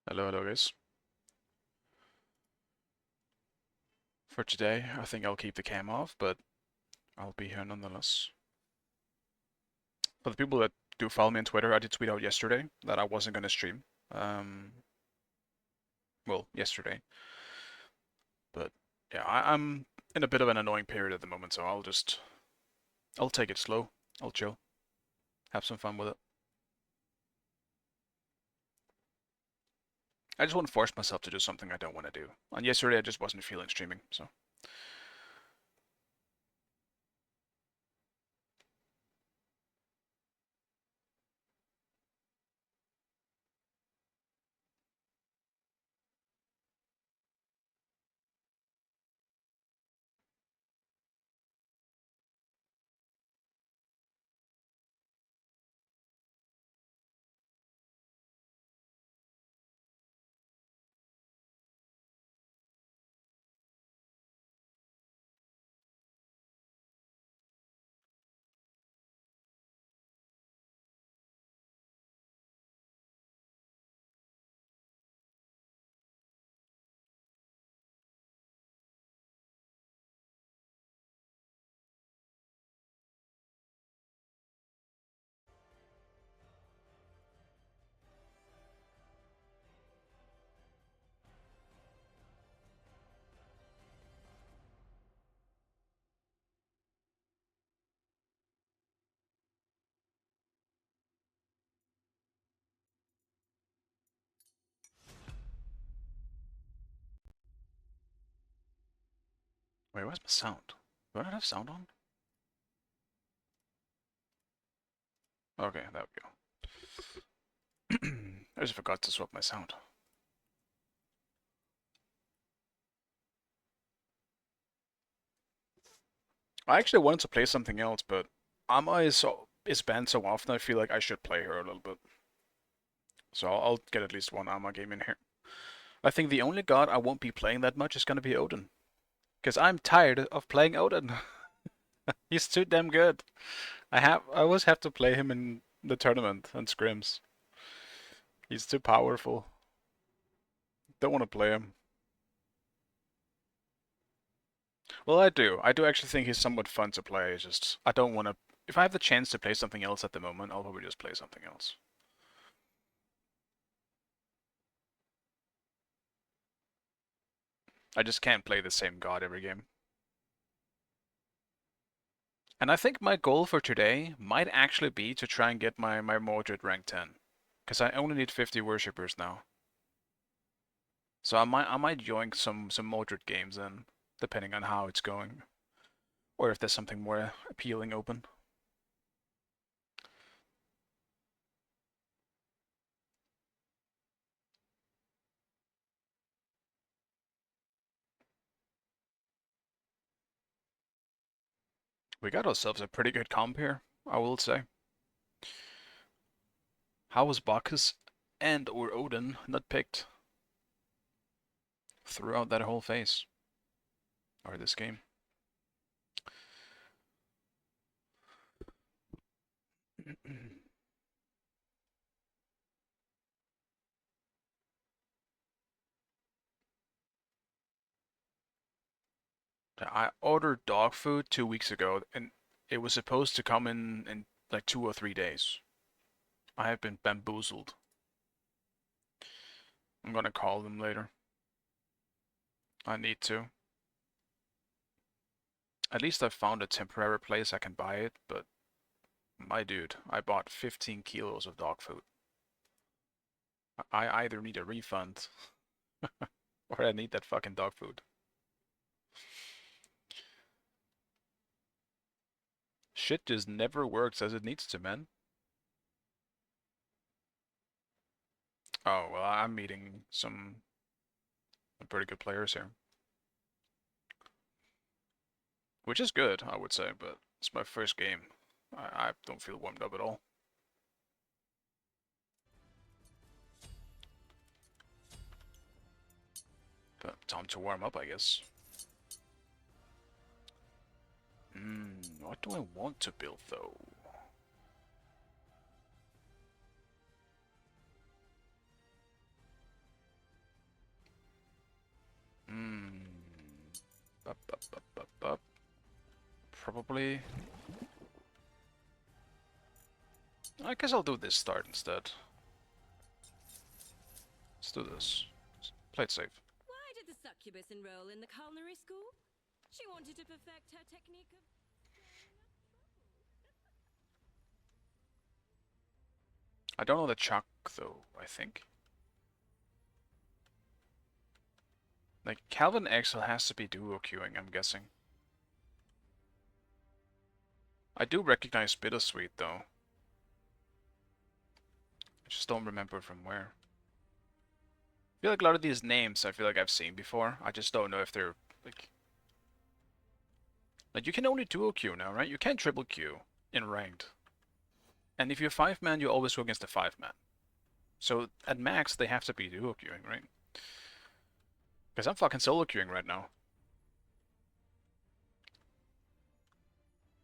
Hello, hello guys. For today, I think I'll keep the cam off, but I'll be here nonetheless. For the people that do follow me on Twitter, I did tweet out yesterday that I wasn't going to stream. Well, yesterday. But yeah, I'm in a bit of an annoying period at the moment, so I'll take it slow. I'll chill. Have some fun with it. I just won't force myself to do something I don't want to do. And yesterday I just wasn't feeling streaming, so. Wait, where's my sound? Do I not have sound on? Okay, there we go. I just forgot to swap my sound. I actually wanted to play something else, but Amma is banned so often. I feel like I should play her a little bit. So I'll get at least one Amma game in here. I think the only god I won't be playing that much is gonna be Odin, because I'm tired of playing Odin. He's too damn good. I always have to play him in the tournament and scrims. He's too powerful. Don't want to play him. Well, I do. I do actually think he's somewhat fun to play. It's just I don't want to. If I have the chance to play something else at the moment, I'll probably just play something else. I just can't play the same god every game. And I think my goal for today might actually be to try and get my Mordred rank 10. Because I only need 50 worshippers now. So I might join some Mordred games then, depending on how it's going. Or if there's something more appealing open. We got ourselves a pretty good comp here, I will say. How was Bacchus and or Odin not picked throughout that whole phase? Or this game? I ordered dog food 2 weeks ago, and it was supposed to come in like 2 or 3 days. I have been bamboozled. I'm gonna call them later. I need to. At least I found a temporary place I can buy it, but my dude, I bought 15 kilos of dog food. I either need a refund or I need that fucking dog food. Shit just never works as it needs to, man. Oh, well, I'm meeting some pretty good players here. Which is good, I would say, but it's my first game. I don't feel warmed up at all. But time to warm up, I guess. What do I want to build, though? probably... I guess I'll do this start instead. Let's do this. Play it safe. Why did the succubus enroll in the culinary school? She wanted to perfect her technique of... I don't know the Chuck, though, I think. Like, Calvin Axel has to be duo queuing, I'm guessing. I do recognize Bittersweet, though. I just don't remember from where. I feel like a lot of these names I feel like I've seen before. I just don't know if they're, like... Like, you can only duo queue now, right? You can't triple queue in ranked. And if you're 5-man, you always go against a 5-man. So, at max, they have to be duo queuing, right? Because I'm fucking solo queuing right now.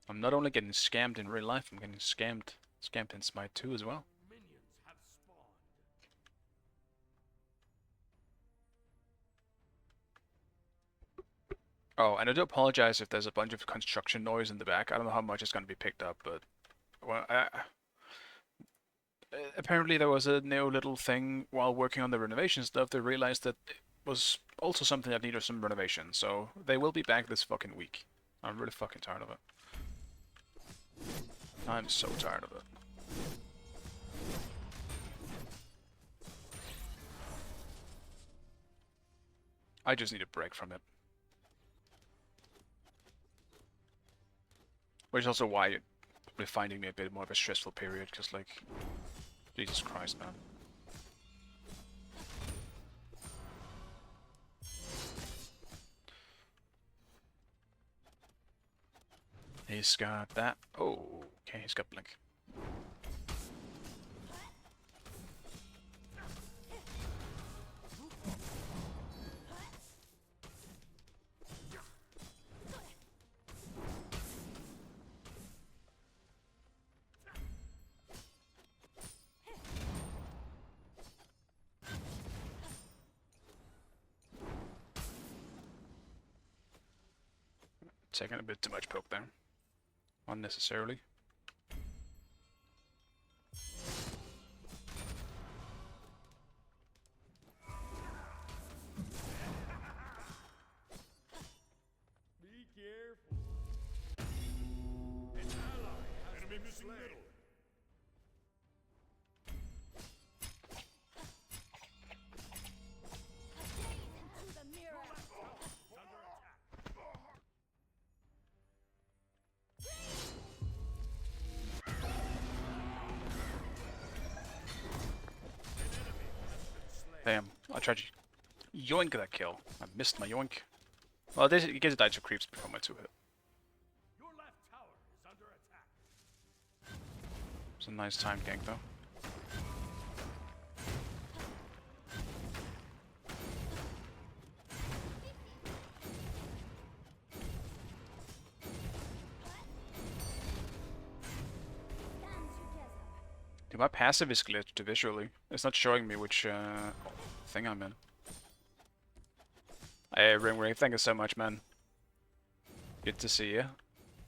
I'm not only getting scammed in real life, I'm getting scammed in Smite 2 as well. Oh, and I do apologize if there's a bunch of construction noise in the back. I don't know how much is going to be picked up, but... Well, apparently there was a new little thing while working on the renovation stuff. They realized that it was also something that needed some renovation, so they will be back this fucking week. I'm really fucking tired of it. I'm so tired of it. I just need a break from it. Which is also why you're probably finding me a bit more of a stressful period, because, like, Jesus Christ, man. He's got that. Oh, okay, he's got Blink. Taking a bit too much poke there. Unnecessarily. Be careful. An ally has enemy missing middle. Into the mirror! Damn, I tried to yoink that kill. I missed my yoink. Well, it gets died to creeps before my 2-hit. Your left tower is under attack. It's a nice timed gank though. Dude, my passive is glitched visually. It's not showing me which thing I'm in. Hey, Ring, thank you so much, man. Good to see you.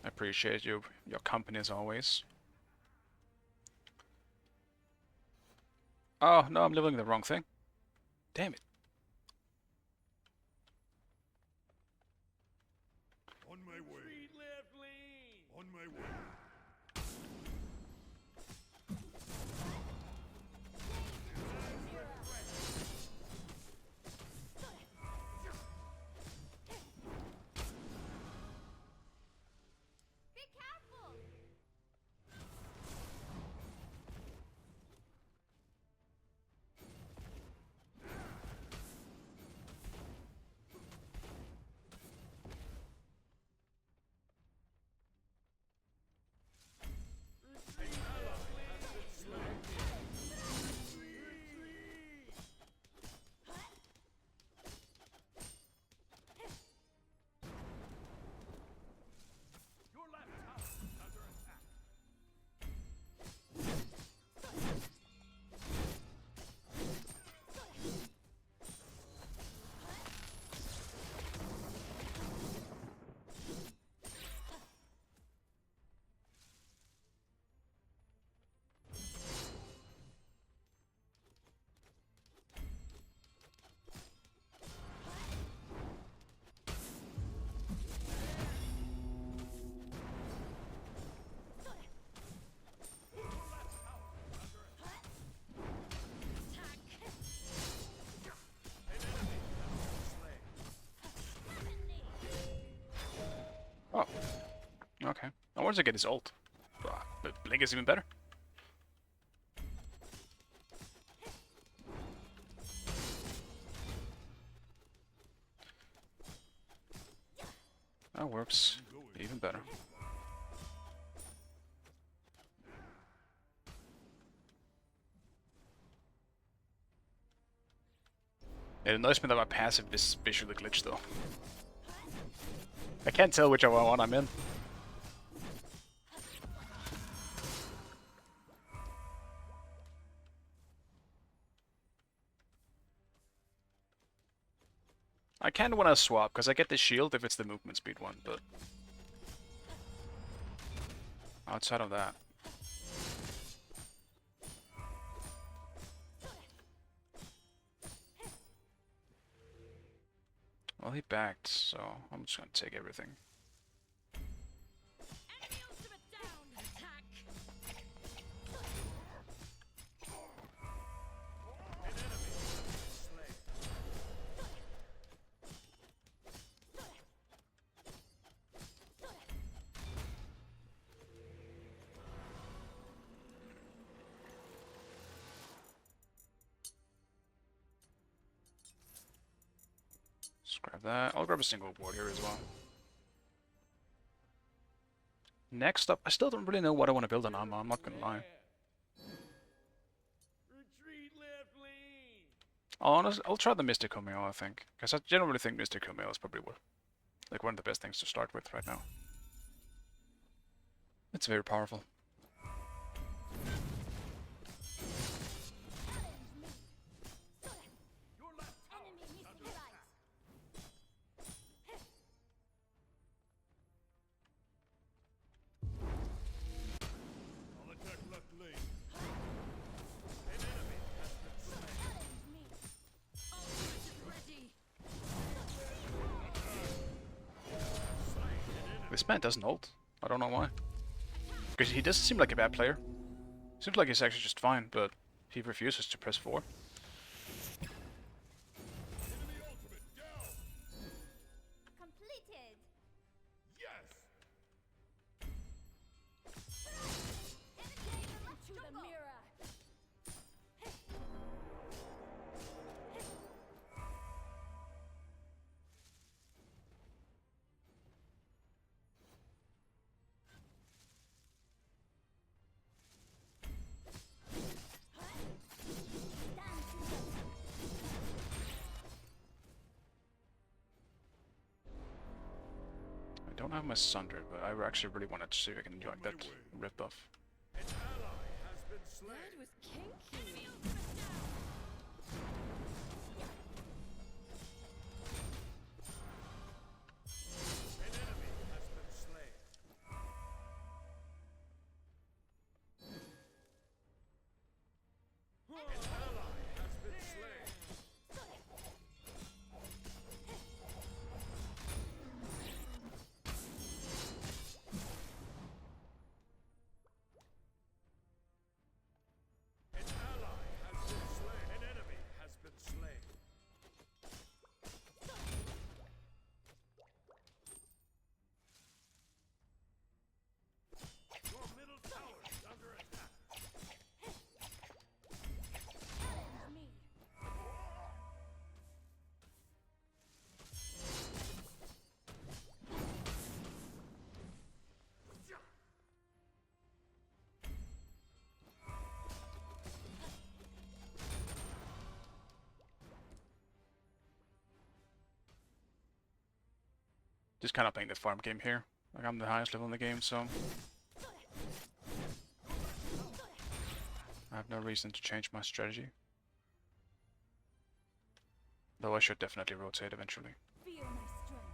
I appreciate your company as always. Oh, no, I'm leveling the wrong thing. Damn it. On my way. Retreat left lane. On my way. Be careful! Okay. I wanted to get his ult. But Blink is even better. That works even better. It annoys me that my passive is visually glitched though. I can't tell which one I'm in. I kind of want to swap, because I get the shield if it's the movement speed one, but outside of that. Well, he backed, so I'm just gonna take everything. Enemy ultimate down. Attack. Just grab that. I'll grab a single ward here as well. Next up, I still don't really know what I want to build on Amma, I'm not gonna lie. Retreat left lane. I'll try the Mystic Cameo, I think. Because I generally think Mystic Cameo is probably like one of the best things to start with right now. It's very powerful. I'll attack left lane. An enemy has been slain. Ultimate is ready. This man doesn't ult. I don't know why. Because he doesn't seem like a bad player. Seems like he's actually just fine, but he refuses to press 4. Enemy ultimate down. Completed. Yes. To the mirror. I don't have my Sunder, but I actually really wanted to see if I can join that rip buff. An ally has been slain. That was kinky. An enemy has been slain. An ally has been slain. An ally has been slain. An enemy has been slain. Your middle tower is under attack. Just kind of playing the farm game here. Like I'm the highest level in the game, so I have no reason to change my strategy. Though I should definitely rotate eventually. Feel my strength.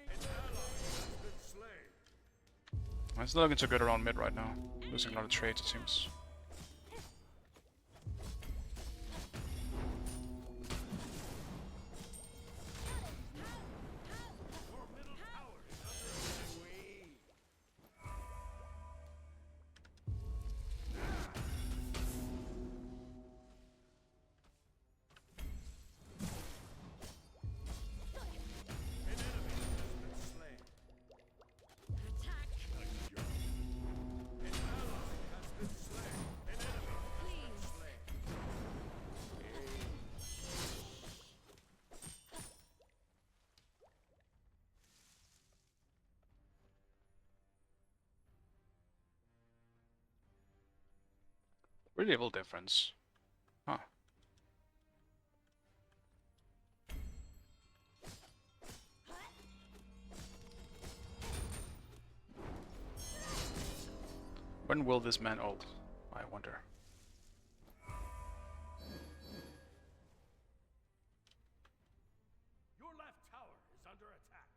An ally has been slain. It's not looking so good around mid right now. Losing a lot of trades, it seems. Your middle tower is under attack. Really little difference. Huh. When will this man ult? I wonder. Your left tower is under attack.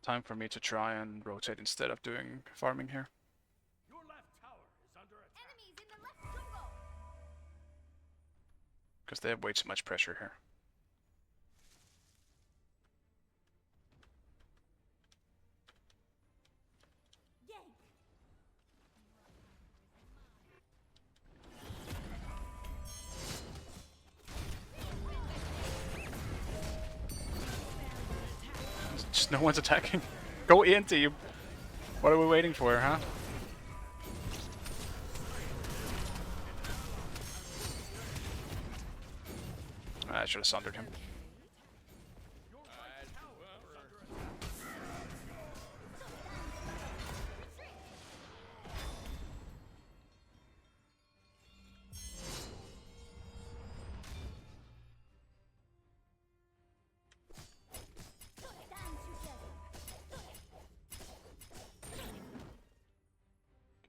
Time for me to try and rotate instead of doing farming here. Your left tower is under attack. Enemies in the left jungle. Because they have way too much pressure here. Gank. Just no one's attacking. Go into you. What are we waiting for, huh? I should have sundered him.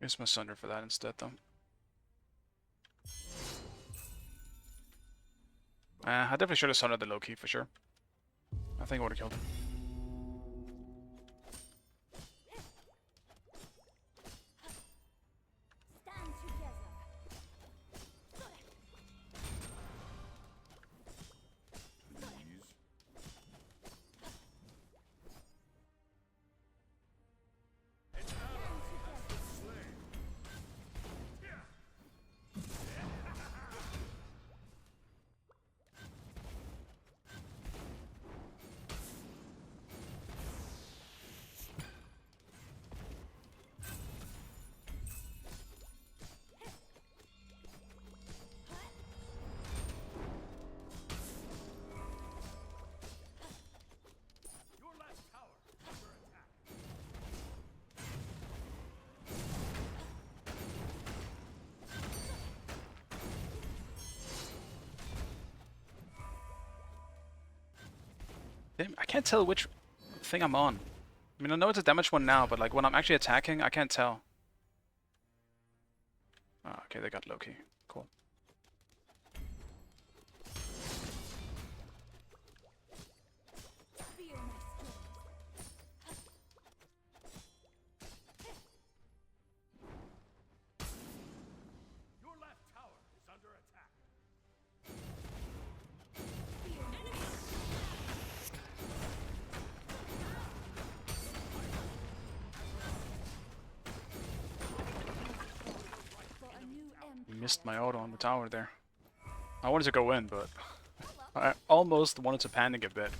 Use my sunder for that instead, though. I definitely should have sundered the Loki for sure. I think I would have killed him. Stand together. An ally has been slain. Your left tower is under attack. Damn, I can't tell which thing I'm on. I mean, I know it's a damage one now, but like when I'm actually attacking, I can't tell. Oh, okay, they got Loki. Cool. Feel my skills. Your left tower is under attack. For a new empire. Missed my auto on the tower there. I wanted to go in, but I almost wanted to panic a bit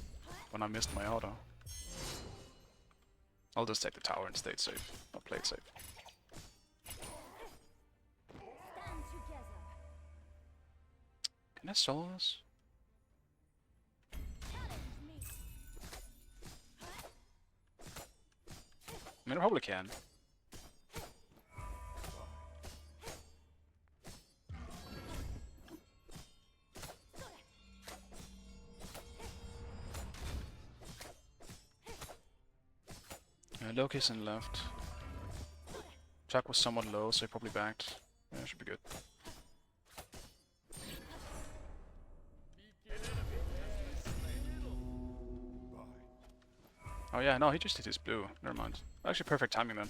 when I missed my auto. I'll just take the tower and stay safe. I'll play it safe. Stand together. Can I solo this? Challenge me. I mean, I probably can. Loki's in left. Attack was somewhat low, so he probably backed. Yeah, should be good. Oh yeah, no, he just hit his blue. Never mind. Actually, perfect timing then.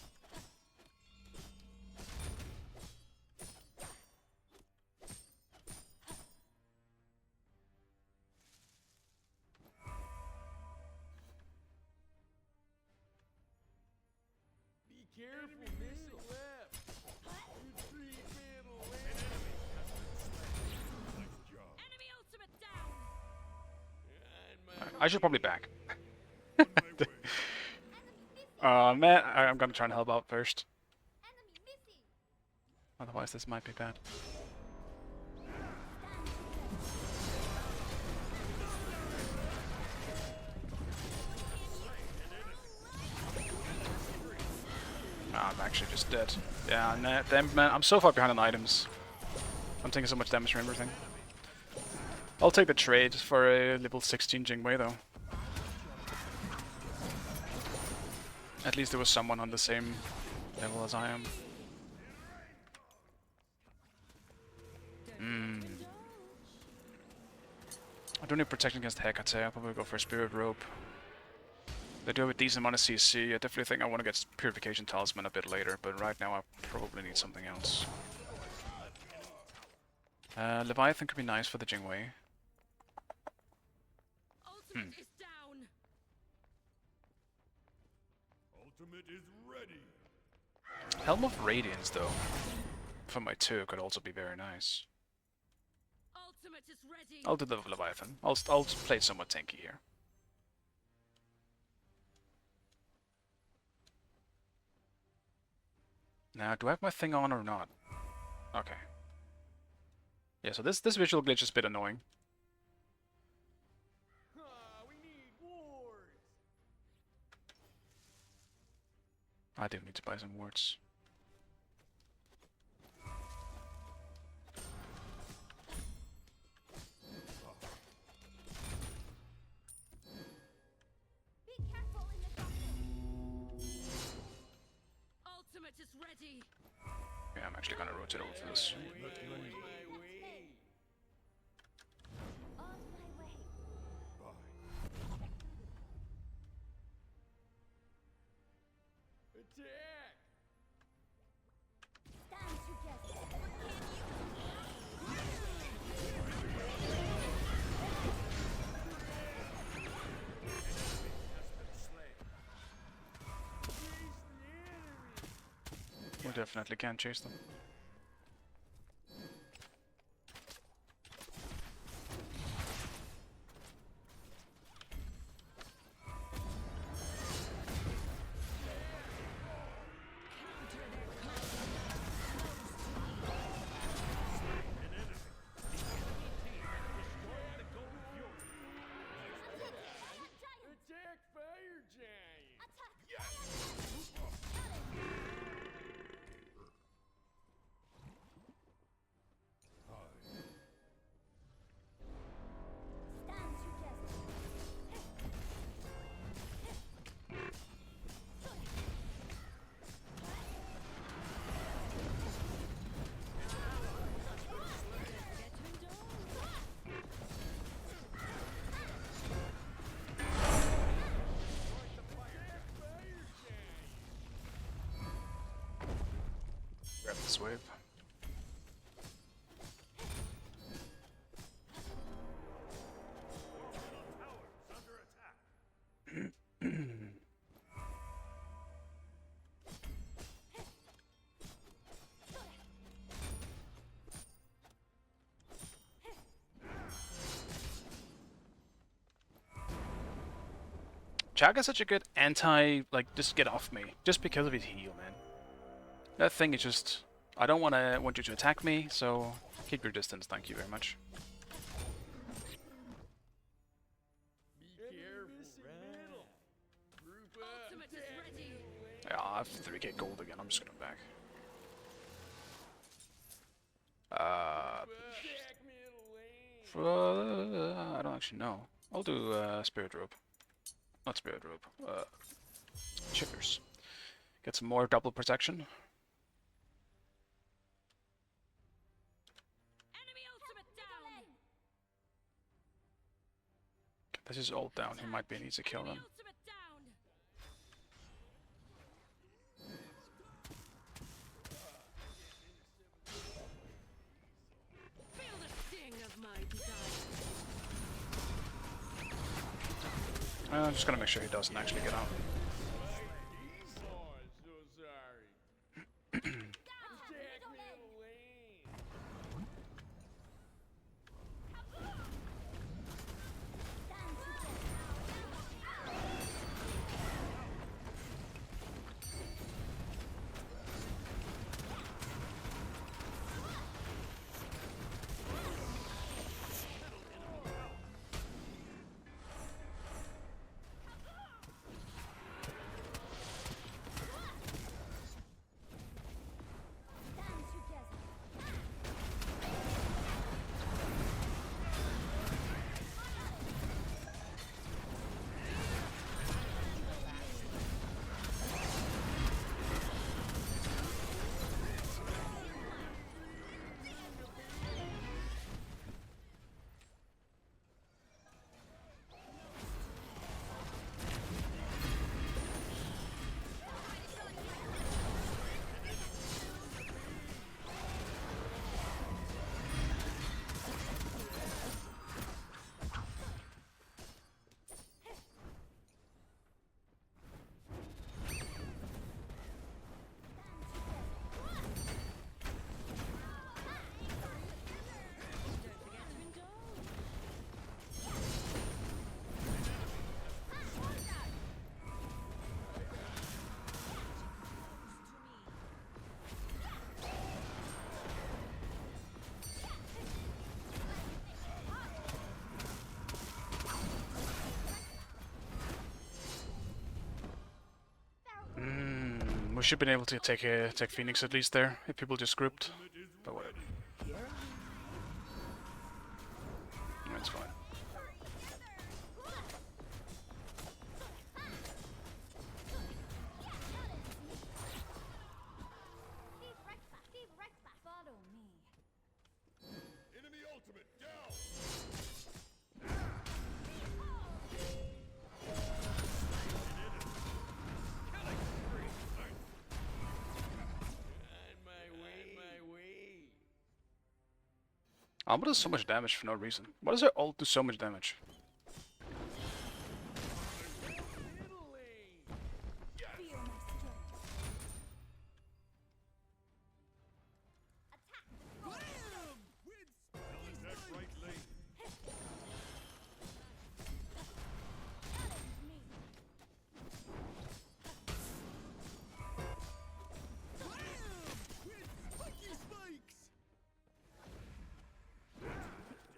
Be careful, missing left. Retreat middle. An enemy has been slain. Nice job. Enemy ultimate down! I should probably back. Man, I'm gonna try and help out first. Otherwise, this might be bad. I'm actually just dead. Yeah, nah, damn man, I'm so far behind on items. I'm taking so much damage from everything. I'll take the trade for a level 16 Jingwei though. At least there was someone on the same level as I am. I don't need protection against Hecate, I'll probably go for Spirit Rope. They do have a decent amount of CC. I definitely think I want to get Purification Talisman a bit later, but right now I probably need something else. Leviathan could be nice for the Jingwei. Ultimate is down. Ultimate is ready. Helm of Radiance, though, for my 2 could also be very nice. Ultimate is ready. I'll do the Leviathan. I'll play somewhat tanky here. Now, do I have my thing on or not? Okay. Yeah, so this visual glitch is a bit annoying. We need wars. I do need to buy some wards. Be careful in the darkness. Ultimate is ready. Yeah, I'm actually gonna rotate over for this. My way. On my way. Attack. Stand together. We definitely can chase them. Attack fire giant. Attack. Stand together. Grab this wave. Chaga's such a good anti, like, just get off me. Just because of his heal, man. That thing is just... I don't want you to attack me, so keep your distance, thank you very much. Be careful, middle. Group up. Ultimate is ready. Yeah, I have 3k gold again, I'm just gonna back. Attack middle lane. I don't actually know. I'll do Spirit Rope. Not Spirit Rope. Shivers. Get some more double protection. Enemy ultimate down. This is all down. He might be an easy kill then. Enemy ultimate down. Feel the sting of my desire. I'm just gonna make sure he doesn't actually get out. Oh, so sorry. Attack middle lane. Stand together. We should have been able to take Phoenix at least there if people just grouped, but whatever. That's fine. Follow me. Enemy ultimate down. My way. Armor does so much damage for no reason. Why does her ult do so much damage? Feel my strength. Attack right lane. Challenge me.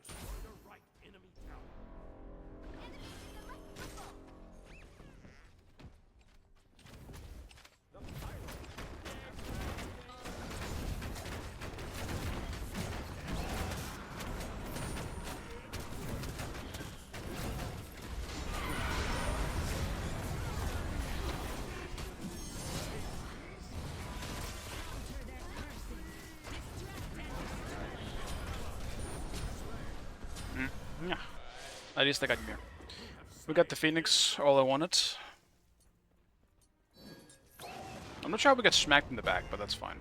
Destroy the right enemy tower. Enemy to the left triple. Yeah. At least I got Ymir. We got the Phoenix, all I wanted. I'm not sure how we got smacked in the back, but that's fine.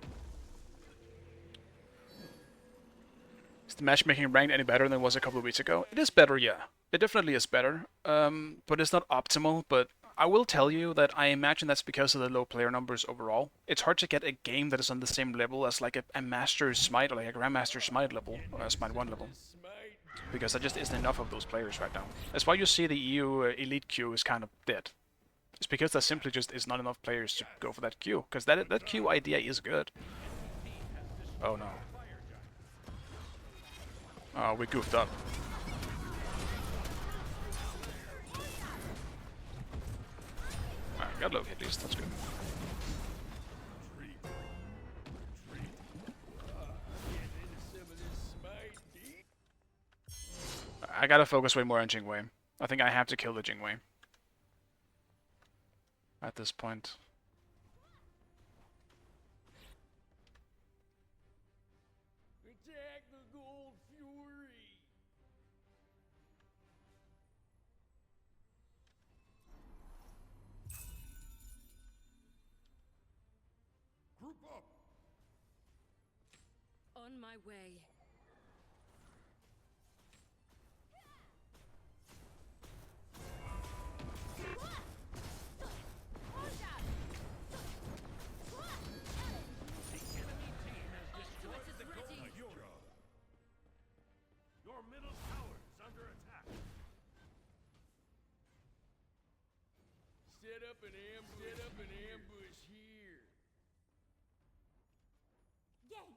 Is the matchmaking ranked any better than it was a couple of weeks ago? It is better, yeah. It definitely is better. But it's not optimal, but I will tell you that I imagine that's because of the low player numbers overall. It's hard to get a game that is on the same level as like a Master Smite or like a Grandmaster Smite level, or a Smite 1 level. Because there just isn't enough of those players right now. That's why you see the EU elite queue is kind of dead. It's because there simply just is not enough players to go for that queue. Because that queue idea is good. Oh no. Oh, we goofed up. Alright, got Loki at least, that's good. I gotta focus way more on Jingwei. I think I have to kill the Jingwei. At this point. Attack the gold fury. Group up. On my way. Ultimate is ready. Your middle tower is under attack. Set up an ambush here. Gank.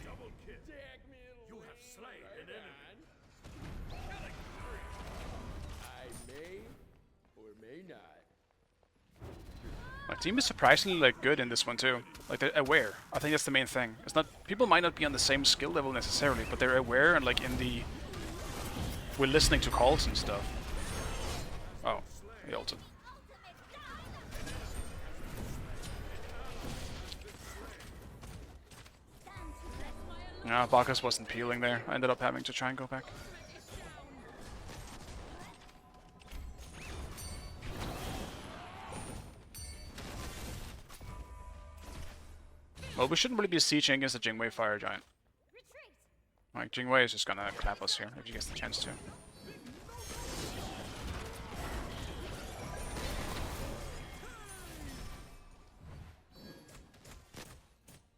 Double kill. You have slain an enemy. Killing spree. I may or may not. My team is surprisingly like good in this one too. Like they're aware. I think that's the main thing. It's not people might not be on the same skill level necessarily, but they're aware and like in the we're listening to calls and stuff. Oh, he ulted. No, Bacchus wasn't peeling there. I ended up having to try and go back. Well, we shouldn't really be sieging against the Jingwei Fire Giant. Retreat. Like, Jingwei is just gonna clap us here if he gets the chance to.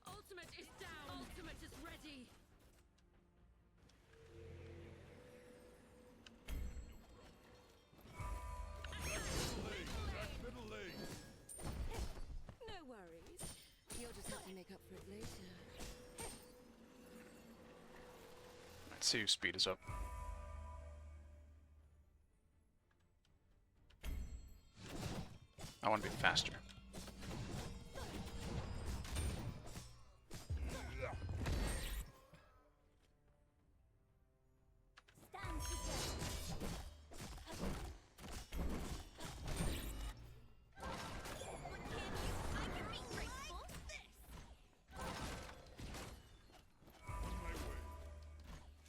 Ultimate is down. Ultimate is ready. Middle lane. see if speed is up. I want to be faster. Stand together. I can be graceful.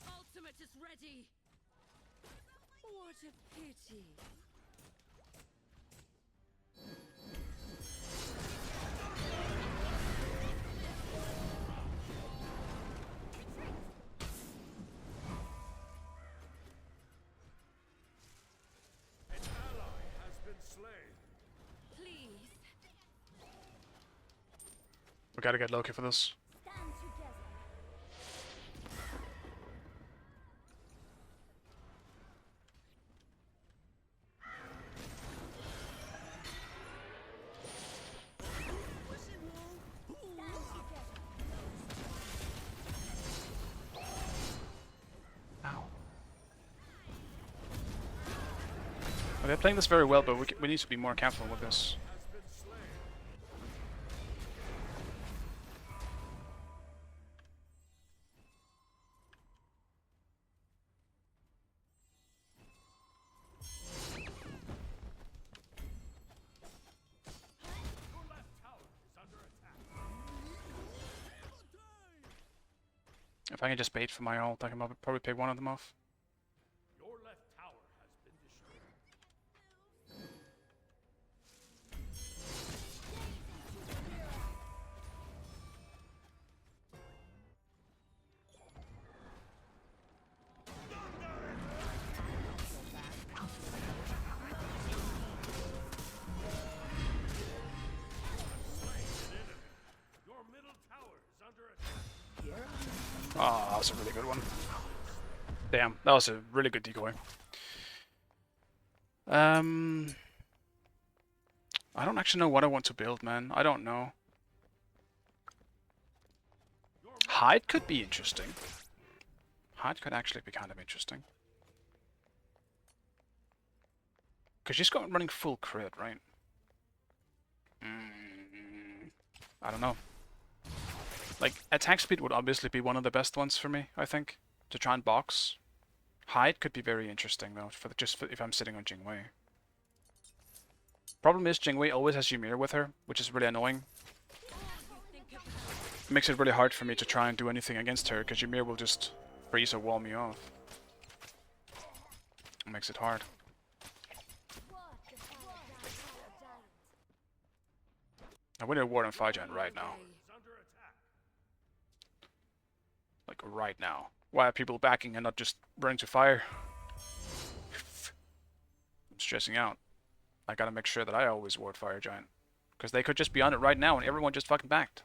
Ultimate is ready. What a pity. An ally has been slain. Please. We gotta get Loki for this. Stand together. Stand together. Ow. Well, they're playing this very well, but we need to be more careful with this. Has been slain. Your left tower is under attack. If I can just bait for my ult, I can probably pick one of them off. Your left tower has been destroyed. Your middle tower is under attack. Oh, that was a really good one. Damn, that was a really good decoy. I don't actually know what I want to build, man. I don't know. Hide could be interesting. Hide could actually be kind of interesting. Because she's got running full crit, right? I don't know. Like, attack speed would obviously be one of the best ones for me, I think. To try and box. Hide could be very interesting, though, if I'm sitting on Jingwei. Problem is, Jingwei always has Ymir with her, which is really annoying. It makes it really hard for me to try and do anything against her, because Ymir will just freeze or wall me off. It makes it hard. I win a War on Fire Giant right now. Like, right now. Why are people backing and not just running to fire? I'm stressing out. I gotta make sure that I always ward Fire Giant. Because they could just be on it right now and everyone just fucking backed.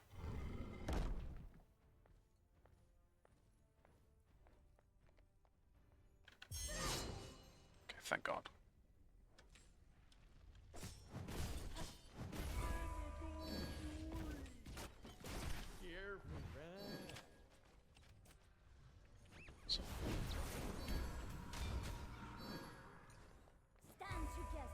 Okay, thank God. Stand together.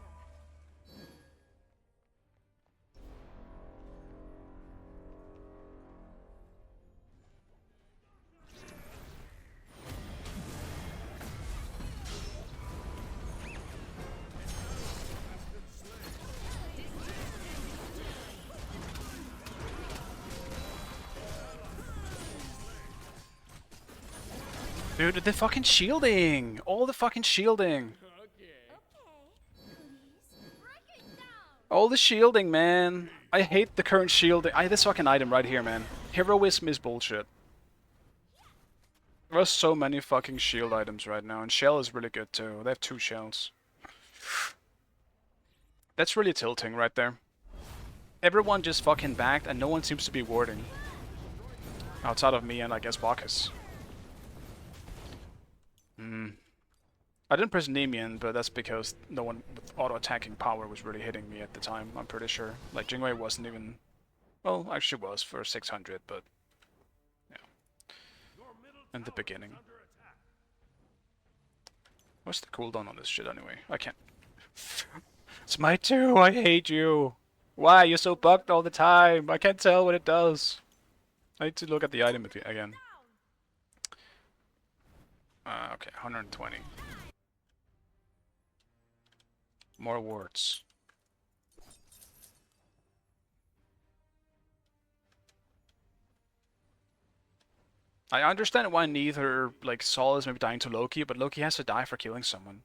Dude, the fucking shielding! All the fucking shielding! Okay. Please break it down. All the shielding, man! I hate the current shielding. This fucking item right here, man. Heroism is bullshit. There are so many fucking shield items right now, and Shell is really good too. They have 2 shells. That's really tilting right there. Everyone just fucking backed, and no one seems to be warding. Outside of me and I guess Bacchus. I didn't press Nemean, but that's because no one with auto-attacking power was really hitting me at the time, I'm pretty sure. Like, Jingwei wasn't even... Well, actually was for 600, but... Yeah. In the beginning. What's the cooldown on this shit anyway? I can't. It's my 2, I hate you. Why? You're so bugged all the time. I can't tell what it does. I need to look at the item again. Okay, 120. More wards. I understand why neither, like, Saul is maybe dying to Loki, but Loki has to die for killing someone.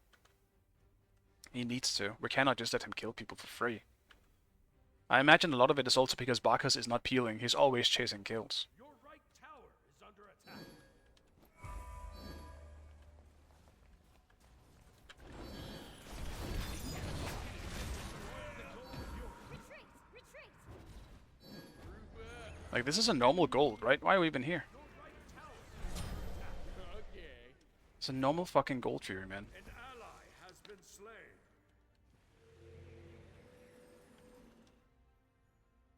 He needs to. We cannot just let him kill people for free. I imagine a lot of it is also because Bacchus is not peeling. He's always chasing kills. Your right tower is under attack. Retreat! Retreat! Like, this is a normal gold, right? Why are we even here? Okay. It's a normal fucking gold fury, man. An ally has been slain.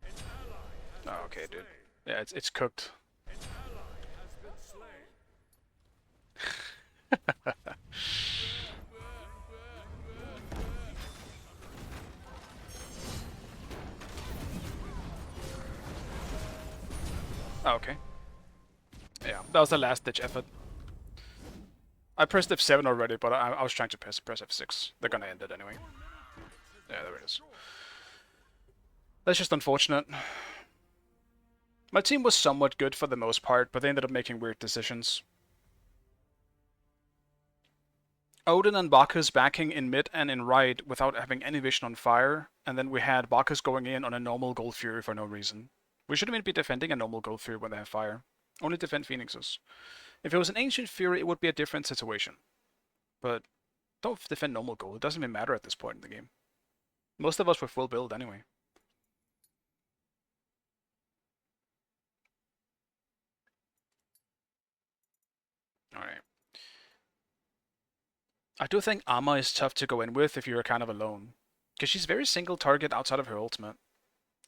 An ally has Oh, been okay, slain. dude. Yeah, it's cooked. An ally has been slain. Oh, okay. Yeah, that was the last ditch effort. I pressed F7 already, but I was trying to press F6. They're gonna end it anyway. Yeah, there it is. That's just unfortunate. My team was somewhat good for the most part, but they ended up making weird decisions. Odin and Bacchus backing in mid and in right without having any vision on fire, and then we had Bacchus going in on a normal Gold Fury for no reason. We shouldn't even be defending a normal Gold Fury when they have fire. Only defend Phoenixes. If it was an Ancient Fury, it would be a different situation. But don't defend normal gold. It doesn't even matter at this point in the game. Most of us were full build anyway. Alright. I do think Amma is tough to go in with if you're kind of alone. Because she's very single target outside of her ultimate.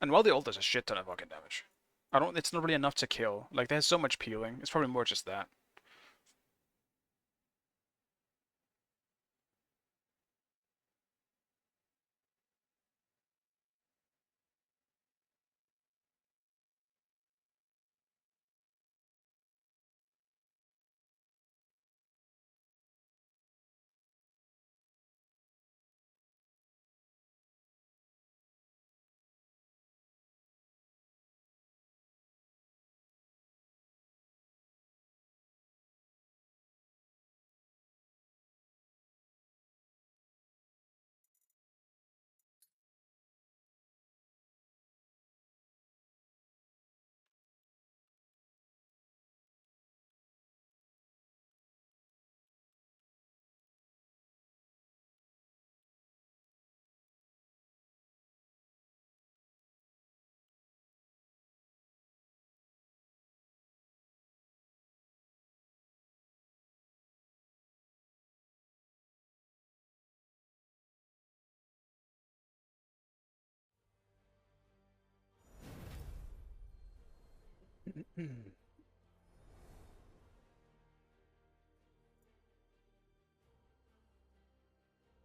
And while the ult does a shit ton of fucking damage. It's not really enough to kill. Like, there's so much peeling. It's probably more just that.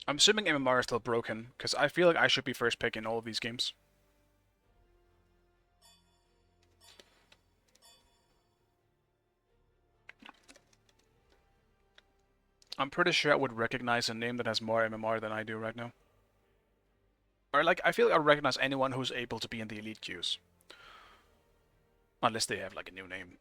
I'm assuming MMR is still broken, because I feel like I should be first pick in all of these games. I'm pretty sure I would recognize a name that has more MMR than I do right now. Or, like, I feel like I recognize anyone who's able to be in the elite queues. Unless they have, like, a new name.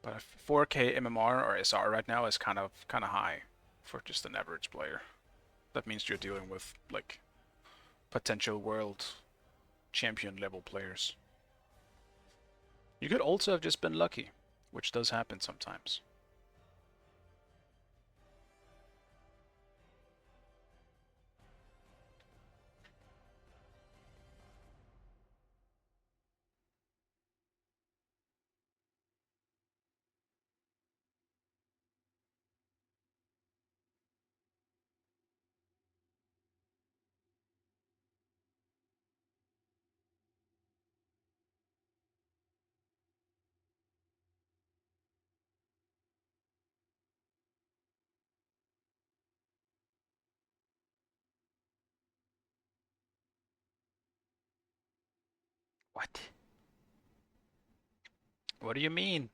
But a 4K MMR or SR right now is kind of high for just an average player. That means you're dealing with, like, potential world champion level players. You could also have just been lucky, which does happen sometimes. What? What do you mean?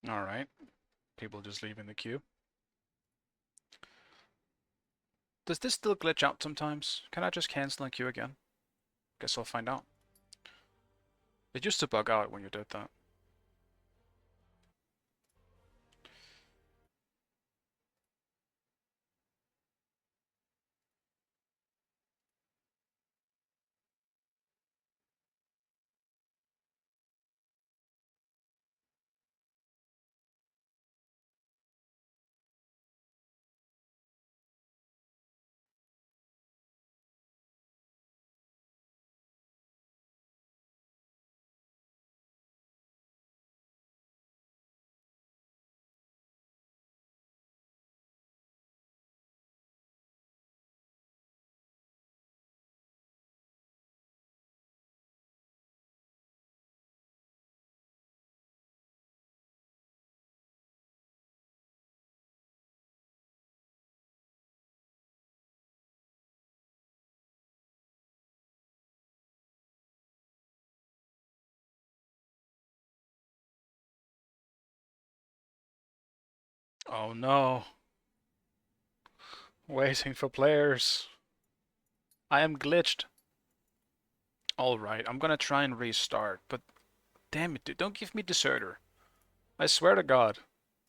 Alright. People just leaving the queue. Does this still glitch out sometimes? Can I just cancel the queue again? Guess I'll find out. It used to bug out when you did that. Oh no. Waiting for players. I am glitched. Alright, I'm gonna try and restart, but damn it, dude, don't give me deserter. I swear to God.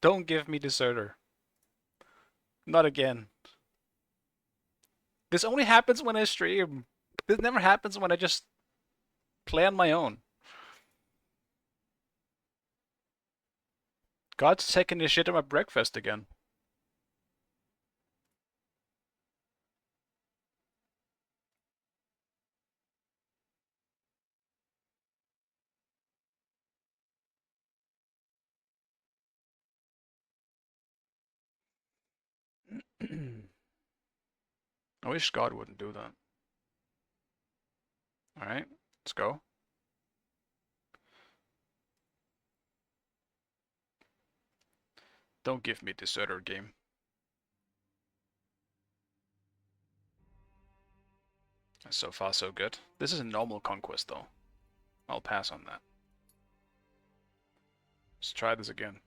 Don't give me deserter. Not again. This only happens when I stream. This never happens when I just play on my own. God's taking the shit at my breakfast again. I wish God wouldn't do that. Alright, let's go. Don't give me deserter game. So far so good. This is a normal conquest though. I'll pass on that. Let's try this again.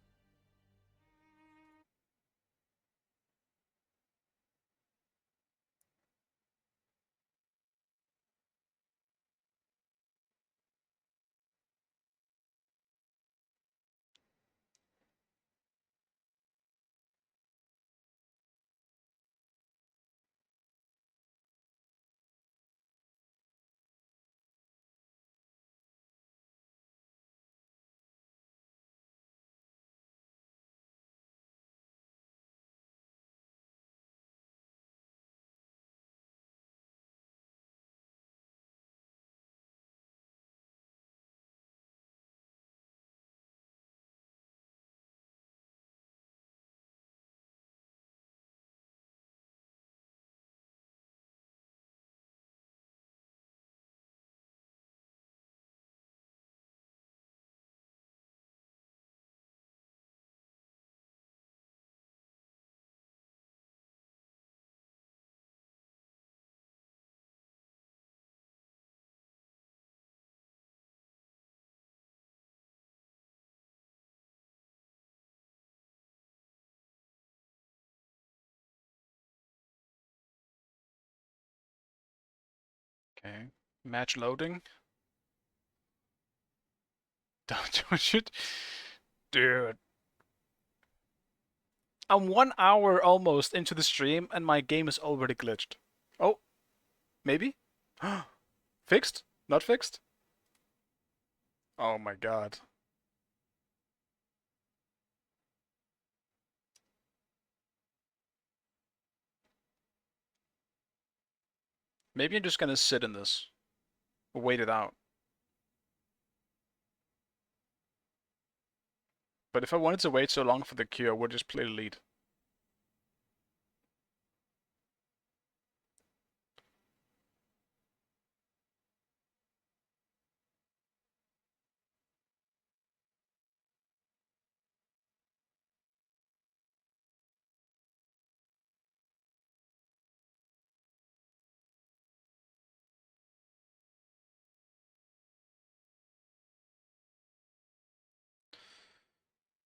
Okay. Match loading. Don't shoot. Dude. I'm 1 hour almost into the stream and my game is already glitched. Oh, maybe? Fixed? Not fixed? Oh my god. Maybe I'm just gonna sit in this. Wait it out. But if I wanted to wait so long for the queue, I would just play the lead.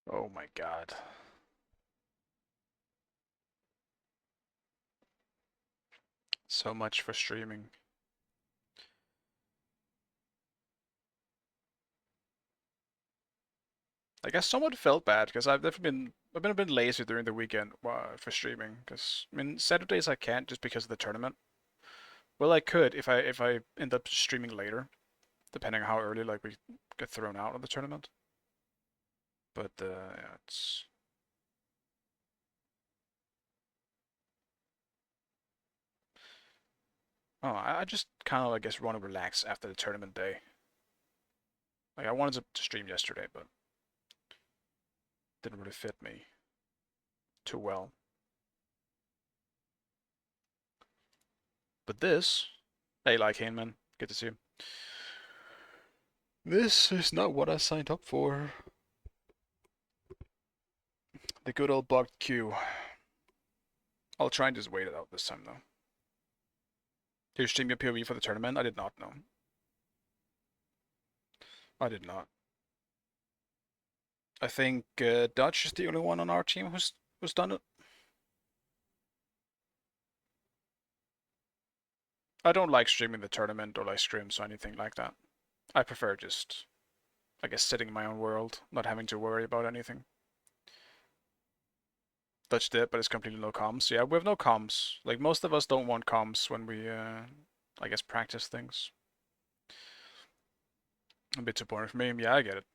Oh my god. So much for streaming. I guess somewhat felt bad because I've been a bit lazy during the weekend for streaming. Because I mean Saturdays I can't just because of the tournament. Well, I could if I end up streaming later, depending on how early like we get thrown out of the tournament. But yeah, it's I just kind of I guess want to relax after the tournament day. Like I wanted to stream yesterday, but didn't really fit me too well. But this, hey, like man, good to see you. This is not what I signed up for. The good old bugged queue. I'll try and just wait it out this time though. Did you stream your POV for the tournament? I did not know. I did not. I think Dutch is the only one on our team who's done it. I don't like streaming the tournament or like scrims or anything like that. I prefer just, I guess, sitting in my own world, not having to worry about anything. Dutch did, but it's completely no comms. Yeah, we have no comms. Like most of us don't want comms when we, I guess, practice things. A bit too boring for me. Yeah, I get it.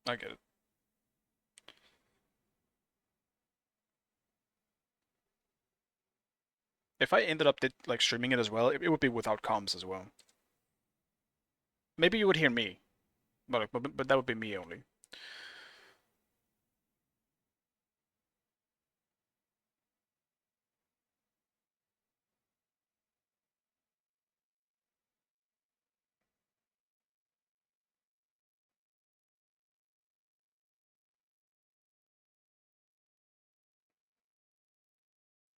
I get it. If I ended up like streaming it as well, it would be without comms as well. Maybe you would hear me, but that would be me only.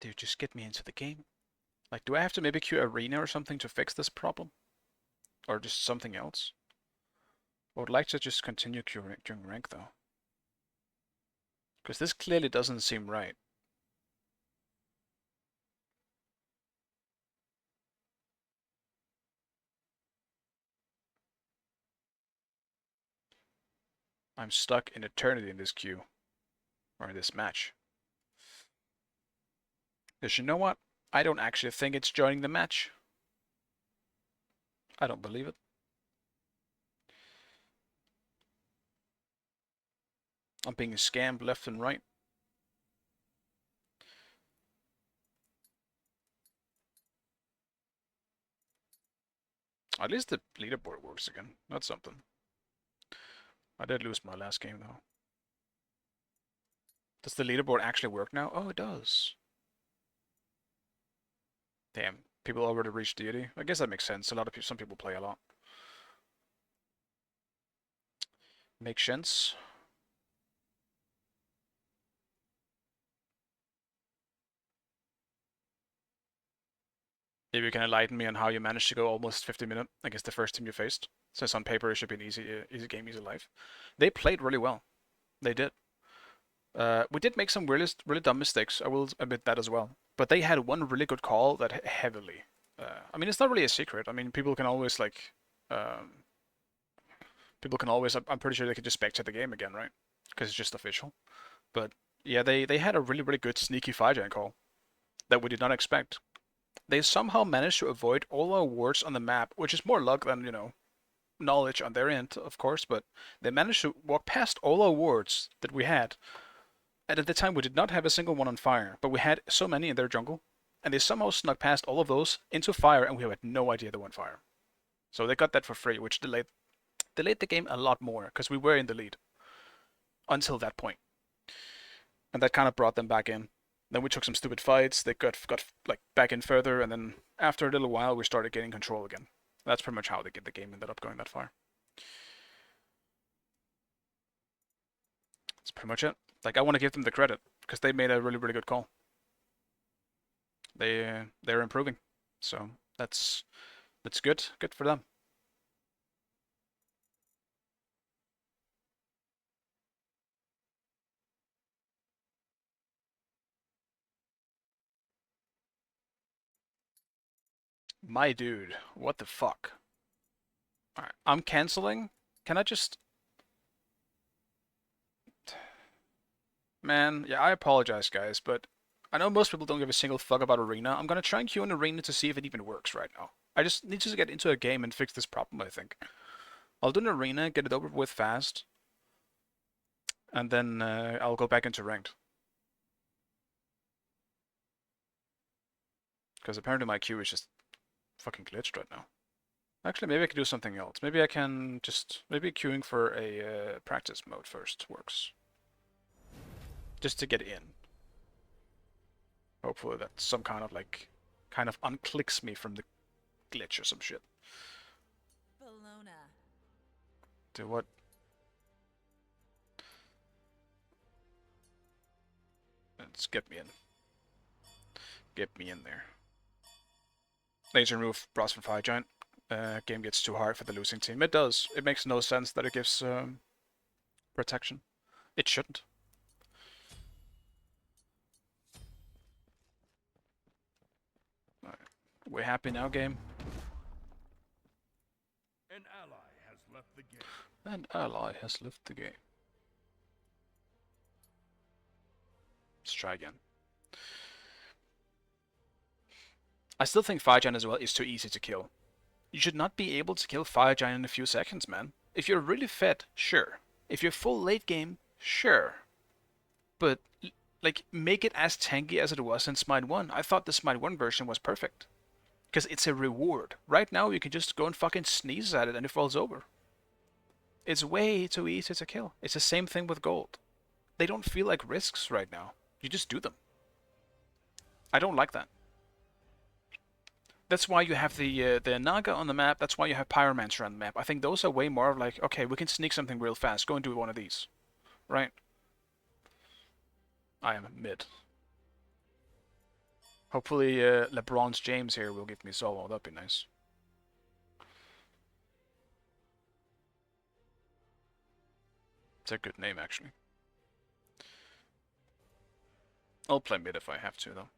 Dude, just get me into the game. Like, do I have to maybe queue arena or something to fix this problem? Or just something else? I would like to just continue queuing during rank though. Because this clearly doesn't seem right. I'm stuck in eternity in this queue. Or in this match. Because you know what? I don't actually think it's joining the match. I don't believe it. I'm being scammed left and right. At least the leaderboard works again. That's something. I did lose my last game though. Does the leaderboard actually work now? Oh, it does. Damn, people already reached deity. I guess that makes sense. A lot of people, some people play a lot. Makes sense. Maybe you can enlighten me on how you managed to go almost 50 minutes against the first team you faced. Since on paper it should be an easy game, easy life. They played really well. They did. We did make some really dumb mistakes. I will admit that as well. But they had one really good call that heavily I mean, it's not really a secret. I mean, people can always like, um, people can always. I'm pretty sure they could just spectate the game again, right? Because it's just official. But yeah, they had a really good sneaky 5-gen call that we did not expect. They somehow managed to avoid all our wards on the map, which is more luck than knowledge on their end, of course. But they managed to walk past all our wards that we had. And at the time, we did not have a single one on fire, but we had so many in their jungle, and they somehow snuck past all of those into fire, and we had no idea they were on fire. So they got that for free, which delayed the game a lot more because we were in the lead until that point, and that kind of brought them back in. Then we took some stupid fights. They got like back in further, and then after a little while, we started getting control again. That's pretty much how the game ended up going that far. That's pretty much it. Like, I want to give them the credit because they made a really good call. They're improving, so that's good. Good for them. My dude, what the fuck? Alright, I'm canceling. Can I just... Man, yeah, I apologize, guys, but I know most people don't give a single fuck about Arena. I'm gonna try and queue an Arena to see if it even works right now. I just need to get into a game and fix this problem, I think. I'll do an Arena, get it over with fast, and then I'll go back into Ranked. Because apparently my queue is just fucking glitched right now. Actually, maybe I can do something else. Maybe I can just... Maybe queuing for a practice mode first works. Just to get in. Hopefully that some kind of unclicks me from the glitch or some shit. Bologna. Do what? Let's get me in. Get me in there. Laser remove Bros from 5-gen. Game gets too hard for the losing team. It does. It makes no sense that it gives protection. It shouldn't. Alright. We're happy now, game. An ally has left the game. An ally has left the game. Let's try again. I still think 5-gen as well is too easy to kill. You should not be able to kill 5-gen in a few seconds, man. If you're really fed, sure. If you're full late game, sure. But, like, make it as tanky as it was in Smite 1. I thought the Smite 1 version was perfect. Because it's a reward. Right now, you can just go and fucking sneeze at it and it falls over. It's way too easy to kill. It's the same thing with gold. They don't feel like risks right now. You just do them. I don't like that. That's why you have the Naga on the map. That's why you have Pyromancer on the map. I think those are way more of like, okay, we can sneak something real fast. Go and do one of these. Right? I am mid. Hopefully LeBron's James here will give me solo. That'd be nice. It's a good name, actually. I'll play mid if I have to, though.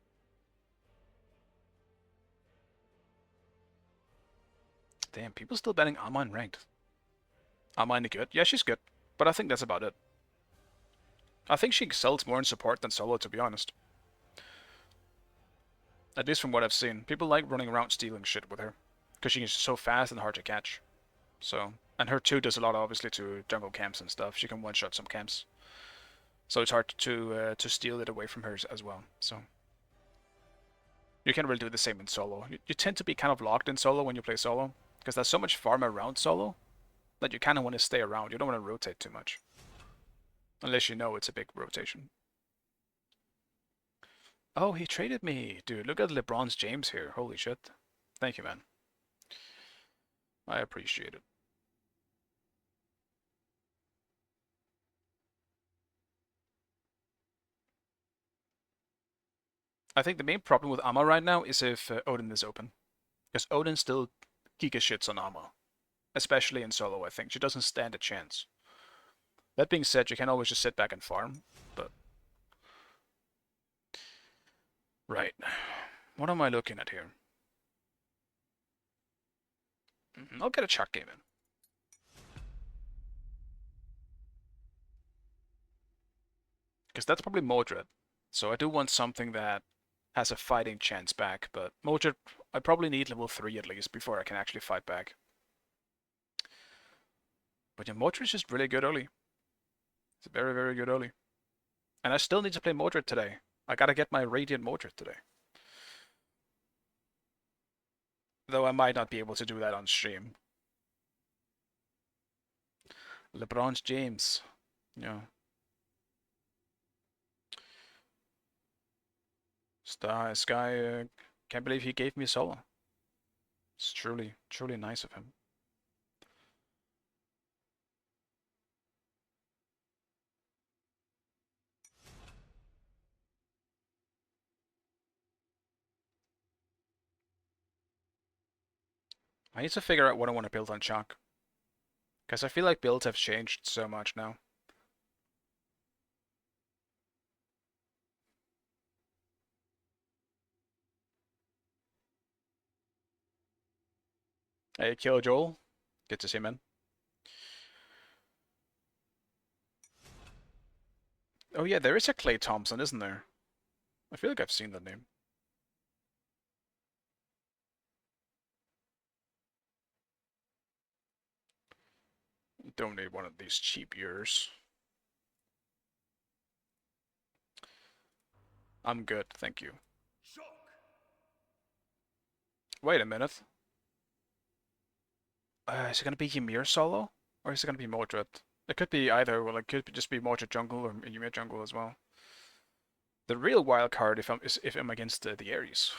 Damn, people still betting Amma in ranked. Amma any good? Yeah, she's good. But I think that's about it. I think she excels more in support than solo, to be honest. At least from what I've seen. People like running around stealing shit with her. Because she is so fast and hard to catch. So, and her 2 does a lot, obviously, to jungle camps and stuff. She can one-shot some camps. So it's hard to steal it away from her as well. So you can't really do the same in solo. You tend to be kind of locked in solo when you play solo. Because there's so much farm around solo that you kind of want to stay around. You don't want to rotate too much. Unless you know it's a big rotation. Oh, he traded me. Dude, look at LeBron's James here. Holy shit. Thank you, man. I appreciate it. I think the main problem with Amma right now is if Odin is open. Because Odin still giga shits on Amma. Especially in solo, I think. She doesn't stand a chance. That being said, you can always just sit back and farm, but... Right. What am I looking at here? I'll get a chuck game in. Because that's probably Mordred. So I do want something that has a fighting chance back, but Mordred, I probably need level 3 at least before I can actually fight back. But yeah, Mordred's just really good early. It's very, very good early. And I still need to play Mordred today. I gotta get my Radiant Mordred today. Though I might not be able to do that on stream. LeBron James. Yeah. Sky, can't believe he gave me solo. It's truly, truly nice of him. I need to figure out what I want to build on Chuck. Because I feel like builds have changed so much now. Hey, Kill Joel. Good to see you, man. Oh yeah, there is a Clay Thompson, isn't there? I feel like I've seen that name. Don't need one of these cheap ears. I'm good, thank you. Wait a minute. Is it gonna be Ymir solo? Or is it gonna be Mordred? It could be either, well, it could just be Mordred jungle or Ymir jungle as well. The real wild card is if I'm against the Ares.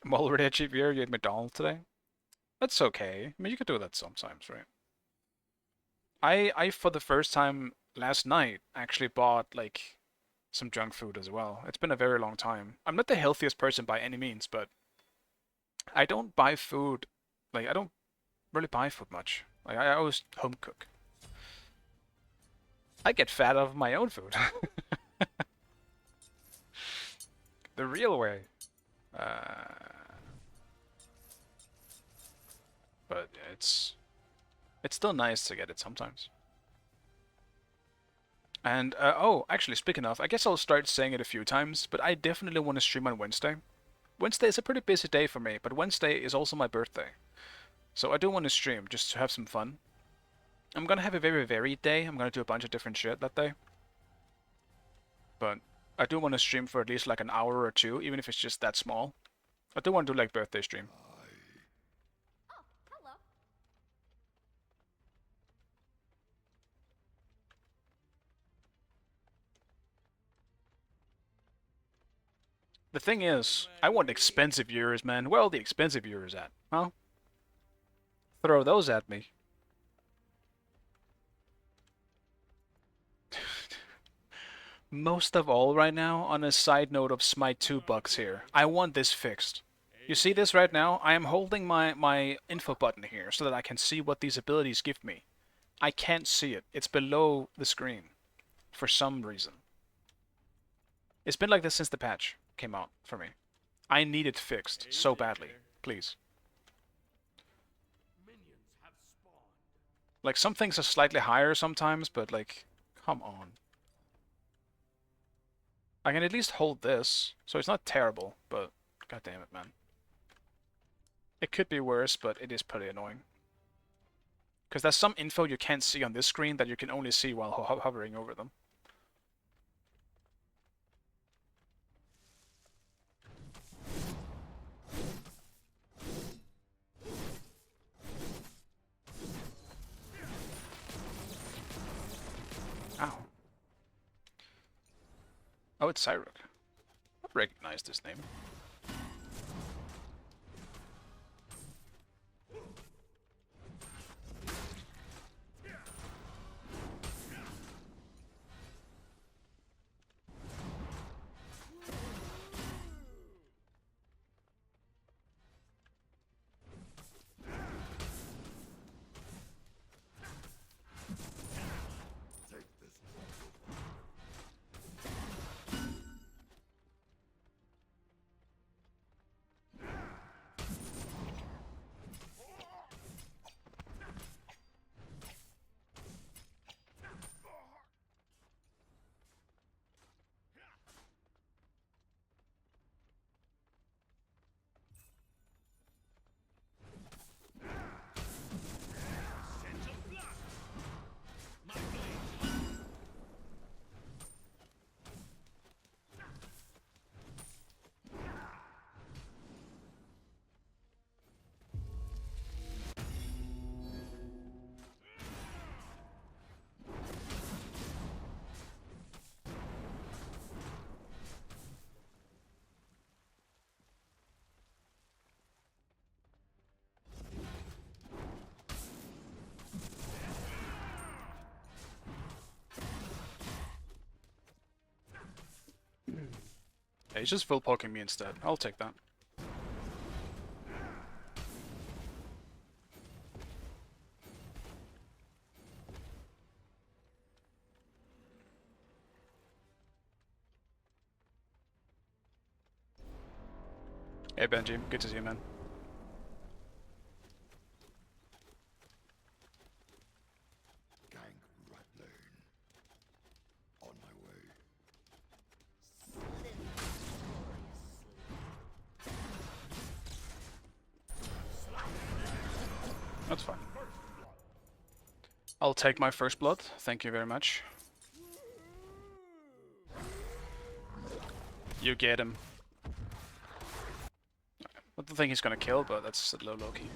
I'm already at cheap ear, you ate McDonald's today? That's okay. I mean, you could do that sometimes, right? I for the first time last night actually bought like some junk food as well. It's been a very long time. I'm not the healthiest person by any means, but I don't buy food. Like I don't really buy food much. Like I always home cook. I get fat off my own food. The real way. But it's still nice to get it sometimes. And oh, actually, speaking of, I guess I'll start saying it a few times, but I definitely want to stream on Wednesday. Wednesday is a pretty busy day for me, but Wednesday is also my birthday. So I do want to stream just to have some fun. I'm gonna have a very varied day. I'm gonna do a bunch of different shit that day. But I do want to stream for at least like an hour or two, even if it's just that small. I do want to do like birthday stream. Oh, hello. The thing is, I want expensive viewers, man. Where are the expensive viewers at? Huh? Throw those at me. Most of all right now, on a side note of Smite 2 bugs here, I want this fixed. You see this right now? I am holding my info button here so that I can see what these abilities give me. I can't see it. It's below the screen. For some reason. It's been like this since the patch came out for me. I need it fixed so badly. Please. Like, some things are slightly higher sometimes, but like, come on. I can at least hold this, so it's not terrible, but god damn it, man. It could be worse, but it is pretty annoying. Because there's some info you can't see on this screen that you can only see while hovering over them. Ow. Oh, it's Cyruk. I recognize this name. Yeah, he's just full poking me instead. I'll take that. Hey Benji, good to see you, man. On my way. That's fine. I'll take my first blood. Thank you very much. You get him. I don't think he's gonna kill, but that's a low key.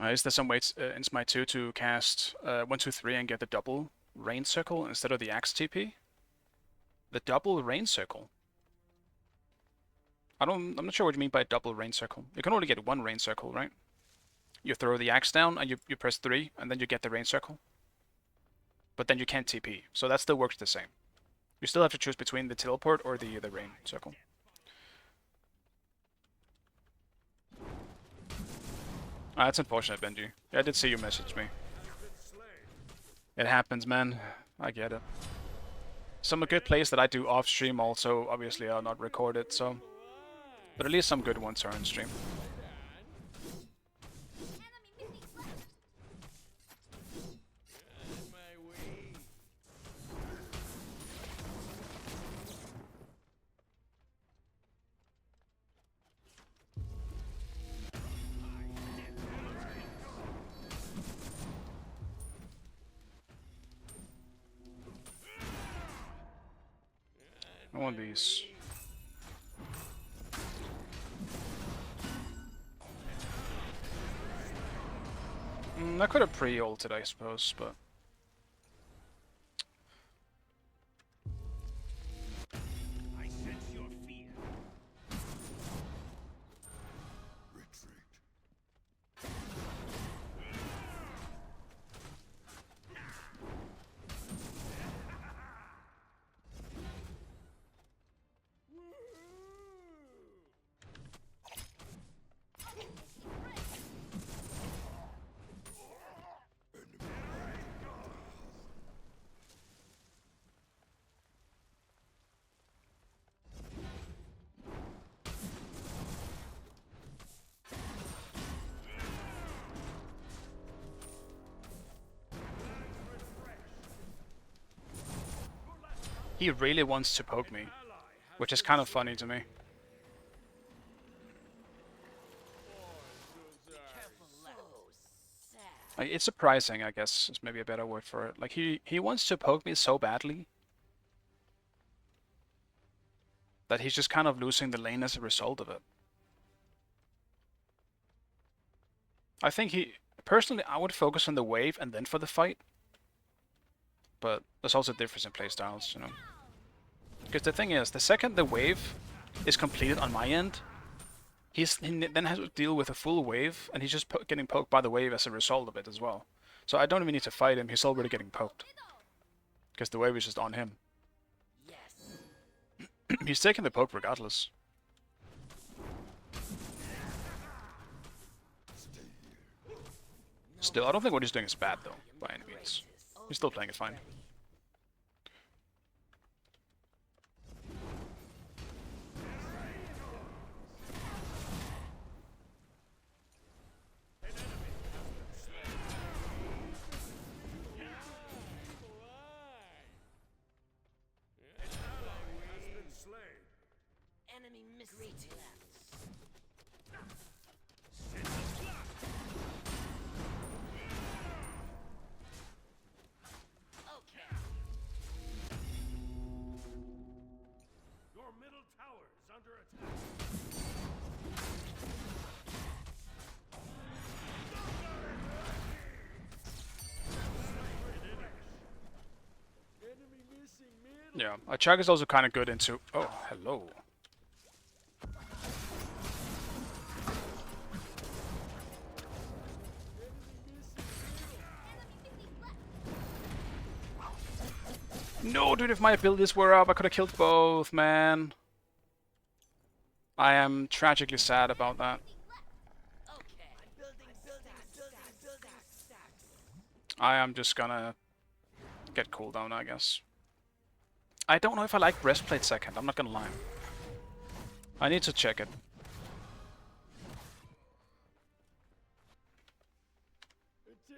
Is there some ways in Smite 2 to cast 1, 2, 3 and get the double rain circle instead of the axe TP? The double rain circle? I'm not sure what you mean by double rain circle. You can only get one rain circle, right? You throw the axe down and you press 3 and then you get the rain circle. But then you can't TP, so that still works the same. You still have to choose between the teleport or the rain circle. Ah, that's unfortunate, Benji. Yeah, I did see you message me. It happens, man. I get it. Some good plays that I do off stream also obviously are not recorded, so... But at least some good ones are on stream. I want these. I could have pre-ulted, I suppose, but... He really wants to poke me, which is kind of funny to me. Like, it's surprising, I guess, is maybe a better word for it. Like, he wants to poke me so badly that he's just kind of losing the lane as a result of it. I think personally, I would focus on the wave and then for the fight. But there's also a difference in playstyles, you know. Because the thing is, the second the wave is completed on my end, he then has to deal with a full wave, and he's just getting poked by the wave as a result of it as well. So I don't even need to fight him, he's already getting poked. Because the wave is just on him. He's taking the poke regardless. Still, I don't think what he's doing is bad though, by any means. He's still playing it fine. Enemy missing. Your middle tower is under attack. Enemy missing middle. Yeah, Achag is also kind of good into... Oh, hello. No, dude, if my abilities were up, I could have killed both, man. I am tragically sad about that. I am just gonna get cooldown, I guess. I don't know if I like breastplate second, I'm not gonna lie. I need to check it. Attack!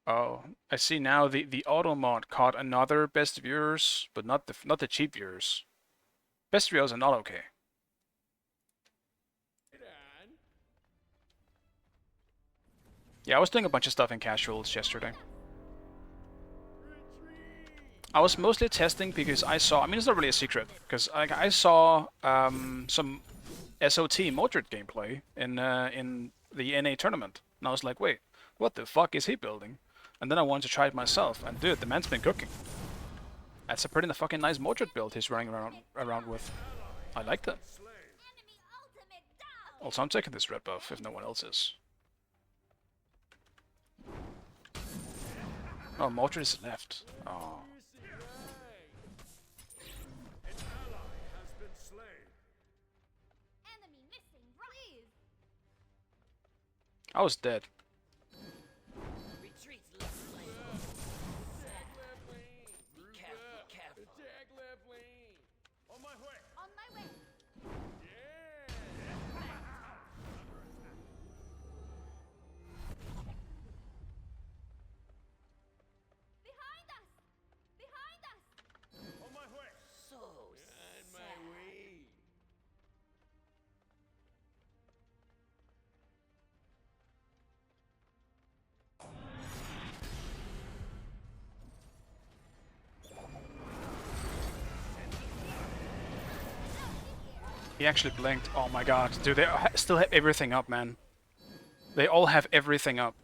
Oh, I see now the auto mod caught another best viewers, but not the cheap viewers. Best viewers are not okay. Get on. Yeah, I was doing a bunch of stuff in casuals yesterday. Retreat! I was mostly testing because I saw, I mean it's not really a secret, because I saw some SOT Modred gameplay in the NA tournament, and I was like, wait, what the fuck is he building? And then I wanted to try it myself, and dude, the man's been cooking. That's a pretty fucking nice Modred build he's running around with. I like that. Also, I'm taking this red buff if no one else is. Oh, Modred is left. Oh. An ally has been slain. I was dead. Attack left lane. On my way. Yeah. On my way. On my way. He actually blinked. Oh my god. Dude, they still have everything up, man. They all have everything up.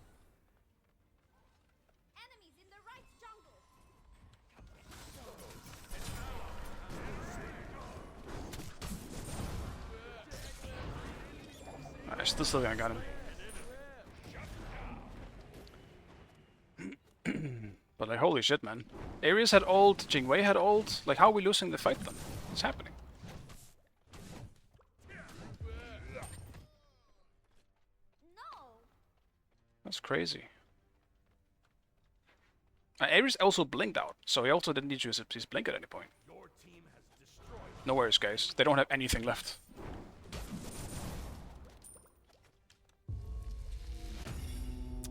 I still gonna got him. But like, holy shit, man. Ares had ult, Jingwei had ult. Like, how are we losing the fight then? What's happening? That's crazy. Ares also blinked out, so he also didn't need to use his blink at any point. Your team has destroyed. No worries, guys. They don't have anything left.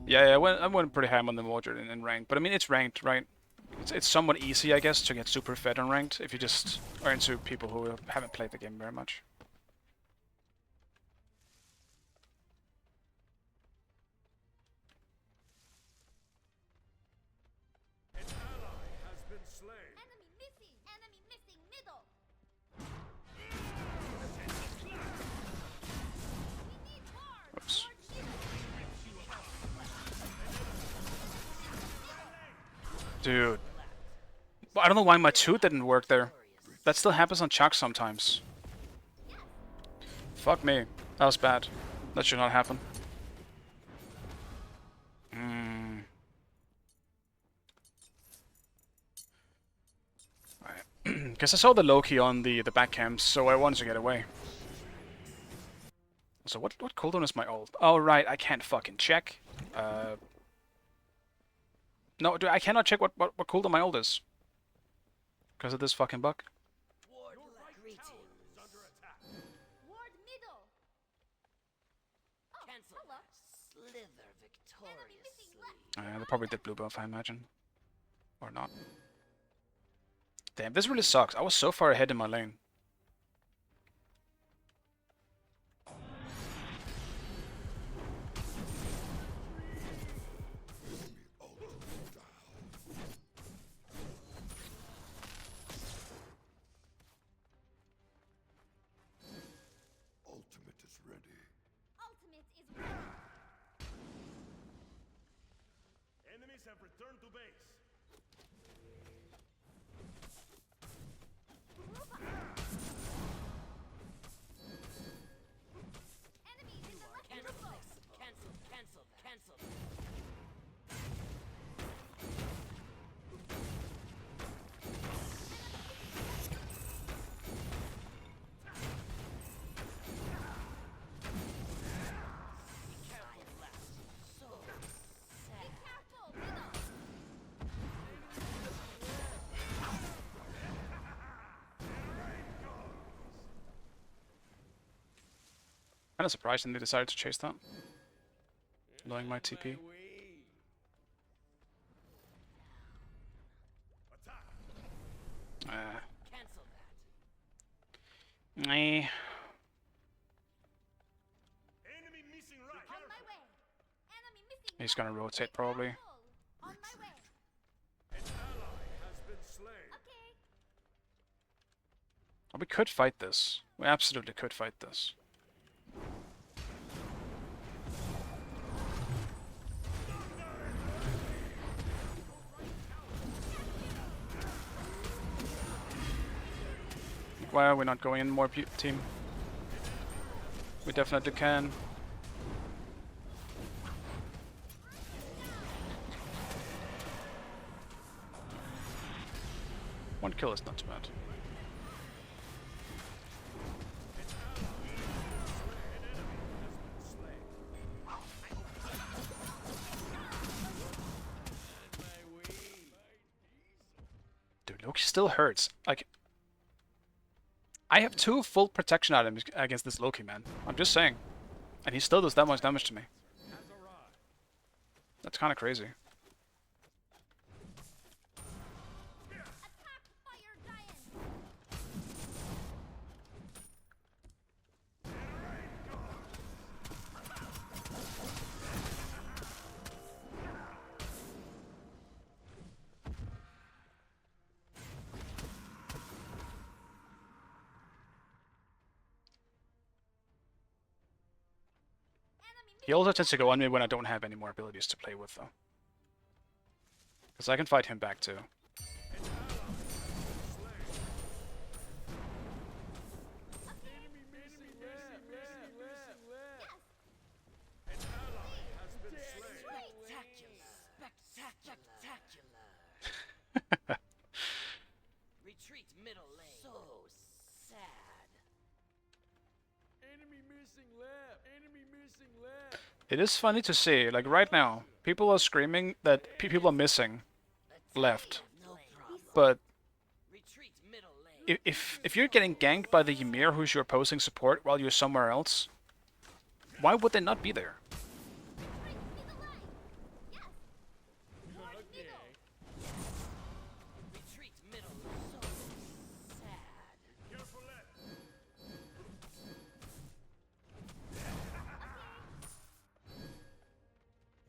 Yeah, I went pretty ham on the Modred in ranked, but I mean it's ranked, right? It's somewhat easy, I guess, to get super fed on ranked if you just are into people who haven't played the game very much. An ally has been slain. Oops. Dude. I don't know why my 2 didn't work there. That still happens on Chuck sometimes. Fuck me. That was bad. That should not happen. Because I saw the Loki on the back camps, so I wanted to get away. So what cooldown is my ult? Oh right, I can't fucking check. No, dude, I cannot check what cooldown my ult is. Because of this fucking bug. They probably did blue buff, I imagine. Or not. Damn, this really sucks. I was so far ahead in my lane. Ultimate is ready. Enemies have returned to base. Kind of surprised they decided to chase that. Knowing my TP. Cancel that. Nah. Enemy missing right. On my way. Enemy missing. He's gonna rotate probably. On my way. An ally has been slain. Okay. Oh, we could fight this. We absolutely could fight this. Why are we not going in more, team? We definitely can. One kill is not too bad. Dude, Loki still hurts. Like, I have 2 full protection items against this Loki, man. I'm just saying. And he still does that much damage to me. That's kind of crazy. Attack fire giant. He also tends to go on me when I don't have any more abilities to play with, though. Because I can fight him back, too. Retreat middle lane. So sad. Enemy missing left. Enemy missing left. It is funny to see, like right now, people are screaming that people are missing left. No problem. But Retreat middle lane. if you're getting ganked by the Ymir who's your opposing support while you're somewhere else, why would they not be there? Retreat middle lane. So sad. Careful left.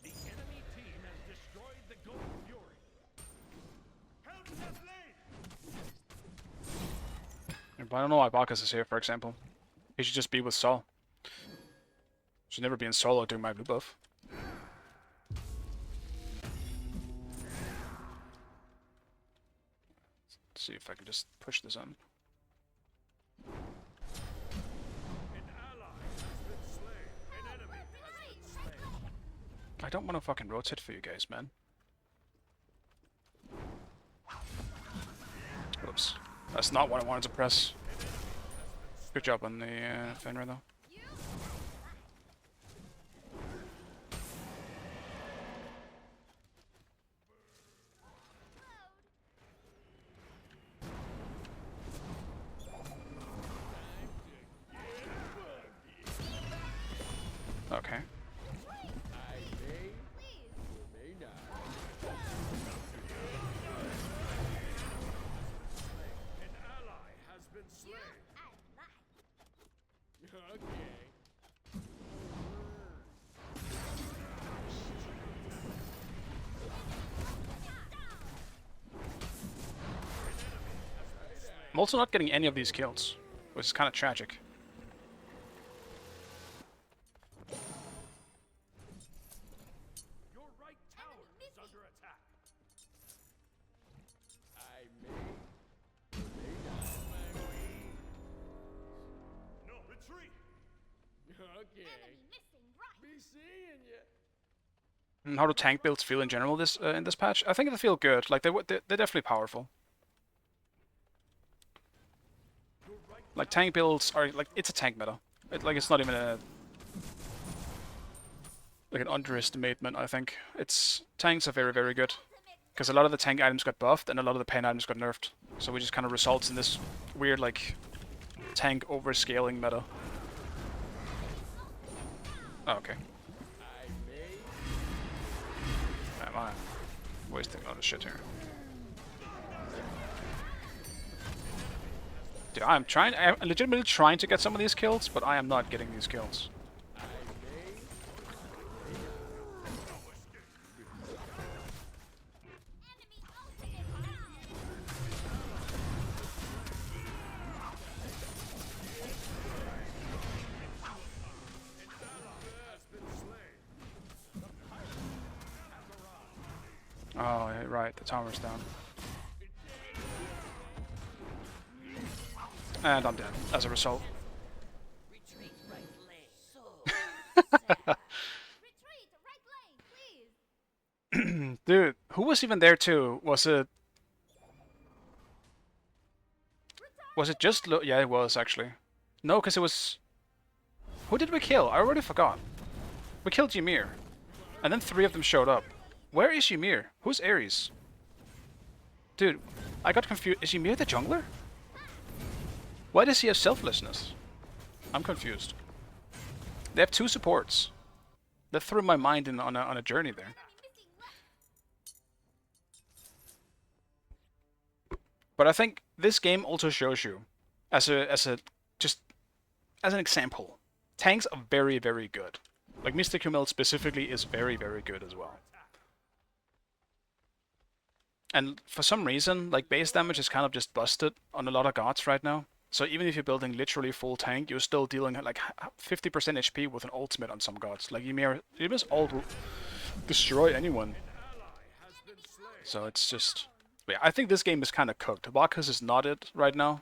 The enemy team has destroyed the Gold Fury. Help that lane. But I don't know why Bacchus is here, for example. He should just be with Saul. Should never be in solo doing my blue buff. Let's see if I can just push this on. An ally has been slain. An enemy has been slain. I don't want to fucking rotate for you guys, man. Oops. That's not what I wanted to press. Good job on the Fenrir, though. Okay. I may or may not. An ally has been slain. Okay. I'm also not getting any of these kills, which is kind of tragic. Your right tower is under attack. I may or may not. My way. No, retreat. Okay. Be seeing ya. And how do tank builds feel in general this in this patch? I think they feel good. Like they're definitely powerful. Like tank builds are like it's a tank meta. It's not even a like an underestimation. I think tanks are very, very good because a lot of the tank items got buffed and a lot of the pain items got nerfed. So we just kind of results in this weird like tank overscaling meta. Oh, okay. I may. Am I wasting a lot of shit here? Dude, I'm legitimately trying to get some of these kills, but I am not getting these kills. Enemy ultimate now. Oh, yeah, right, the tower's down. And I'm dead as a result. Retreat right lane. So Retreat, right lane, please. Dude, who was even there too? Was it just yeah, it was actually. No, because it was... Who did we kill? I already forgot. We killed Ymir. And then 3 of them showed up. Where is Ymir? Who's Ares? Dude, I got confused. Is Ymir the jungler? Why does he have selflessness? I'm confused. They have 2 supports. That threw my mind in on a journey there. Enemy missing left. But I think this game also shows you, as an example, tanks are very, very good. Like Mr. Kumel specifically is very, very good as well. And for some reason, like base damage is kind of just busted on a lot of gods right now. So even if you're building literally full tank, you're still dealing at like 50% HP with an ultimate on some gods. Like Ymir's ult will destroy anyone. So it's just... Yeah, I think this game is kind of cooked. Vakas is not it right now.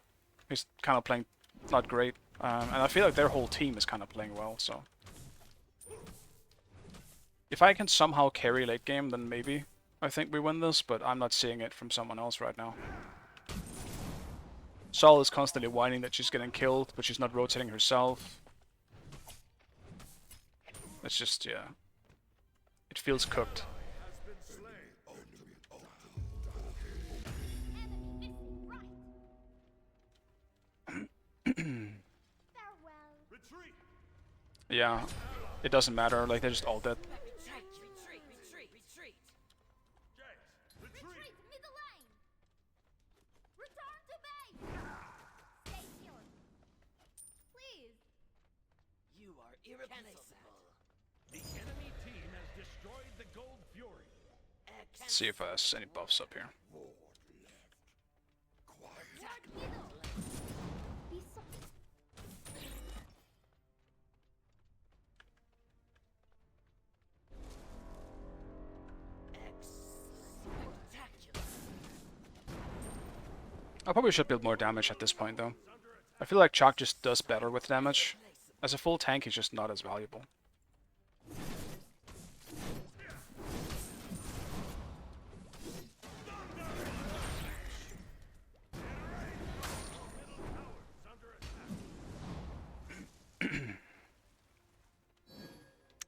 He's kind of playing not great. And I feel like their whole team is kind of playing well, so... If I can somehow carry late game, then maybe I think we win this, but I'm not seeing it from someone else right now. Sol is constantly whining that she's getting killed, but she's not rotating herself. It's just, yeah. It feels cooked. Enemy missing right. Farewell. Retreat. Yeah, it doesn't matter, like they're just all dead. retreat. Retreat, middle lane. Return to base. Stay here. Please. You are irreplaceable. The enemy team has destroyed the Gold Fury. Let's see if I have any buffs up here. Middle. Be soft. Spectacular. I probably should build more damage at this point though. I feel like Chalk just does better with damage. As a full tank, he's just not as valuable.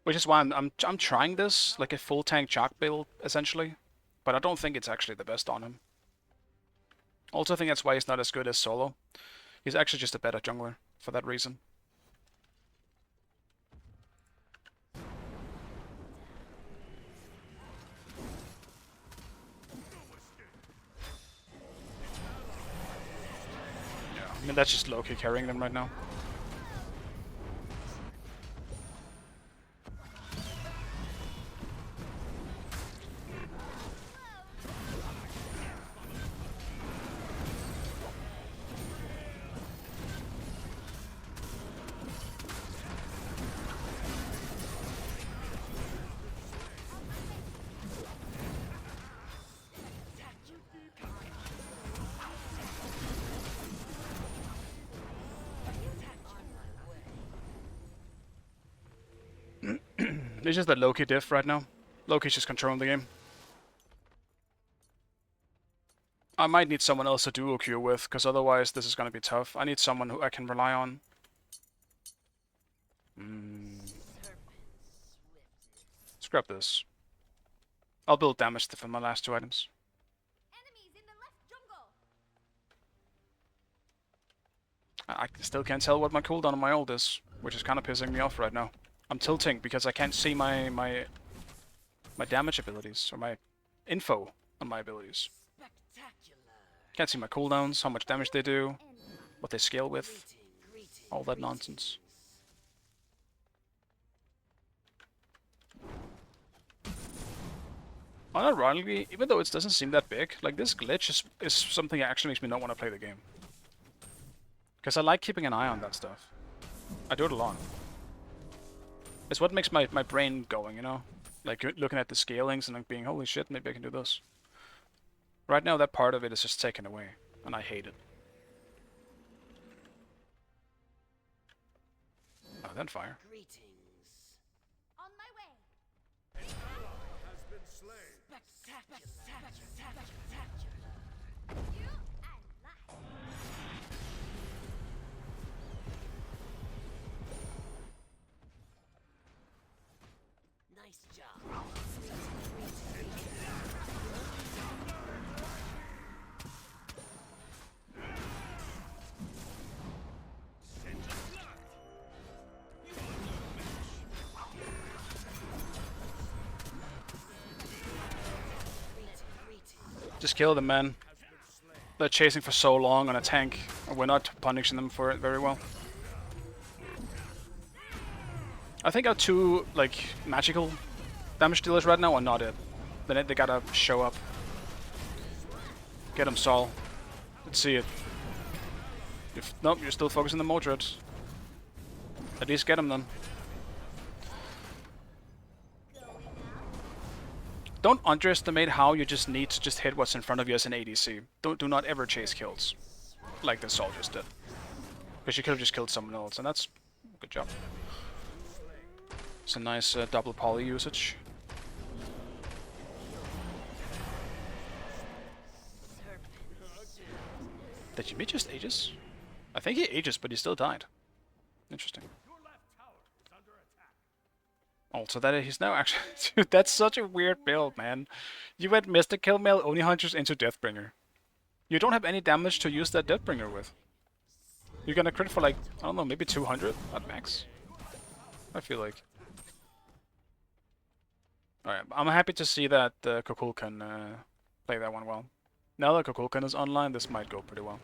Which is why I'm trying this, like a full tank Chalk build, essentially. But I don't think it's actually the best on him. Also, I think that's why he's not as good as solo. He's actually just a better jungler, for that reason. Yeah, I mean, that's just Loki carrying them right now. It's just that Loki diff right now. Loki's just controlling the game. I might need someone else to duo queue with, because otherwise this is going to be tough. I need someone who I can rely on. Scrap this. I'll build damage for my last 2 items. Enemies in the left jungle. I still can't tell what my cooldown on my ult is, which is kind of pissing me off right now. I'm tilting because I can't see my damage abilities or my info on my abilities. Spectacular. Can't see my cooldowns, how much damage they do, what they scale with, Greeting. all that nonsense. Unironically, even though it doesn't seem that big, like this glitch is something that actually makes me not want to play the game. Because I like keeping an eye on that stuff. I do it a lot. It's what makes my brain going, you know? Like looking at the scalings and like being, holy shit, maybe I can do this. Right now that part of it is just taken away, and I hate it. Oh, then fire. Greetings. On my way. Has been slain. Spectacular. You and last. Nice job. Just kill them, man. They're chasing for so long on a tank, and we're not punishing them for it very well. I think our two, like, magical damage dealers right now are not it. Then they gotta show up. Get him, Saul. Let's see it. If nope, you're still focusing the Mordred. At least get him then. Don't underestimate how you just need to just hit what's in front of you as an ADC. Do not ever chase kills, like the Saul just did. Because you could have just killed someone else, and that's good job. It's a nice double poly usage. Did Jimmy just Aegis? I think he Aegis, but he still died. Interesting. Also, that he's now actually... Dude, that's such a weird build, man. You went Mystic Kill Mail Oni Hunters into Deathbringer. You don't have any damage to use that Deathbringer with. You're gonna crit for like, I don't know, maybe 200 at max? I feel like. Alright, I'm happy to see that Kokul can play that one well. Now that Kokulkan is online, this might go pretty well.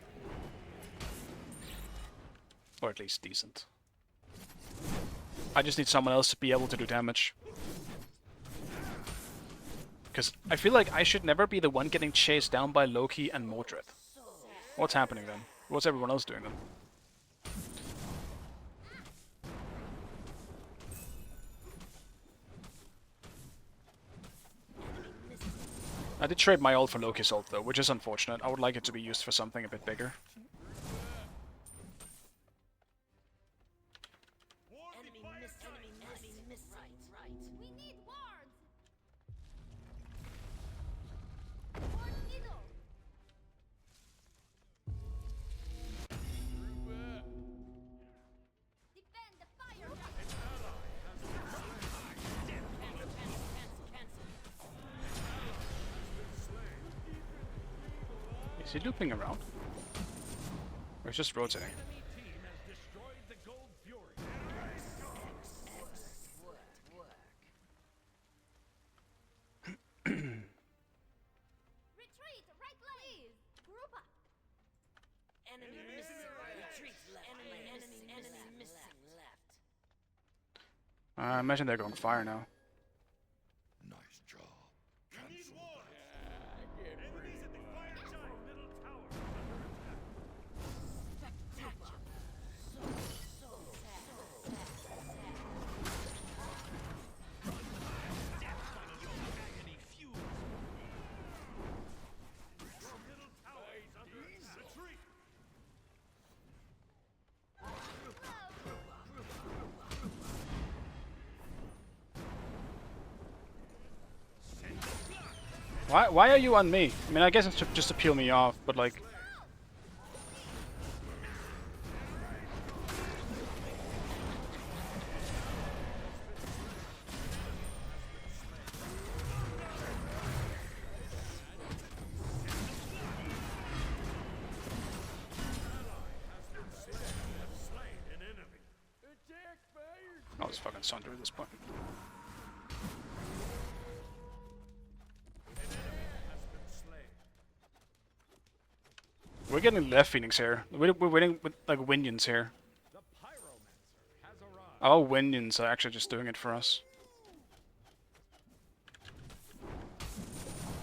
Or at least decent. I just need someone else to be able to do damage. Because I feel like I should never be the one getting chased down by Loki and Mordred. What's happening then? What's everyone else doing then? I did trade my ult for Loki's ult though, which is unfortunate. I would like it to be used for something a bit bigger. Enemy missing. Right. We need wards. Ward needle. Defend the fire. Is he looping around? Or is he just rotating? Team has destroyed the Gold Fury. Retreat, right lane. Group up. Enemy missing. Retreat left. Enemy missing left. I imagine they're going fire now. Nice job. Enemies at the Fire Giant middle tower. Middle tower is under retreat. Why are you on me? I mean, I guess it's just to peel me off, but like... Slain an enemy. Attack fire I'll just fucking Sunder at this point. We're getting left Phoenix here. We're winning with like Winions here. The pyromancer has arrived. Our Winions are actually just doing it for us.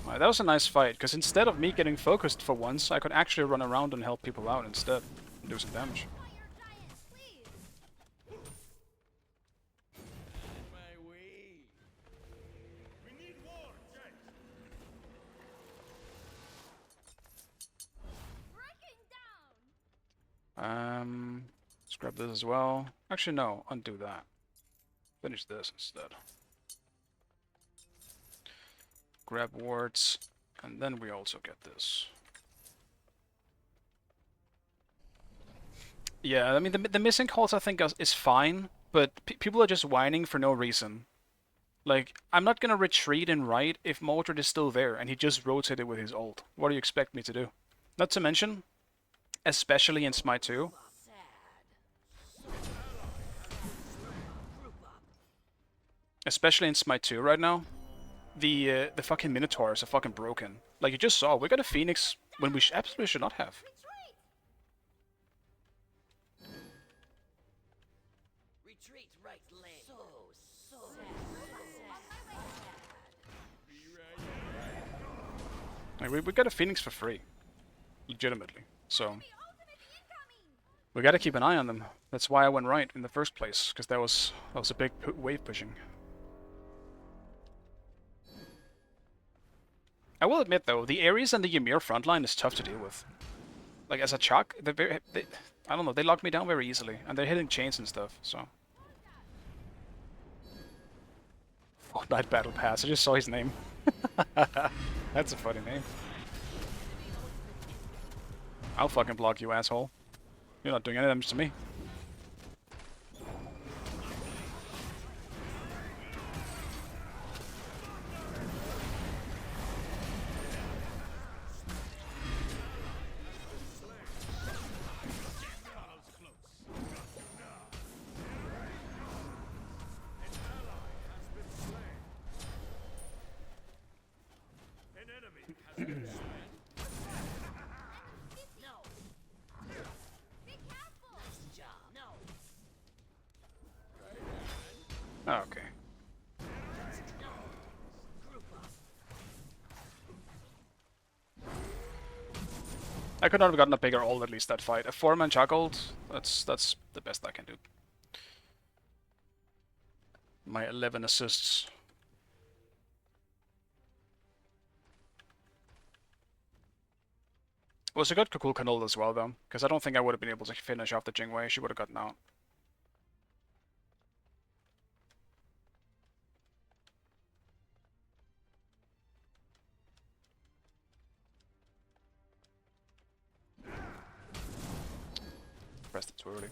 Alright, that was a nice fight, because instead of me getting focused for once, I could actually run around and help people out instead. And do some damage. Fire giant, please. On my way. We need war, Jack. Breaking down. Let's grab this as well. Actually, no, undo that. Finish this instead. Grab wards, and then we also get this. Yeah, I mean, the missing calls I think is fine, but people are just whining for no reason. Like, I'm not gonna retreat and right if Mordred is still there, and he just rotated with his ult. What do you expect me to do? Not to mention, especially in Smite 2, especially in Smite 2 right now, the fucking Minotaurs are fucking broken. Like you just saw, we got a Phoenix when we absolutely should not have. Retreat right lane. So sad. Like we got a Phoenix for free, legitimately. So Ultimate incoming. we got to keep an eye on them. That's why I went right in the first place, because that was a big wave pushing. I will admit though, the Ares and the Ymir frontline is tough to deal with. Like as a Chuck, they I don't know, they lock me down very easily, and they're hitting chains and stuff. So Fortnite Battle Pass. I just saw his name. That's a funny name. I'll fucking block you, asshole. You're not doing any damage to me. Okay. I could not have gotten a bigger ult at least that fight. A 4-man Chuck ult, that's the best I can do. My 11 assists. It was a good cool Canol as well though, because I don't think I would have been able to finish off the Jingwei. She would have gotten out. Pressed it too early.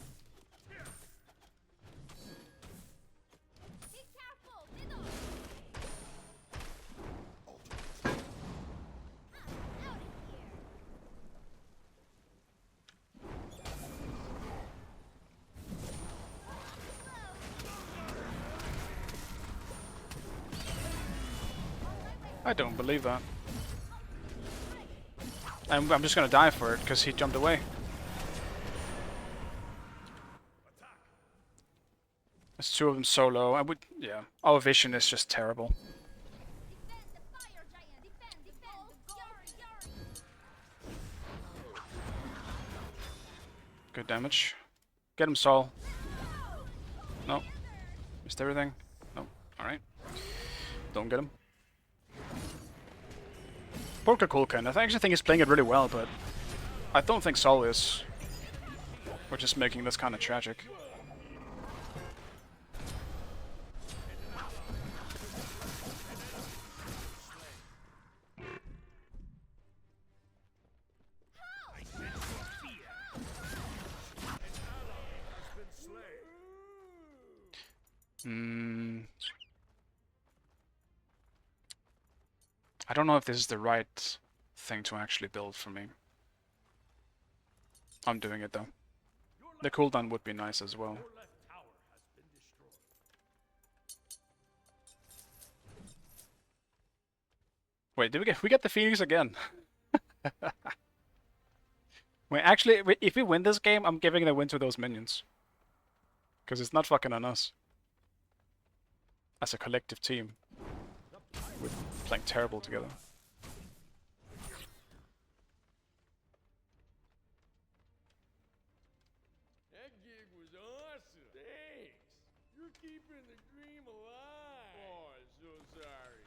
Be careful, middle. Out of here. I don't believe that. I'm just gonna die for it because he jumped away. There's two of them solo. Yeah. Our vision is just terrible. Defend the fire giant. Defend the gold. Good damage. Get him, Saul. No. Missed everything. No. Alright. Don't get him. Poor Kukulkan. I actually think he's playing it really well, but I don't think Saul is. We're just making this kind of tragic. I don't know if this is the right thing to actually build for me. I'm doing it though. The cooldown would be nice as well. Your left tower has been destroyed. Wait, did we get the Phoenix again? Wait, actually, if we win this game, I'm giving the win to those minions. Because it's not fucking on us. As a collective team. We're playing terrible together. That gig was awesome. Thanks. You're keeping the dream alive. Oh, I'm so sorry.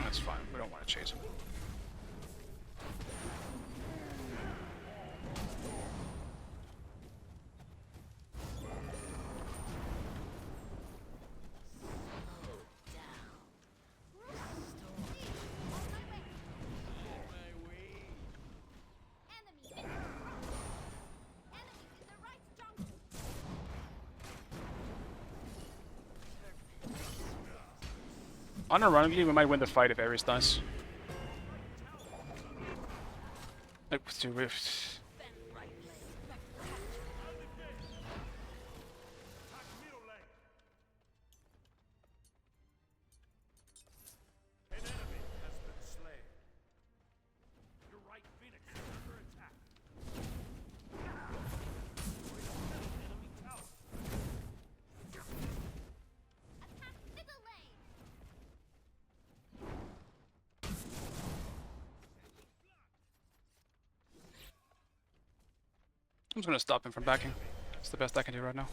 That's fine. We don't want to chase him. My way. Enemy in the front. Enemy in the right jungle. Unironically, we might win the fight if Ares dies. Like, An enemy has been slain. Your right Phoenix is under attack. Enemy tower. Attack middle lane. I'm just gonna stop him from backing. It's the best I can do right now.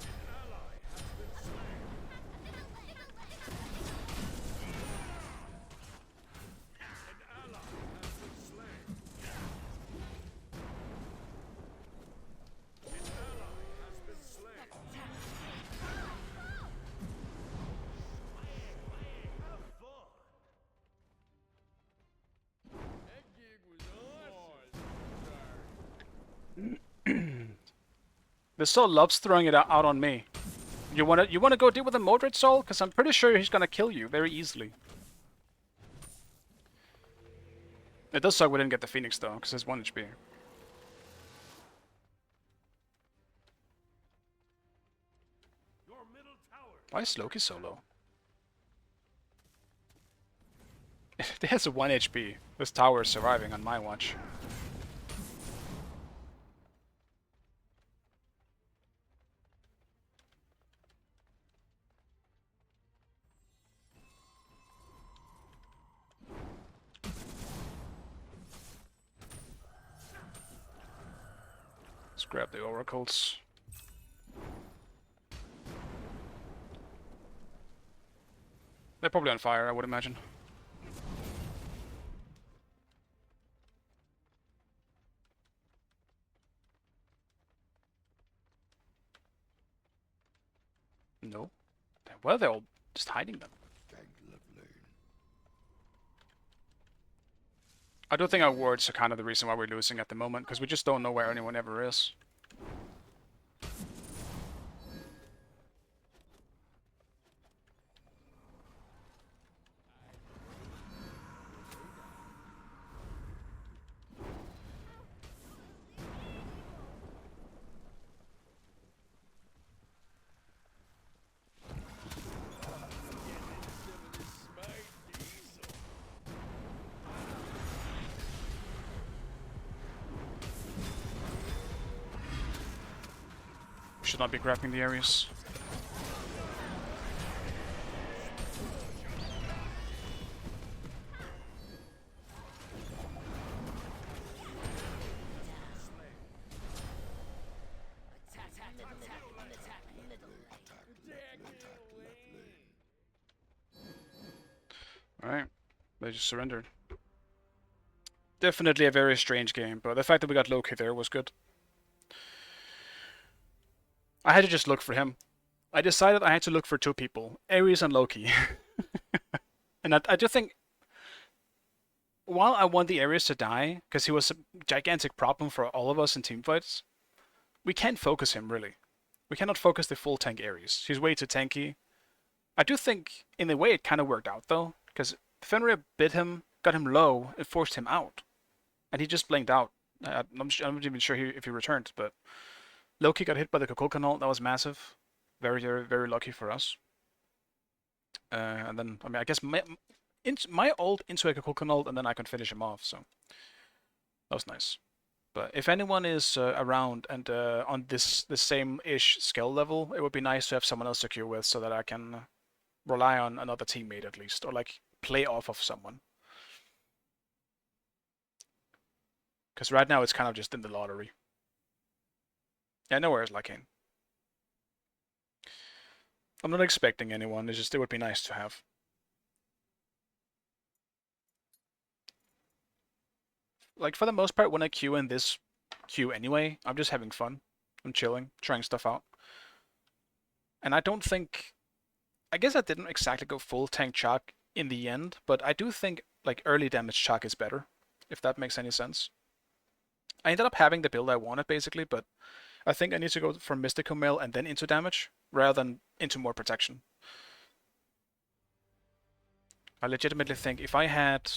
That gig was awesome. Oh, I'm so sorry. The Soul loves throwing it out on me. You wanna go deal with the Modred Soul? Because I'm pretty sure he's gonna kill you very easily. It does suck we didn't get the Phoenix though, because it's 1 HP. Your middle tower. Why is Loki so low? It has a 1 HP. This tower is surviving on my watch. Let's grab the oracles. They're probably on fire, I would imagine. No. Well, they're all just hiding them. Gang left lane. I do think our wards are kind of the reason why we're losing at the moment, because we just don't know where anyone ever is. Should not be grabbing the areas. Alright, they just surrendered. Definitely a very strange game, but the fact that we got Loki there was good. I had to just look for him. I decided I had to look for 2 people, Ares and Loki. And I do think, while I want the Ares to die, because he was a gigantic problem for all of us in teamfights, we can't focus him, really. We cannot focus the full tank Ares. He's way too tanky. I do think, in a way, it kind of worked out, though, because Fenrir bit him, got him low, and forced him out. and he just blinked out. I'm not even sure if he returned, but Loki got hit by the Kukulkanal. That was massive. Very, very, very lucky for us. And then, I mean, I guess my ult into a Kukulkanal, and then I can finish him off, so that was nice. But if anyone is around and on this the same-ish skill level, it would be nice to have someone else to queue with so that I can rely on another teammate at least, or like play off of someone. Because right now it's kind of just in the lottery. Yeah, no worries, Lycane. I'm not expecting anyone, it's just it would be nice to have. Like, for the most part, when I queue in this queue anyway, I'm just having fun. I'm chilling, trying stuff out. And I don't think... I guess I didn't exactly go full tank Chaac in the end, but I do think, like, early damage Chaac is better, if that makes any sense. I ended up having the build I wanted, basically, but I think I need to go for Mystical Mail and then into damage, rather than into more protection. I legitimately think if I had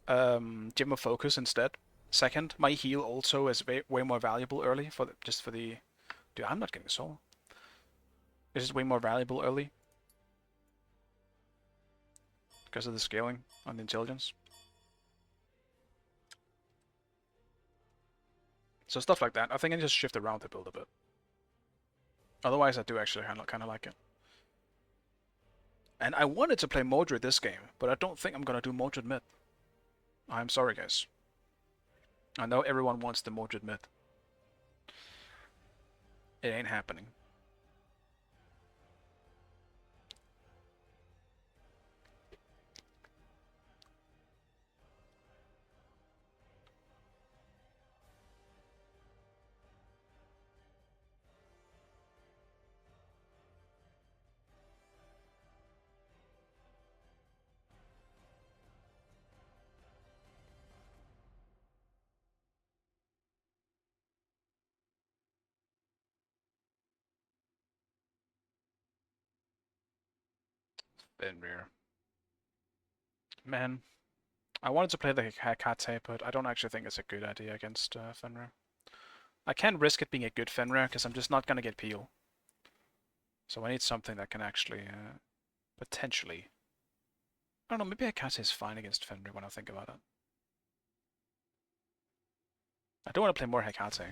Gem of Focus instead, second, my heal also is way more valuable early, just for the... Dude, I'm not getting soul. This is way more valuable early. Because of the scaling on the intelligence. So stuff like that. I think I just shift around the build a bit. Otherwise, I do actually kind of like it. And I wanted to play Mordred this game, but I don't think I'm gonna do Mordred mid. I'm sorry, guys. I know everyone wants the Mordred mid. It ain't happening. Fenrir. Man, I wanted to play the Hekate, but I don't actually think it's a good idea against Fenrir. I can't risk it being a good Fenrir, because I'm just not gonna get peel. So I need something that can actually, potentially... I don't know, maybe Hekate is fine against Fenrir when I think about it. I don't want to play more Hekate.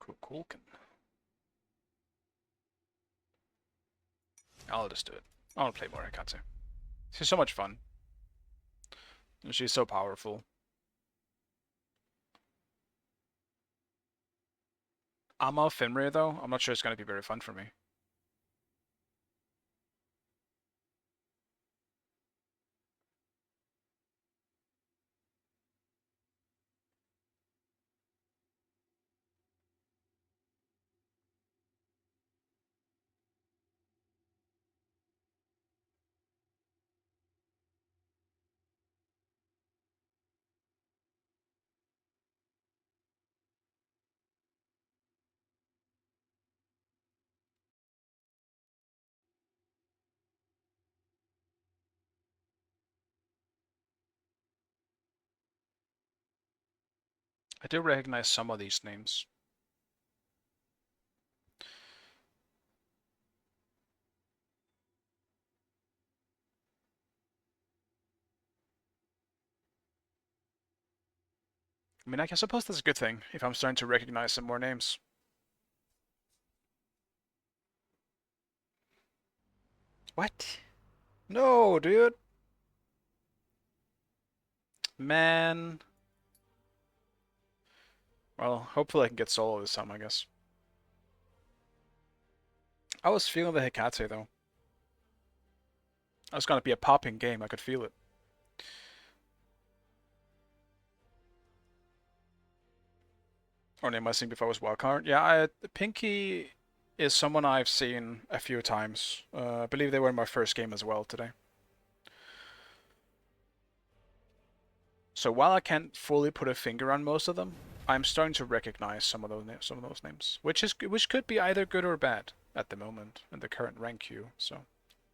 Kukulkan. I'll just do it. I want to play more Hekate. She's so much fun. And she's so powerful. Amma Fenrir, though, I'm not sure it's going to be very fun for me. I do recognize some of these names. I mean, I suppose that's a good thing, if I'm starting to recognize some more names. What? No, dude! Man. Well, hopefully I can get solo this time, I guess. I was feeling the Hekate, though. It was gonna be a popping game, I could feel it. Or name I seen before was Wildcard. Yeah, Pinky is someone I've seen a few times. I believe they were in my first game as well today. So while I can't fully put a finger on most of them, I'm starting to recognize some of those names, which could be either good or bad at the moment in the current rank queue. So,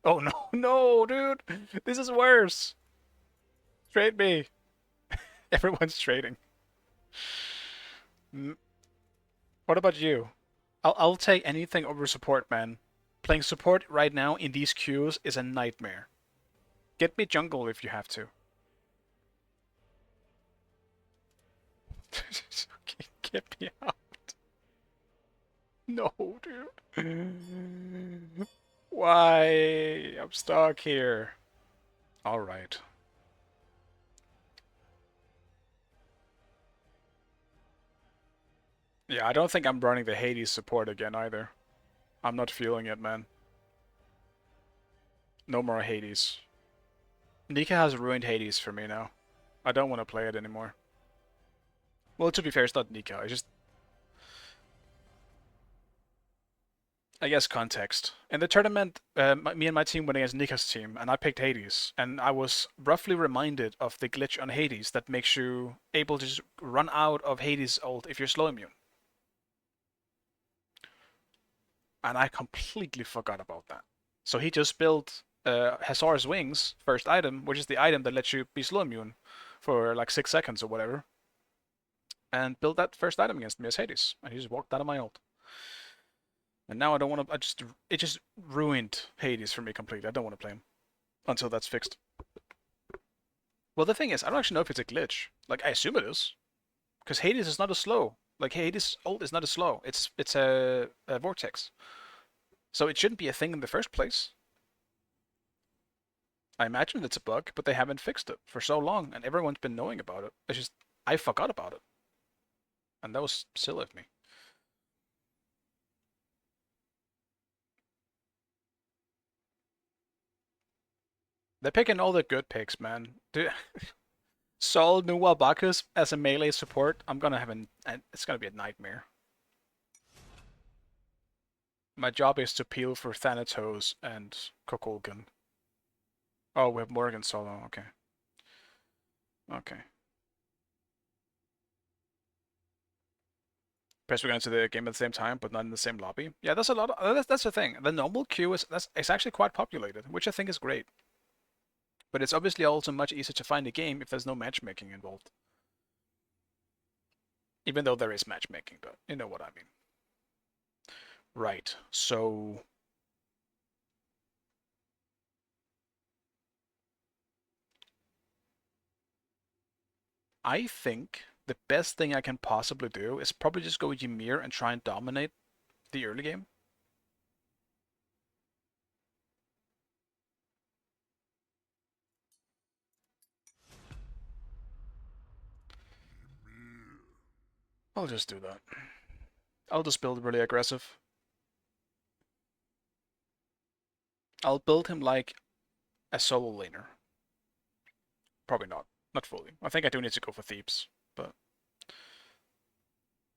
oh no, no, dude, this is worse. Trade me. Everyone's trading. What about you? I'll take anything over support, man. Playing support right now in these queues is a nightmare. Get me jungle if you have to. Get me out. No, dude. Why? I'm stuck here. Alright. Yeah, I don't think I'm running the Hades support again either. I'm not feeling it, man. No more Hades. Nika has ruined Hades for me now. I don't want to play it anymore. Well, to be fair, it's not Nika. It's just... I guess context. In the tournament, me and my team went against Nika's team, and I picked Hades. And I was roughly reminded of the glitch on Hades that makes you able to just run out of Hades ult if you're slow immune. And I completely forgot about that. So he just built Hazar's Wings, first item, which is the item that lets you be slow immune for like 6 seconds or whatever. And built that first item against me as Hades. And he just walked out of my ult. And now I don't want to, it just ruined Hades for me completely. I don't want to play him until that's fixed. Well, the thing is, I don't actually know if it's a glitch. Like, I assume it is. Because Hades is not a slow. Like, Hades' ult is not a slow. It's a vortex. So it shouldn't be a thing in the first place. I imagine it's a bug, but they haven't fixed it for so long, and everyone's been knowing about it. It's just, I forgot about it. And that was silly of me. They're picking all the good picks, man. Dude, Sol Nuwa Bacchus as a melee support, I'm gonna have it's gonna be a nightmare. My job is to peel for Thanatos and Kokolgan. Oh, we have Morgan solo, okay. Okay. Perhaps we're going to the game at the same time, but not in the same lobby. Yeah, that's a lot. That's the thing. The normal queue it's actually quite populated, which I think is great. But it's obviously also much easier to find a game if there's no matchmaking involved. Even though there is matchmaking, but you know what I mean. Right, so... I think the best thing I can possibly do is probably just go Ymir and try and dominate the early game. I'll just do that. I'll just build really aggressive. I'll build him like a solo laner. Probably not. Not fully. I think I do need to go for Thebes, but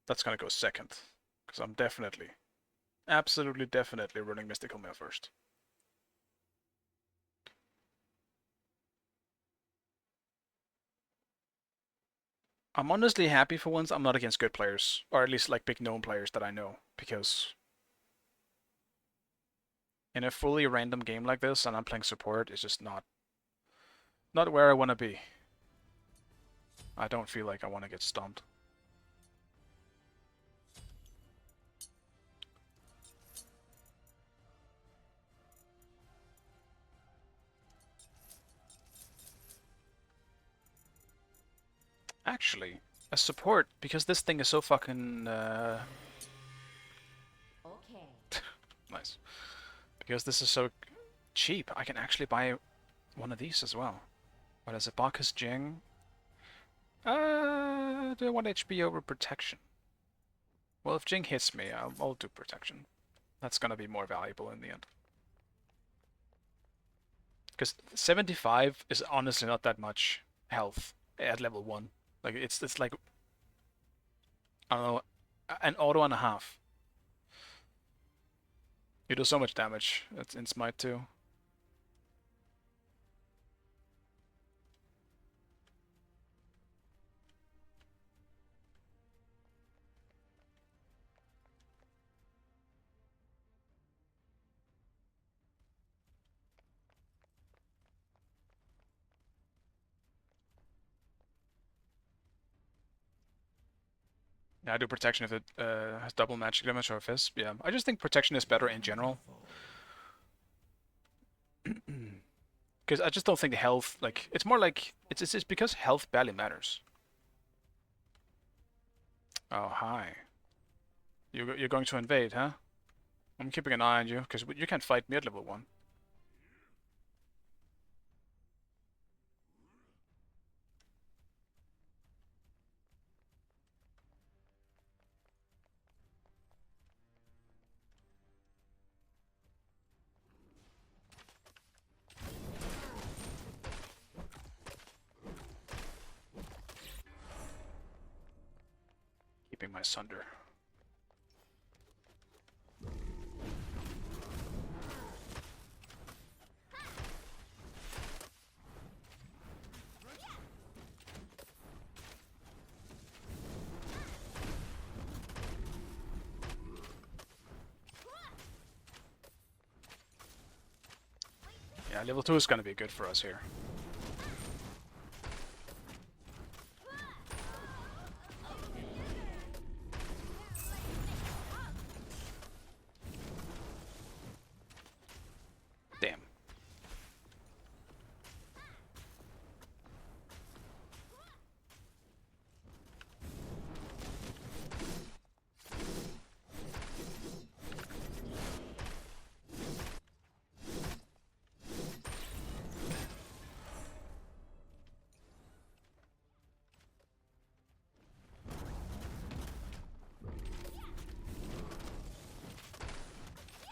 that's gonna go second. Because I'm definitely, absolutely definitely running Mystical Mail first. I'm honestly happy for once I'm not against good players, or at least like big known players that I know, because in a fully random game like this and I'm playing support, it's just not where I want to be. I don't feel like I want to get stomped. Actually, a support, because this thing is so fucking Okay. nice. Because this is so cheap, I can actually buy one of these as well. What is it? Bacchus Jing? Do I want HP over protection? Well, if Jing hits me, I'll do protection. That's gonna be more valuable in the end. Because 75 is honestly not that much health at level 1. Like, it's like, I don't know, an auto and a half. You do so much damage in Smite too. Yeah, I do protection if it has double magic damage or fist. Yeah, I just think protection is better in general. Because I just don't think health, like, it's more like, it's because health barely matters. Oh, hi. You're going to invade, huh? I'm keeping an eye on you, because you can't fight me at level 1. Keeping my sunder. Yeah, level 2 is going to be good for us here. Damn.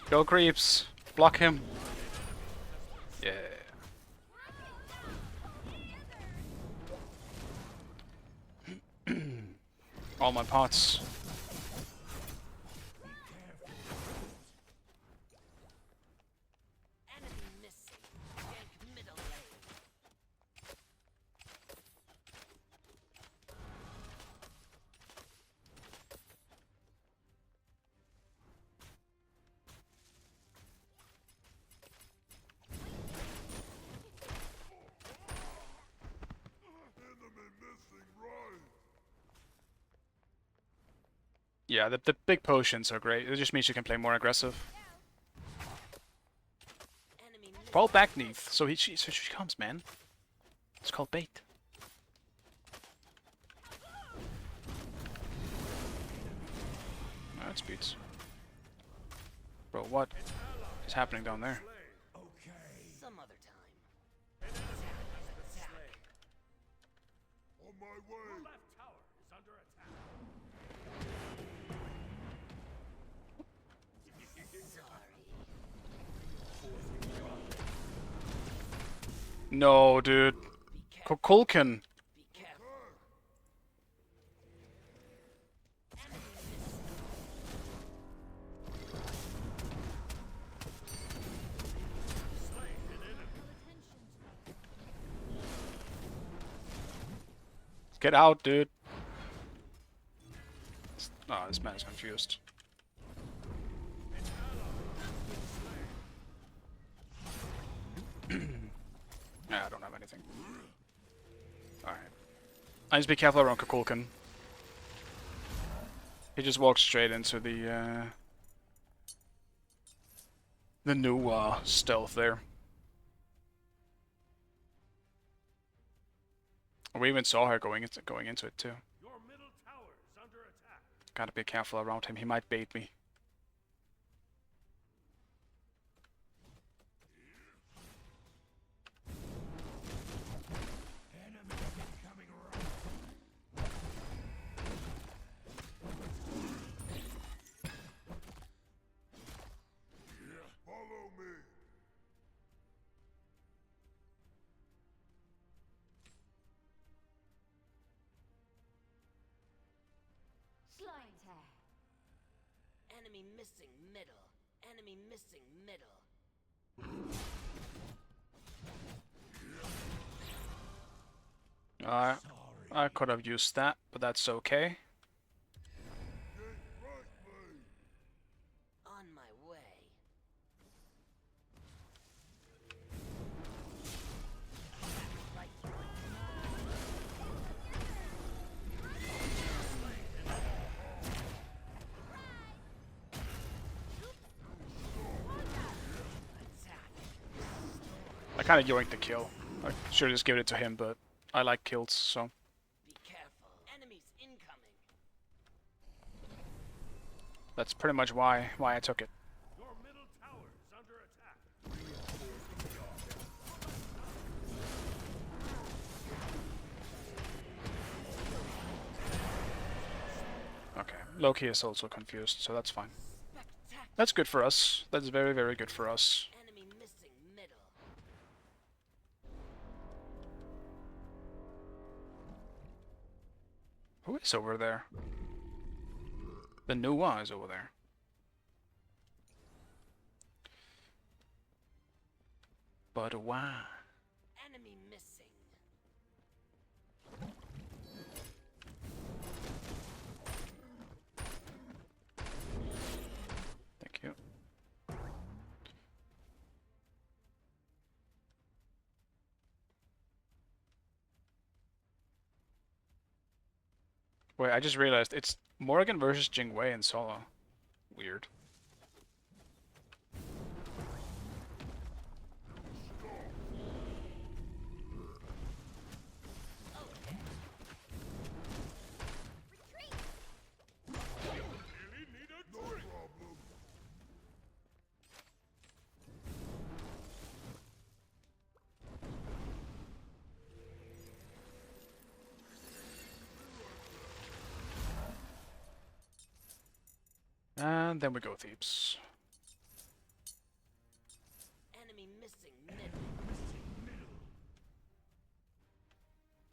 Go creeps! Block him! Yeah. All my pots. Enemy missing. Gank middle lane. Enemy missing right. Yeah, the big potions are great. It just means you can play more aggressive. Enemy Fall missing. back, Neath. So she comes, man. It's called bait. That speeds. Bro, what is happening down there? Some other time. On my way. Left tower is under attack. Sorry. No, dude. Be careful. Kukulkan. Be careful. Enemy missing. Get out, dude. Oh, this man is confused. Nah, I don't have anything. Alright. I just be careful around Kukulkan. He just walks straight into the new stealth there. We even saw her going into it too. Your middle tower is under attack. Gotta be careful around him. He might bait me. Follow me. Slime tag. Enemy missing middle. Enemy missing middle. I could have used that, but that's okay. On my way. Right. I kind of yoinked the kill. I should have just given it to him, but I like kills, so. Be careful. Enemies incoming. That's pretty much why I took it. Your middle tower is under attack. Okay, Loki is also confused, so that's fine. Spectacular. That's good for us. That's very, very good for us. Enemy missing middle. Who is over there? The new one is over there. But why? Enemy missing. Thank you. Wait, I just realized it's Morgan versus Jingwei in solo. Weird. Really need a drink. And then we go Thebes. Enemy missing middle.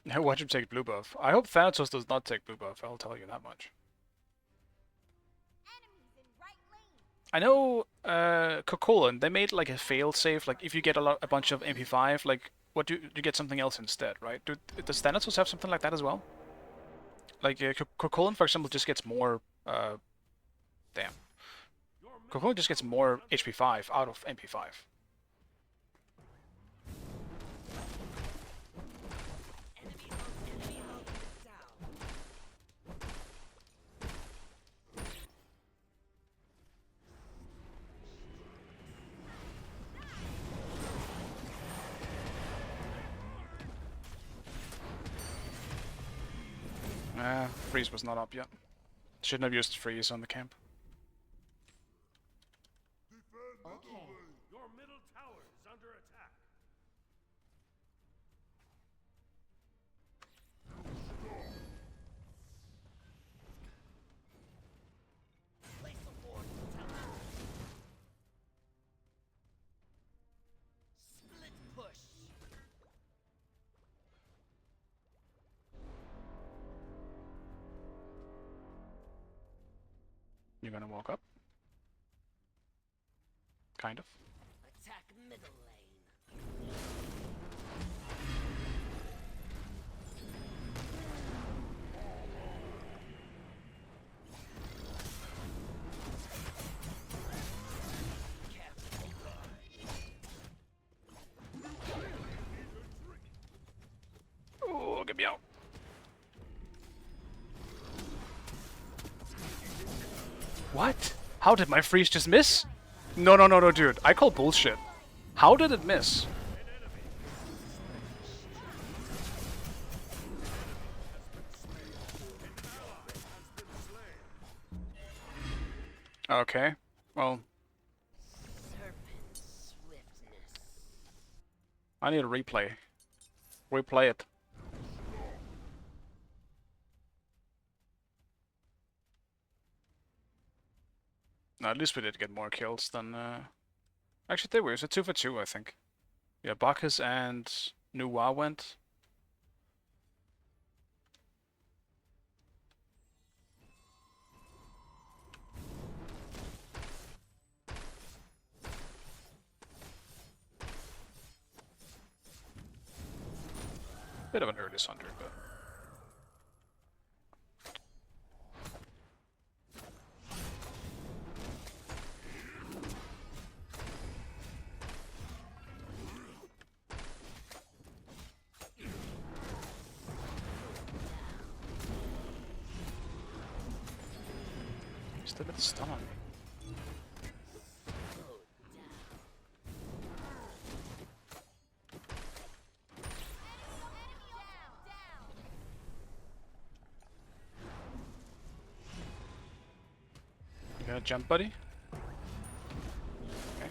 Now watch him take blue buff. I hope Thanatos does not take blue buff, I'll tell you that much. Enemies in right lane. I know Cocolan, they made like a fail safe, like if you get a bunch of MP5, like what do you get something else instead, right? Does Thanatos have something like that as well? Like Cocolan, for example, just gets more damn. Cocolan just gets more HP5 out of MP5. Enemy ultimate down. Freeze was not up yet. Shouldn't have used freeze on the camp. Your middle tower is under attack. Place a ward to tower. Split push. You're gonna walk up? Kind of. Attack middle lane. Careful. Oh, get me out. What? How did my freeze just miss? No, no, no, no, dude. I call bullshit. How did it miss? Okay. Well, Serpent swiftness. I need a replay. Replay it. No, at least we did get more kills than. Actually, they were. It's a 2 for 2, I think. Yeah, Bacchus and Nuwa went. Bit of an early Sunder, but. Still a bit stun on me. gonna jump, buddy? Okay.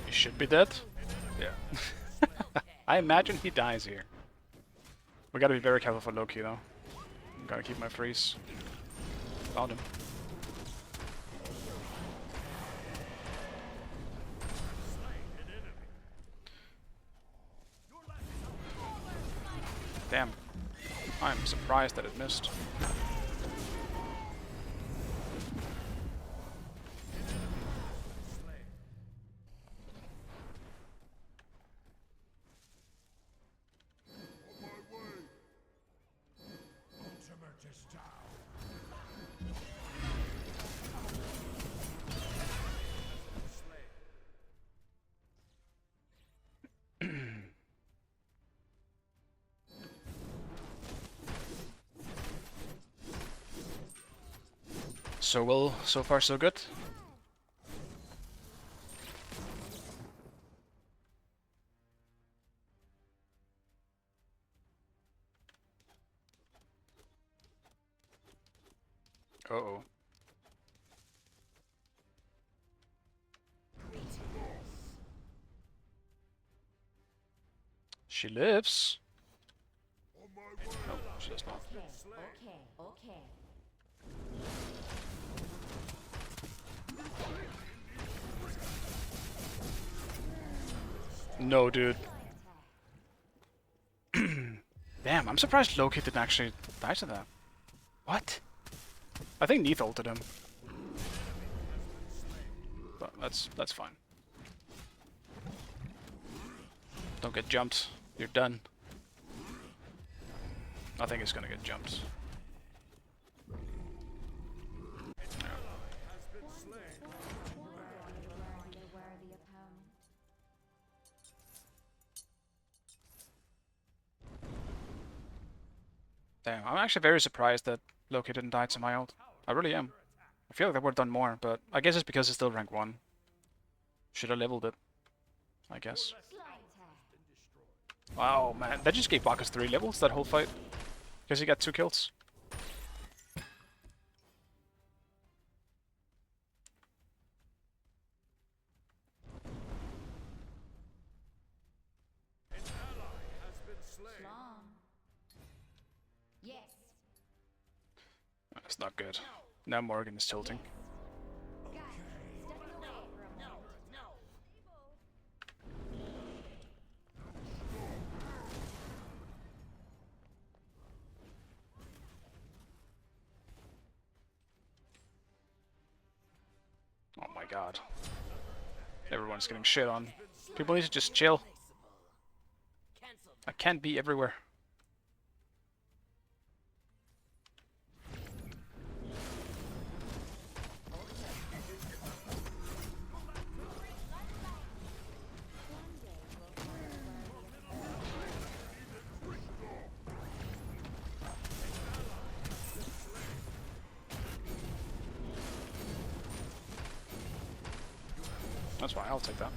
He should be dead. Yeah. I imagine he dies here. We gotta be very careful for Loki though. I'm gonna keep my freeze. Found him. Damn. I'm surprised that it missed. On my way. Ultimate is down. So well, so far so good. Uh-oh. She lives. On my way. No, she does not. Okay, okay. No, dude. Damn, I'm surprised Loki didn't actually die to that. What? I think Neith ulted him. But that's fine. Don't get jumped. You're done. I think it's gonna get jumped. Damn, I'm actually very surprised that Loki didn't die to my ult. I really am. I feel like they would have done more, but I guess it's because it's still rank 1. Should have leveled it, I guess. Wow, man, that just gave Bacchus 3 levels, that whole fight. Because he got 2 kills. Yes. That's not good. Now Morgan is tilting. Guys, step away for a No, moment. no. Oh my god. Everyone's getting shit on. People need to just chill. Cancel. I can't be everywhere. That's fine, I'll take that.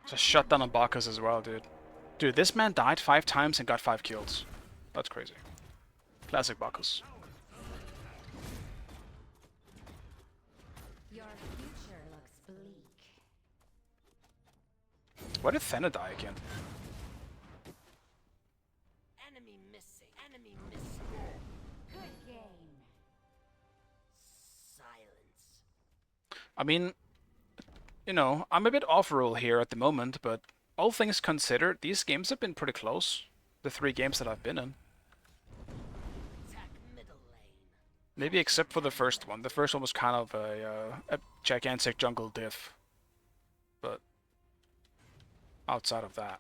Just shut down on Bacchus as well, dude. Dude, this man died 5 times and got 5 kills. That's crazy. Classic Bacchus. Your future looks bleak. Why did Thena die again? Enemy missing. Enemy missing. Good game. Silence. I mean, you know, I'm a bit off rule here at the moment, but all things considered, these games have been pretty close. The 3 games that I've been in. Attack middle lane. Maybe except for the first one. The first one was kind of a gigantic jungle diff. But outside of that.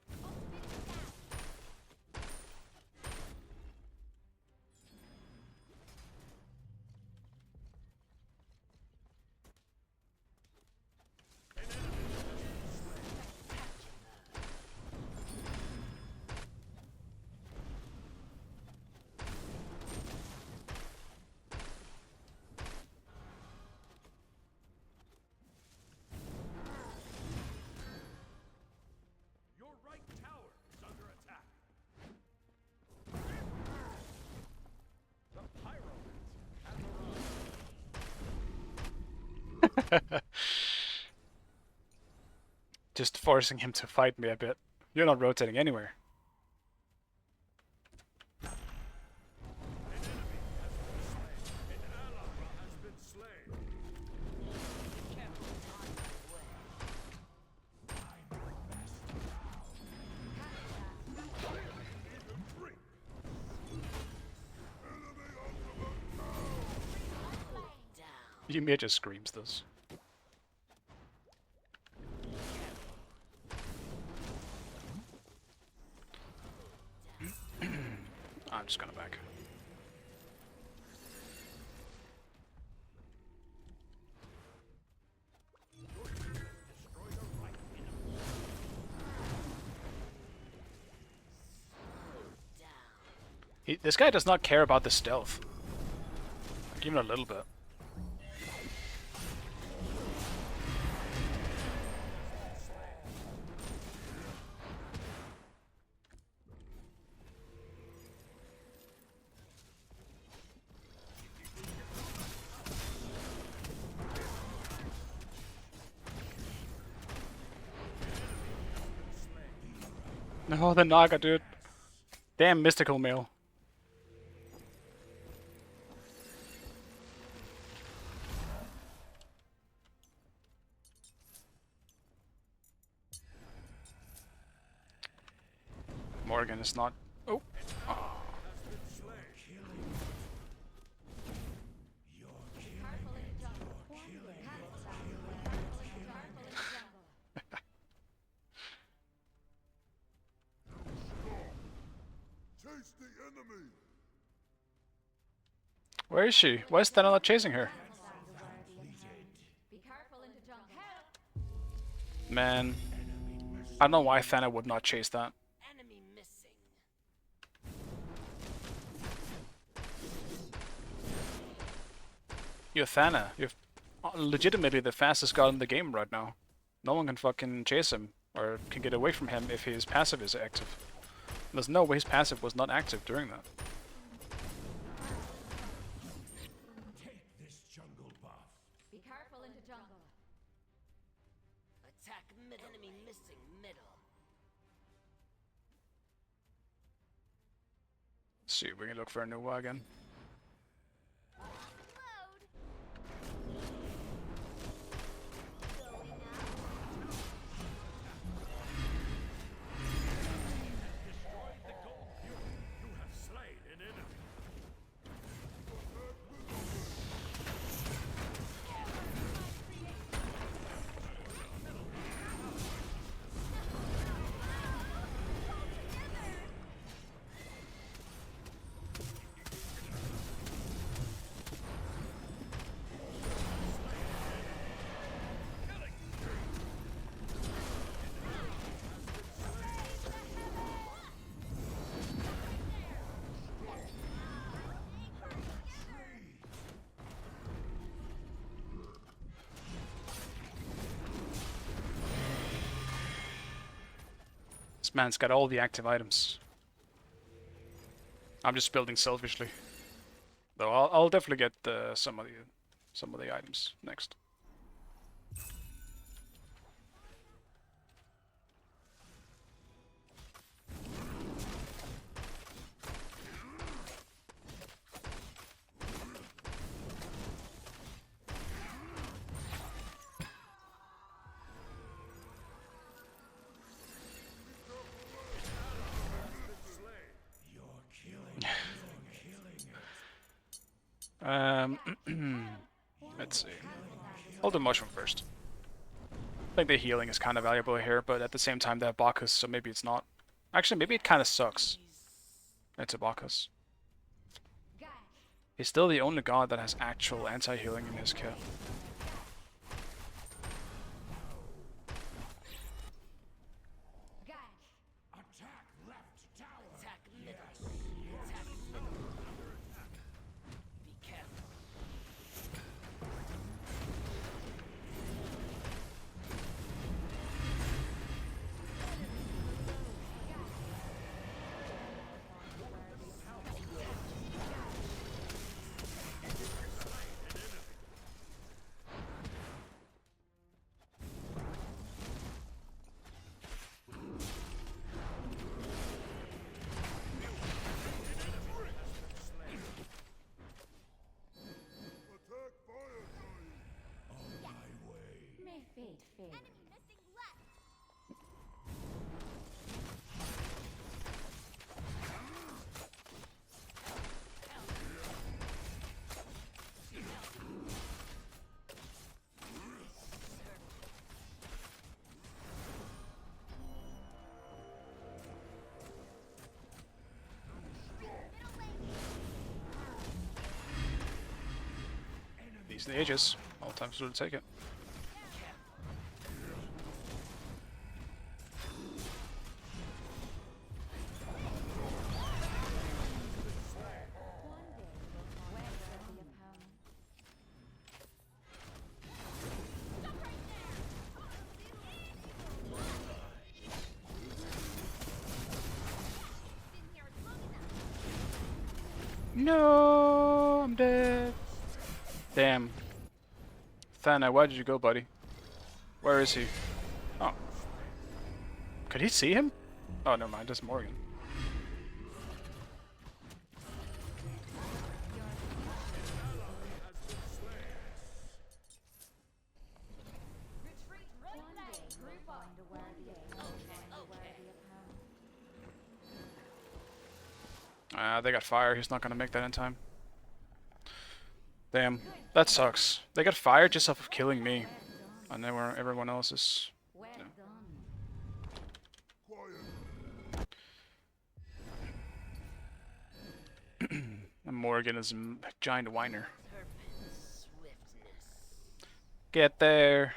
Just forcing him to fight me a bit. You're not rotating anywhere. Ymir just screams this. I'm just gonna back. This guy does not care about the stealth. Like, even a little bit. No, the Naga, dude. Damn mystical male. Morgan is not. Oh. Oh. Chase the enemy. Where is she? Why is Thana not chasing her? Be careful in the jungle. Man. I don't know why Thana would not chase that. Enemy missing. You're Thana. You're legitimately the fastest god in the game right now. No one can fucking chase him, or can get away from him if his passive is active. There's no way his passive was not active during that. Take this jungle buff. Be careful in the jungle. Attack middle. Enemy missing middle. Let's see, we can look for a new wagon. You have slain an enemy. This man's got all the active items. I'm just building selfishly. Though I'll definitely get some of the items next. Let's see. I'll do mushroom first. I think the healing is kind of valuable here, but at the same time they have Bacchus, so maybe it's not. Actually, maybe it kind of sucks. It's a Bacchus. He's still the only god that has actual anti-healing in his kit. Attack left tower. Attack middle. Attack middle. Be careful. Enemy missing left. These are the ages. All times to take it. Been here long enough. No, I'm dead. Damn. Thana, why did you go, buddy? Where is he? Oh. Could he see him? Oh, never mind. That's Morgan. Retreat, run back. Group up. They got fire. He's not gonna make that in time. Damn. That sucks. They got fired just off of killing me. And then where everyone else is... And Morgan is a giant whiner. Get there.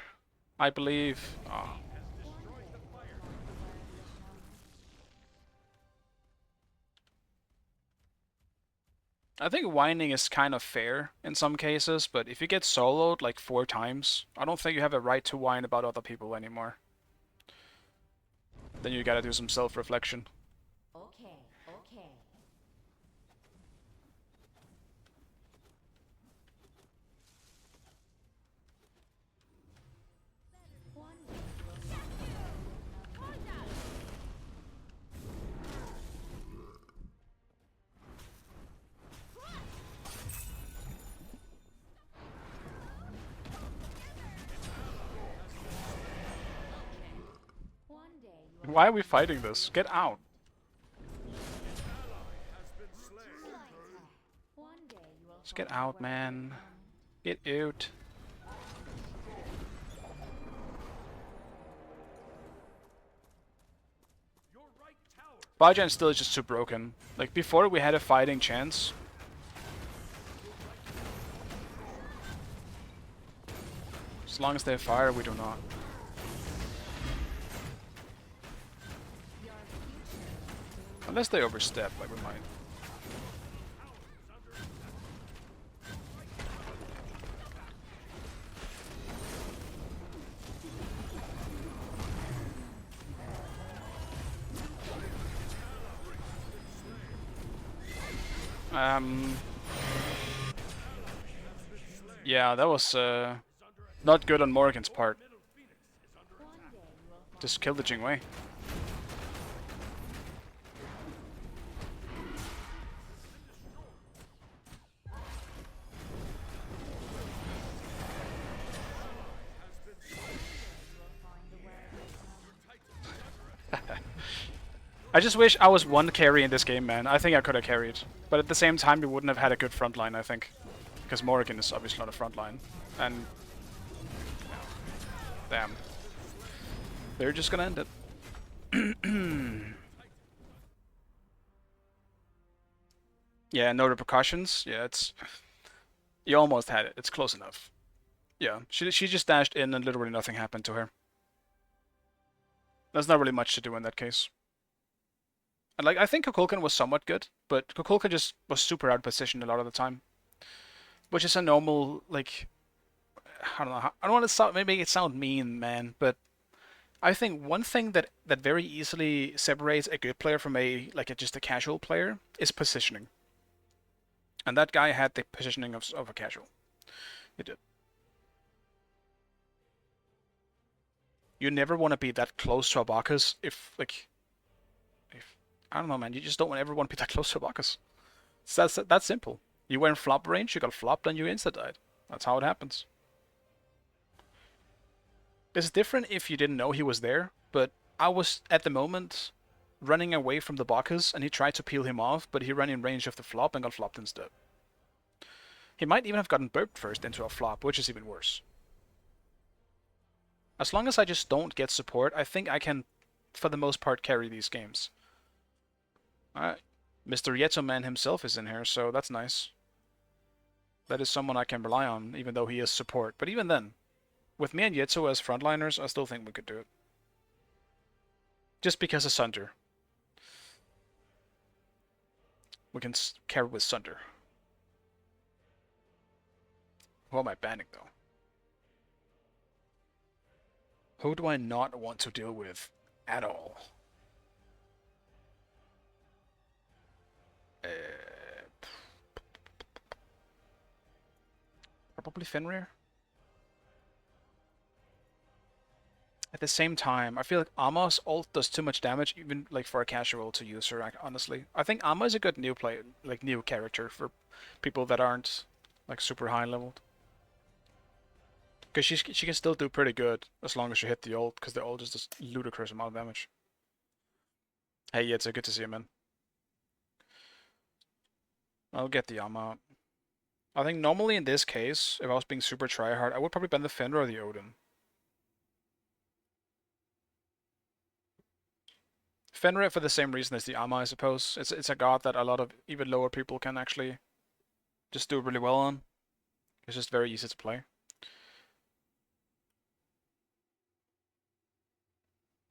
I believe. Oh. I think whining is kind of fair in some cases, but if you get soloed like 4 times, I don't think you have a right to whine about other people anymore. Then you gotta do some self-reflection. Okay, okay. Why are we fighting this? Get out. Just get out, man. Get out. Bajan still is just too broken. Like, before we had a fighting chance. As long as they have fire, we do not. Unless they overstep, like we might. Yeah, that was not good on Morgan's part. Just kill the Jingwei. I just wish I was one carry in this game, man. I think I could have carried. But at the same time, we wouldn't have had a good front line, I think. Because Morgan is obviously not a front line. And... damn. They're just gonna end it. Yeah, no repercussions. Yeah, it's... you almost had it. It's close enough. Yeah, she just dashed in and literally nothing happened to her. There's not really much to do in that case. And like, I think Kukulkan was somewhat good, but Kukulkan just was super out-positioned a lot of the time. Which is a normal, like... I don't know, I don't want to sound, maybe it sound mean, man, but... I think one thing that very easily separates a good player from just a casual player is positioning. And that guy had the positioning of a casual. He did. You never want to be that close to a Bacchus if I don't know, man, you just don't ever want to be that close to a Bacchus. It's that simple. You were in flop range, you got flopped and you insta-died. That's how it happens. It's different if you didn't know he was there, but I was, at the moment, running away from the Bacchus, and he tried to peel him off, but he ran in range of the flop and got flopped instead. He might even have gotten burped first into a flop, which is even worse. As long as I just don't get support, I think I can, for the most part, carry these games. Alright. Mr. Yeto Man himself is in here, so that's nice. That is someone I can rely on, even though he is support. But even then, with me and Yeto as frontliners, I still think we could do it. Just because of Sunder. We can carry with Sunder. Who am I banning, though? Who do I not want to deal with at all? Probably Fenrir. At the same time, I feel like Amma's ult does too much damage, even like for a casual to use her. Honestly, I think Amma is a good new play, like new character for people that aren't like super high leveled. Because she can still do pretty good as long as you hit the ult, because the ult is just ludicrous amount of damage. Hey, yeah, it's good to see you, man. I'll get the Amma. I think normally in this case, if I was being super tryhard, I would probably ban the Fenrir or the Odin. Fenrir for the same reason as the Amma, I suppose. It's a god that a lot of even lower people can actually just do really well on. It's just very easy to play.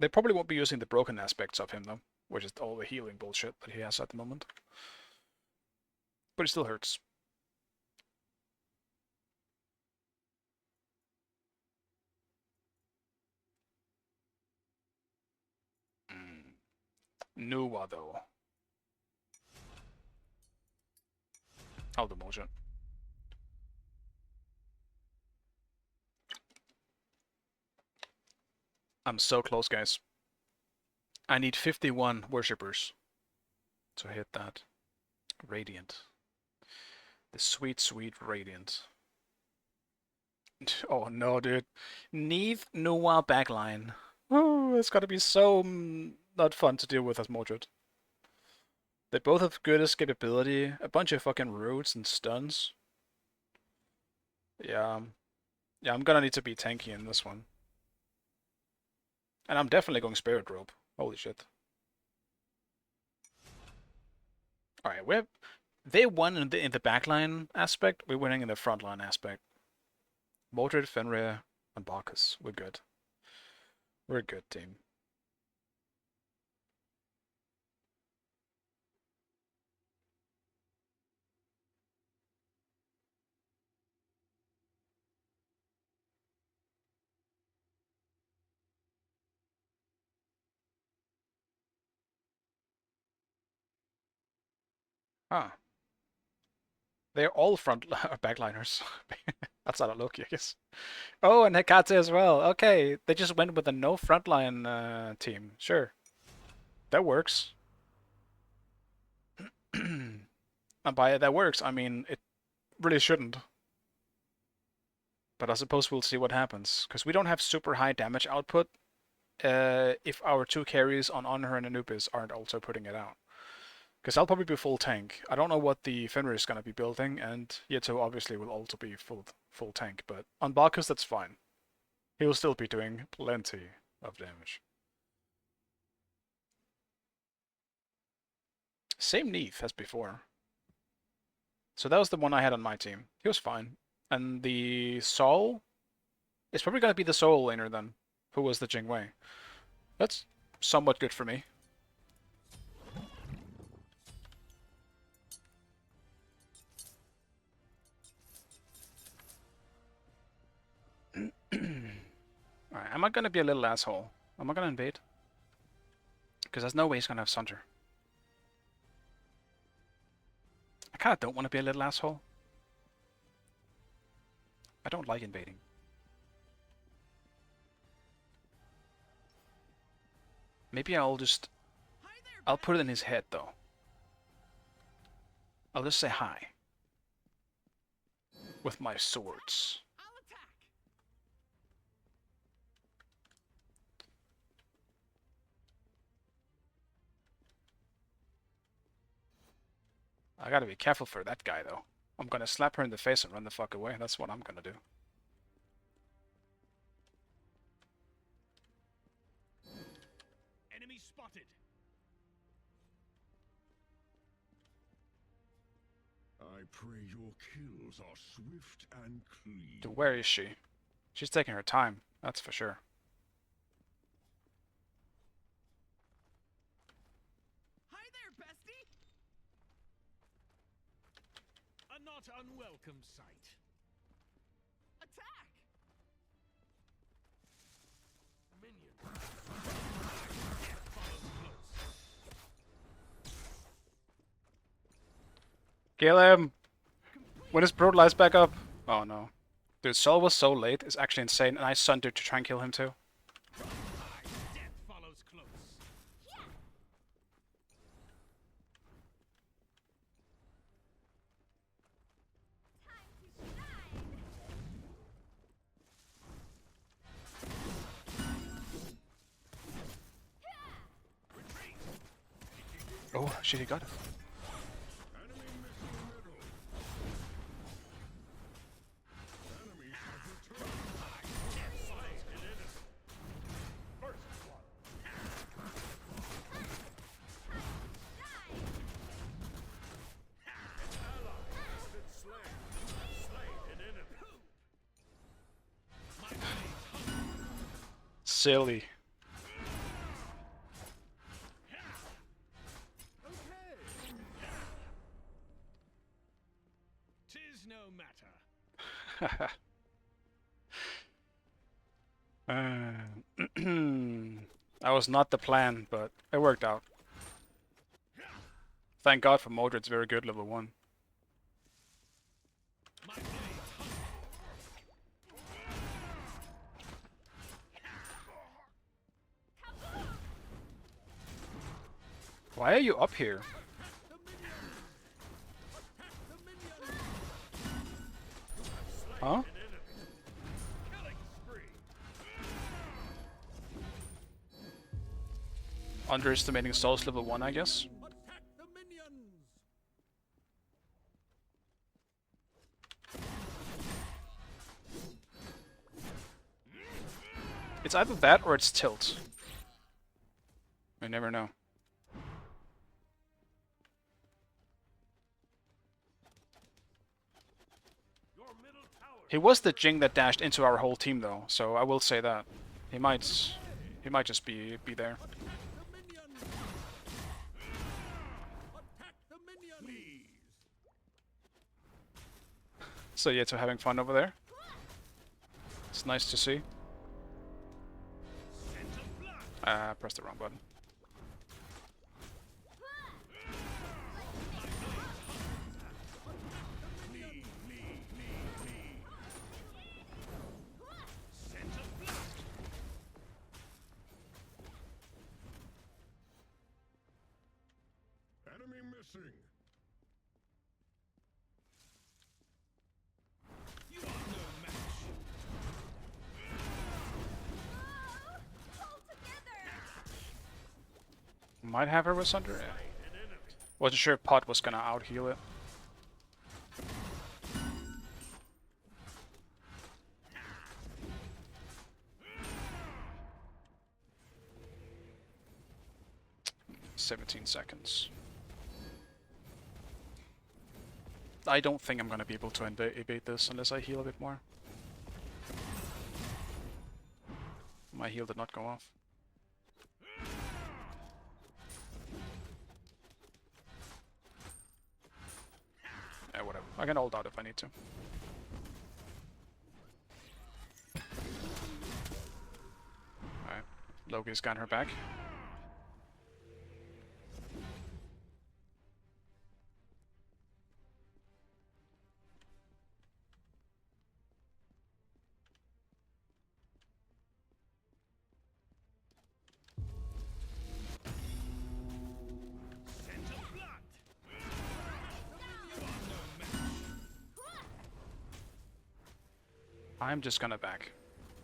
They probably won't be using the broken aspects of him though, which is all the healing bullshit that he has at the moment. But it still hurts. Nuwa though. I'll do motion. I'm so close, guys. I need 51 worshippers to hit that. Radiant. The sweet, sweet Radiant. Oh no, dude. Neith Nuwa backline. Oh, it's gotta be so not fun to deal with as Mordred. They both have good escapability, a bunch of fucking roots and stuns. Yeah. Yeah, I'm gonna need to be tanky in this one. And I'm definitely going Spirit Rope. Holy shit. Alright, they won in the backline aspect, we're winning in the frontline aspect. Mordred, Fenrir, and Bacchus. We're good. We're a good team. Huh. They're all backliners. That's how it look, I guess. Oh, and Hecate as well. Okay, they just went with a no frontline team. Sure. That works. And by that works, I mean it really shouldn't. But I suppose we'll see what happens. Because we don't have super high damage output if our two carries on Honor and Anubis aren't also putting it out. Because I'll probably be full tank. I don't know what the Fenrir is going to be building, and Yeto obviously will also be full tank, but on Bacchus that's fine. He will still be doing plenty of damage. Same Neith as before. So that was the one I had on my team. He was fine. And the Soul is probably going to be the Soul laner then, who was the Jingwei. That's somewhat good for me. Alright, am I gonna be a little asshole? Am I gonna invade? Because there's no way he's gonna have Sunder. I kinda don't want to be a little asshole. I don't like invading. Maybe I'll put it in his head though. I'll just say hi. With my swords. I gotta be careful for that guy, though. I'm gonna slap her in the face and run the fuck away. That's what I'm gonna do. Enemy spotted. I pray your kills are swift and clean. Dude, where is she? She's taking her time, that's for sure. Hi there, bestie. A not unwelcome sight. Attack! Minion. Death follows close. Kill him! When his brute lies back up. Oh no. Dude, Sol was so late, it's actually insane, and I sundered to try and kill him too. Death follows close. Oh, shit, he got it. Silly. Tis no matter. That was not the plan, but it worked out. Thank God for Mordred's very good level 1. My blade. Why are you up here? Huh? Killing spree. Underestimating Sol's level 1, I guess. Attack the minions. It's either that or it's tilt. I never know. Your middle tower. He was the Jing that dashed into our whole team though, so I will say that. He might just be there. Attack the minions. Attack the minions. Please. So yeah, to having fun over there. It's nice to see. Scent of blood. Pressed the wrong button. Scent of blood. Enemy missing. You are no match. Pull together! Might have her with Sunder. An enemy. Wasn't sure if Pot was gonna out heal it. "17 seconds. I don't think I'm gonna be able to evade this unless I heal a bit more. My heal did not go off. Yeah, whatever. I can hold out if I need to. Alright. Loki's got her back. Scent of blood. You are no match. I'm just gonna back.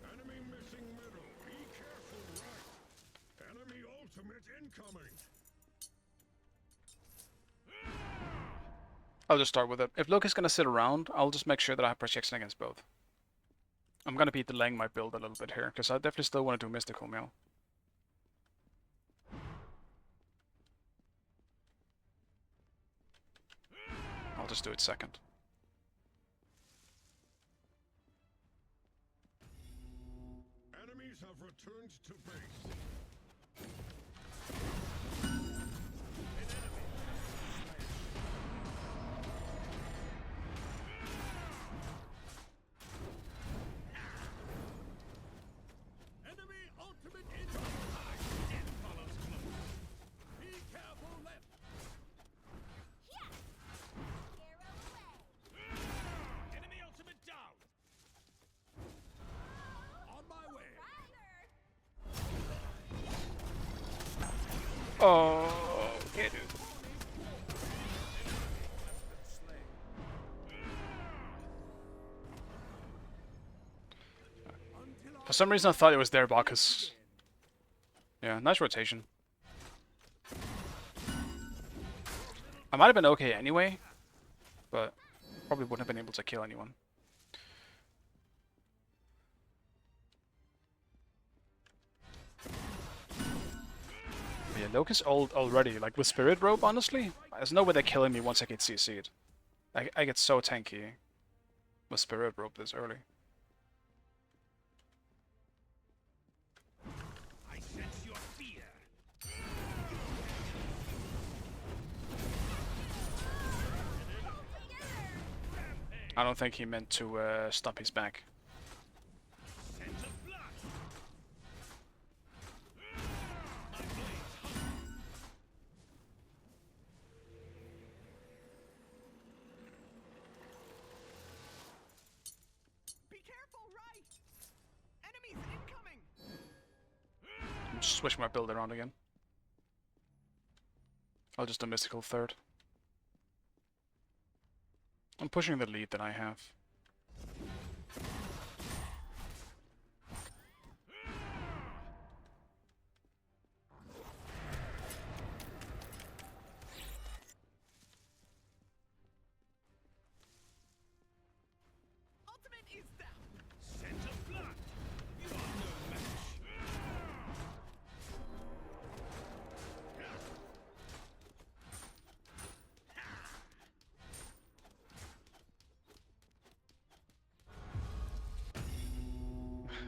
Enemy missing middle. Be careful right. Enemy ultimate incoming. I'll just start with it. If Loki's gonna sit around, I'll just make sure that I have protection against both. I'm gonna be delaying my build a little bit here, because I definitely still want to do Mystical Mail. I'll just do it second. Enemies have returned to base. Enemy ultimate incoming. Death follows close. Be careful left. Arrow away. Enemy ultimate down. On my way. Fire. Oh, yeah, dude. For some reason I thought it was their Bacchus. Yeah, nice rotation. I might have been okay anyway, but probably wouldn't have been able to kill anyone. But yeah, Loki's old already. Like with Spirit Rope, honestly, there's no way they're killing me once I get CC'd. I get so tanky with Spirit Rope this early. I sense your fear. I don't think he meant to stop his back. Sense of blood. My blades hunger. Be careful, right? Enemies incoming. I'm just switching my build around again. I'll just do Mystical third. I'm pushing the lead that I have. Ultimate is down. Sense of blood. You are no match.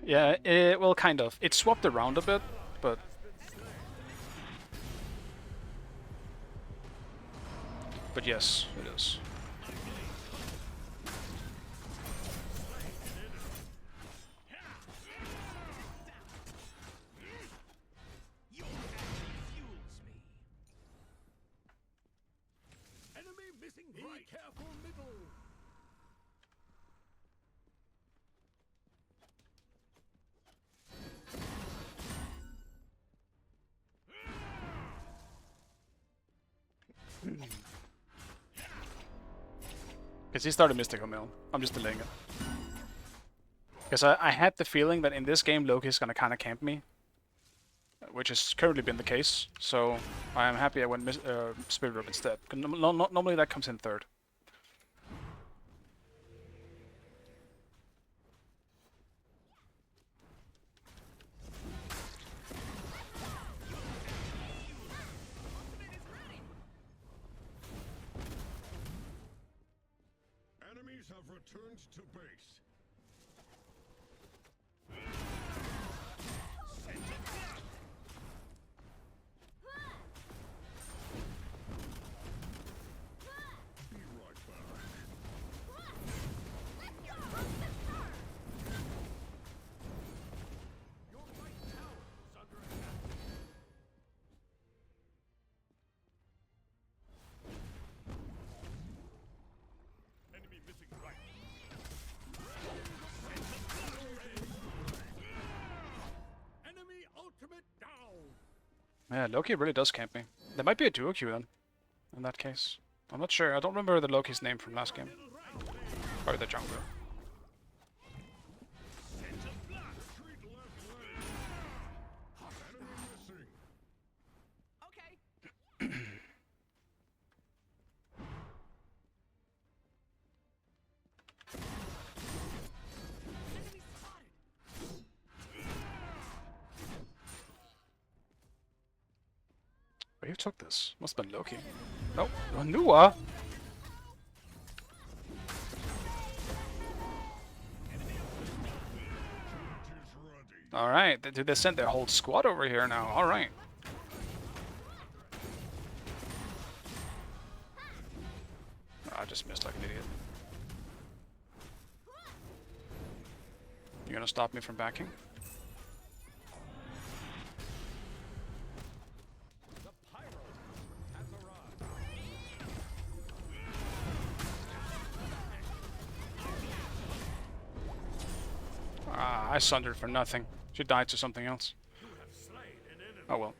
Yeah, well, kind of. It swapped around a bit, but... But yes, it is. Your action fuels me. Enemy missing right. Be careful middle. Because he started Mystical Mail. I'm just delaying it. Because I had the feeling that in this game Loki's gonna kinda camp me. Which has currently been the case. So I am happy I went Spirit Rope instead. Normally that comes in third. Enemies have returned to base. Be right back. Your right tower is under attack. Enemy missing right. Enemy ultimate down. Yeah, Loki really does camp me. There might be a duo queue then, in that case. I'm not sure. I don't remember the Loki's name from last game. Or the jungler. Sense of blood. Retreat left lane. Enemy missing. Okay. Who took this? Must have been Loki. Nope. Nua! Alright, they sent their whole squad over here now. Alright. I just missed like an idiot. You gonna stop me from backing? Ah, I sundered for nothing. She died to something else. Oh well.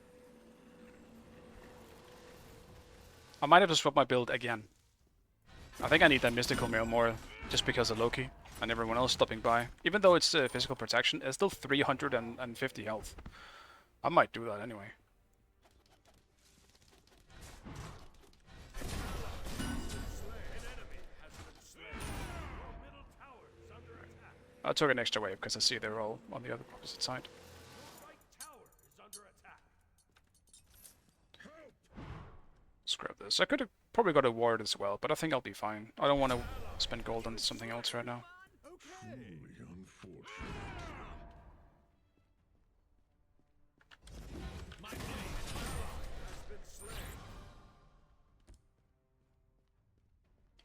I might have to swap my build again. I think I need that mystical mail more just because of Loki and everyone else stopping by. Even though it's physical protection, it's still 350 health. I might do that anyway. I took an extra wave because I see they're all on the other opposite side. Scrap this. I could have probably got a ward as well, but I think I'll be fine. I don't want to spend gold on something else right now. Truly unfortunate.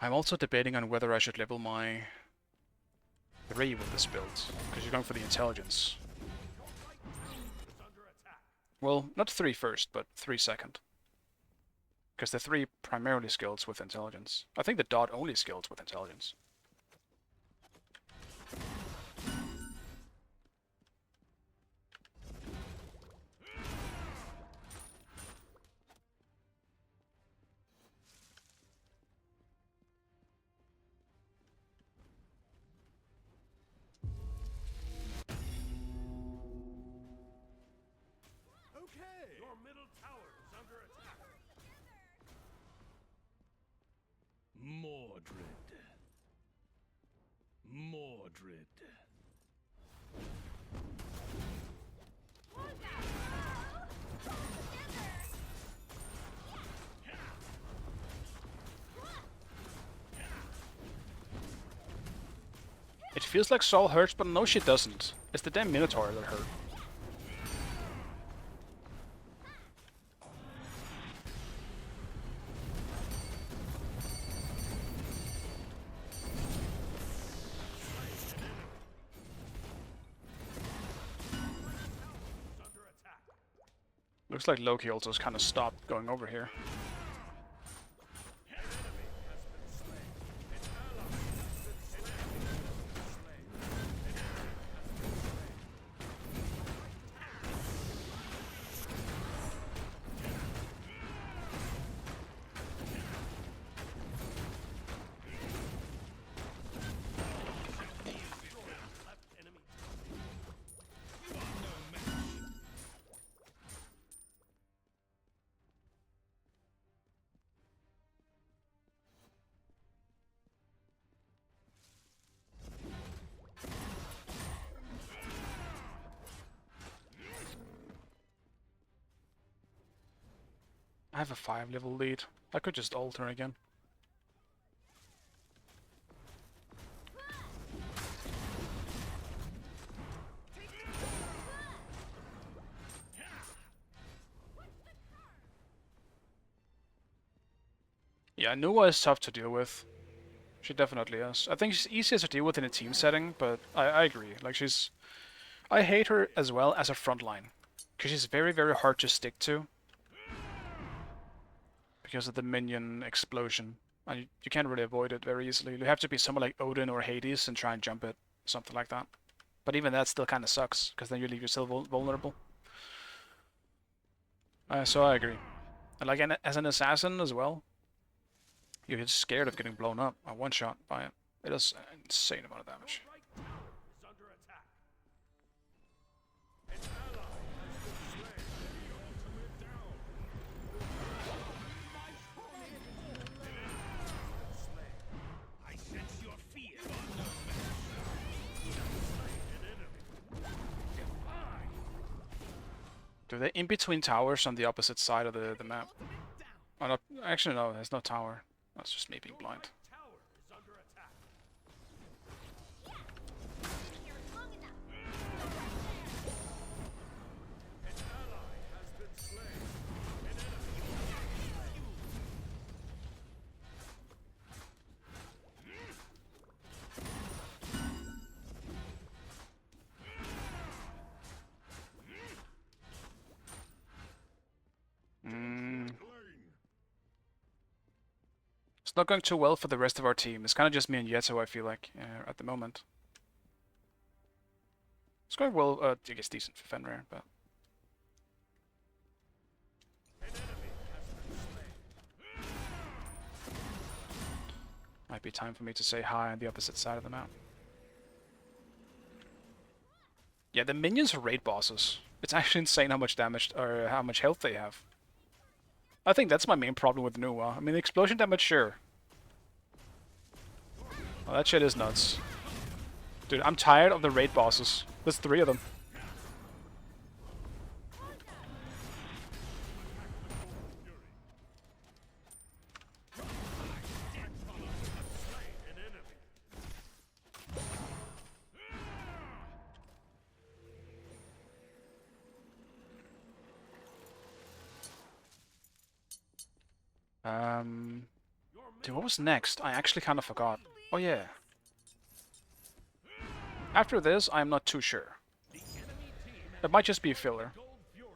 I'm also debating on whether I should level my 3 with this build, because you're going for the intelligence. Well, not 3 first, but 3 second. Because the 3 primarily skills with intelligence. I think the dot only skills with intelligence. Your middle tower is under attack. Mordred. Mordred. It feels like Saul hurts, but no she doesn't. It's the damn Minotaur that hurt. Looks like Loki also has kind of stopped going over here. I have a 5-level lead. I could just alter again. Yeah, Nua is tough to deal with. She definitely is. I think she's easier to deal with in a team setting, but I agree. Like she's... I hate her as well as a frontline. Because she's very, very hard to stick to. Because of the minion explosion. And you can't really avoid it very easily. You have to be someone like Odin or Hades and try and jump it. Something like that. But even that still kind of sucks, because then you leave yourself vulnerable. So I agree. And like as an assassin as well, you're just scared of getting blown up a one-shot by it. It does an insane amount of damage. Do they in between towers on the opposite side of the map? Oh, no, actually no, there's no tower. That's just me being blind. Tower is under attack. Here long enough. An ally has been slain. An enemy. Lane. It's not going too well for the rest of our team. It's kind of just me and Yeto, I feel like, at the moment. It's going well, I guess decent for Fenrir, but... An enemy has been slain. Might be time for me to say hi on the opposite side of the map. Yeah, the minions are raid bosses. It's actually insane how much damage, or how much health they have. I think that's my main problem with Nuwa. I mean, the explosion damage, sure. Oh, that shit is nuts. Dude, I'm tired of the raid bosses. There's 3 of them. An enemy. Dude, what was next? I actually kind of forgot. Oh yeah. After this, I'm not too sure. It might just be a filler. Gold Fury.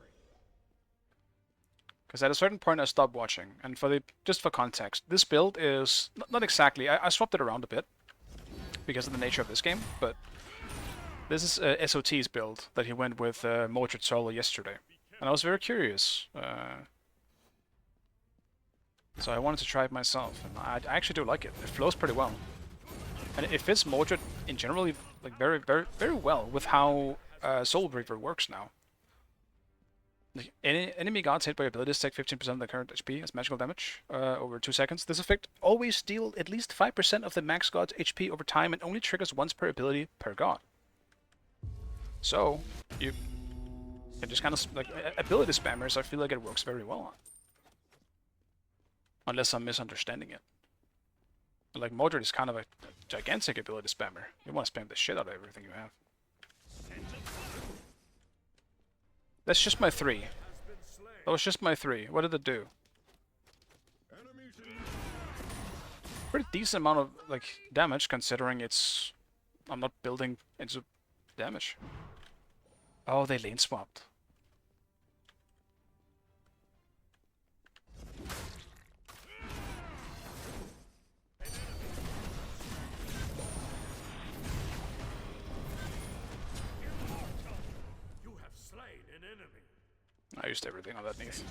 Because at a certain point I stopped watching, and just for context, this build is not exactly. I swapped it around a bit because of the nature of this game, but this is SOT's build that he went with Mordred solo yesterday, and I was very curious. So I wanted to try it myself, and I actually do like it. It flows pretty well, and it fits Mordred in generally like very, very, very well with how Soul Reaver works now. Like, any enemy gods hit by abilities take 15% of the current HP as magical damage over 2 seconds. This effect always deals at least 5% of the max god's HP over time and only triggers once per ability per god. So you can just kind of like ability spammers. I feel like it works very well on. Unless I'm misunderstanding it. Like, Mordred is kind of a gigantic ability spammer. You want to spam the shit out of everything you have. That's just my 3. That was just my 3. What did it do? Enemies in Pretty decent amount of, like, damage, considering it's... I'm not building into damage. Oh, they lane swapped. You have slain an enemy. I used everything on that Neath.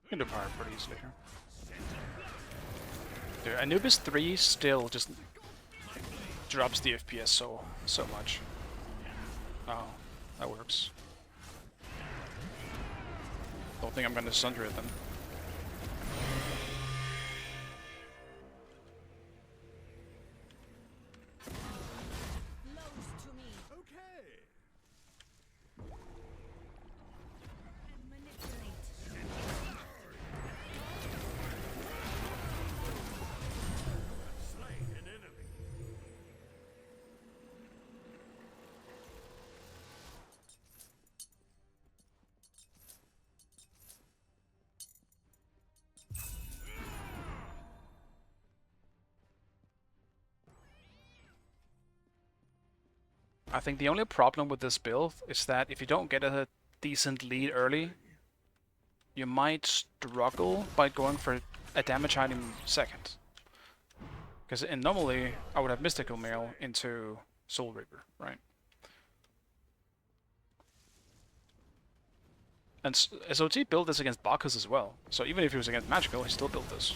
You can do fire pretty easily here. Dude, Anubis 3 still just drops the FPS so much. Oh, that works. Don't think I'm gonna sunder it then. Close to me. Okay. And manipulate. Slain an enemy. I think the only problem with this build is that if you don't get a decent lead early, you might struggle by going for a damage item second. Because normally I would have Mystical Mail into Soul Reaper, right? And SOT built this against Bacchus as well, so even if he was against Magical, he still built this.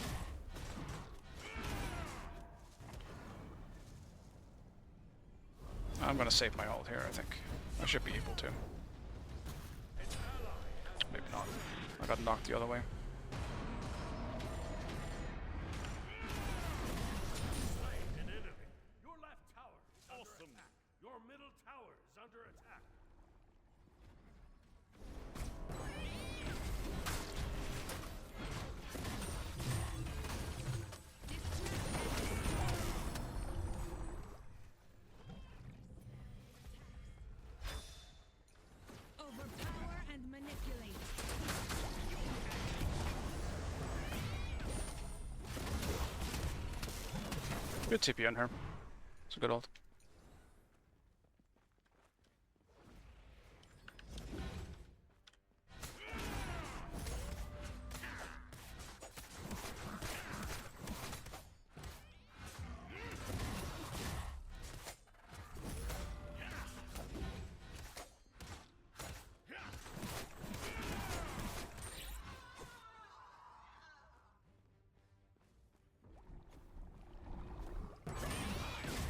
I'm gonna save my ult here, I think. I should be able to. Maybe not. I got knocked the other way. Slain an enemy. Your left tower is awesome. Your middle tower is under attack. Overpower and manipulate. Good TP on her. It's a good ult.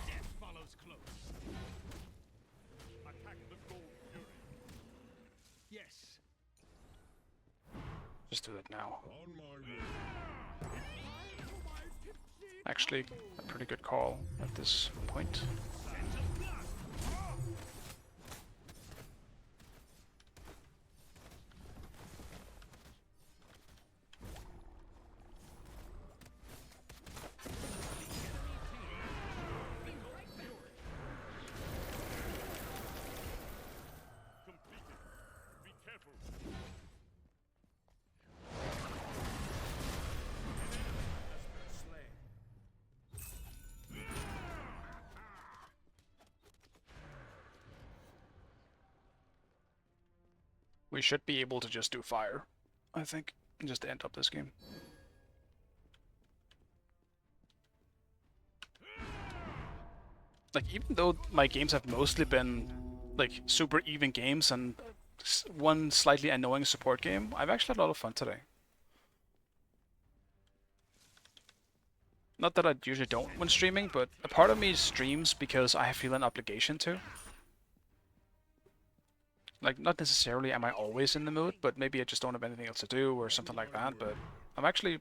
Death follows close. Attack the gold fury. Yes. Just do that now. On my way. Actually, a pretty good call at this point. Completed. Be careful. Slain. We should be able to just do fire, I think, and just end up this game. Like, even though my games have mostly been, like, super even games and one slightly annoying support game, I've actually had a lot of fun today. Not that I usually don't when streaming, but a part of me streams because I feel an obligation to. Like, not necessarily am I always in the mood, but maybe I just don't have anything else to do or something like that, but I'm actually...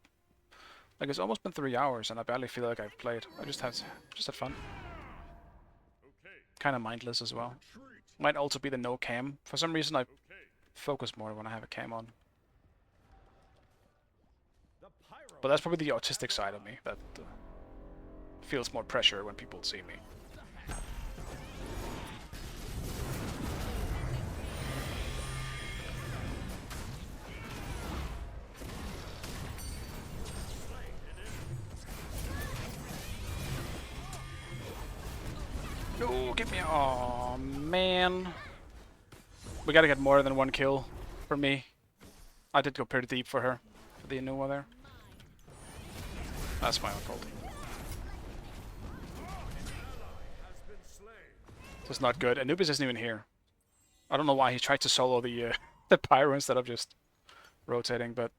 Like, it's almost been 3 hours and I barely feel like I've played. I just had fun. Okay. Kind of mindless as well. Might also be the no cam. For some reason I focus more when I have a cam on. The pyro. But that's probably the autistic side of me that feels more pressure when people see me. No, get me. Oh man. We gotta get more than one kill for me. I did go pretty deep for her. For the Anua there. That's my own fault. Has been slain. This is not good. Anubis isn't even here. I don't know why he tried to solo the the pyro instead of just rotating, but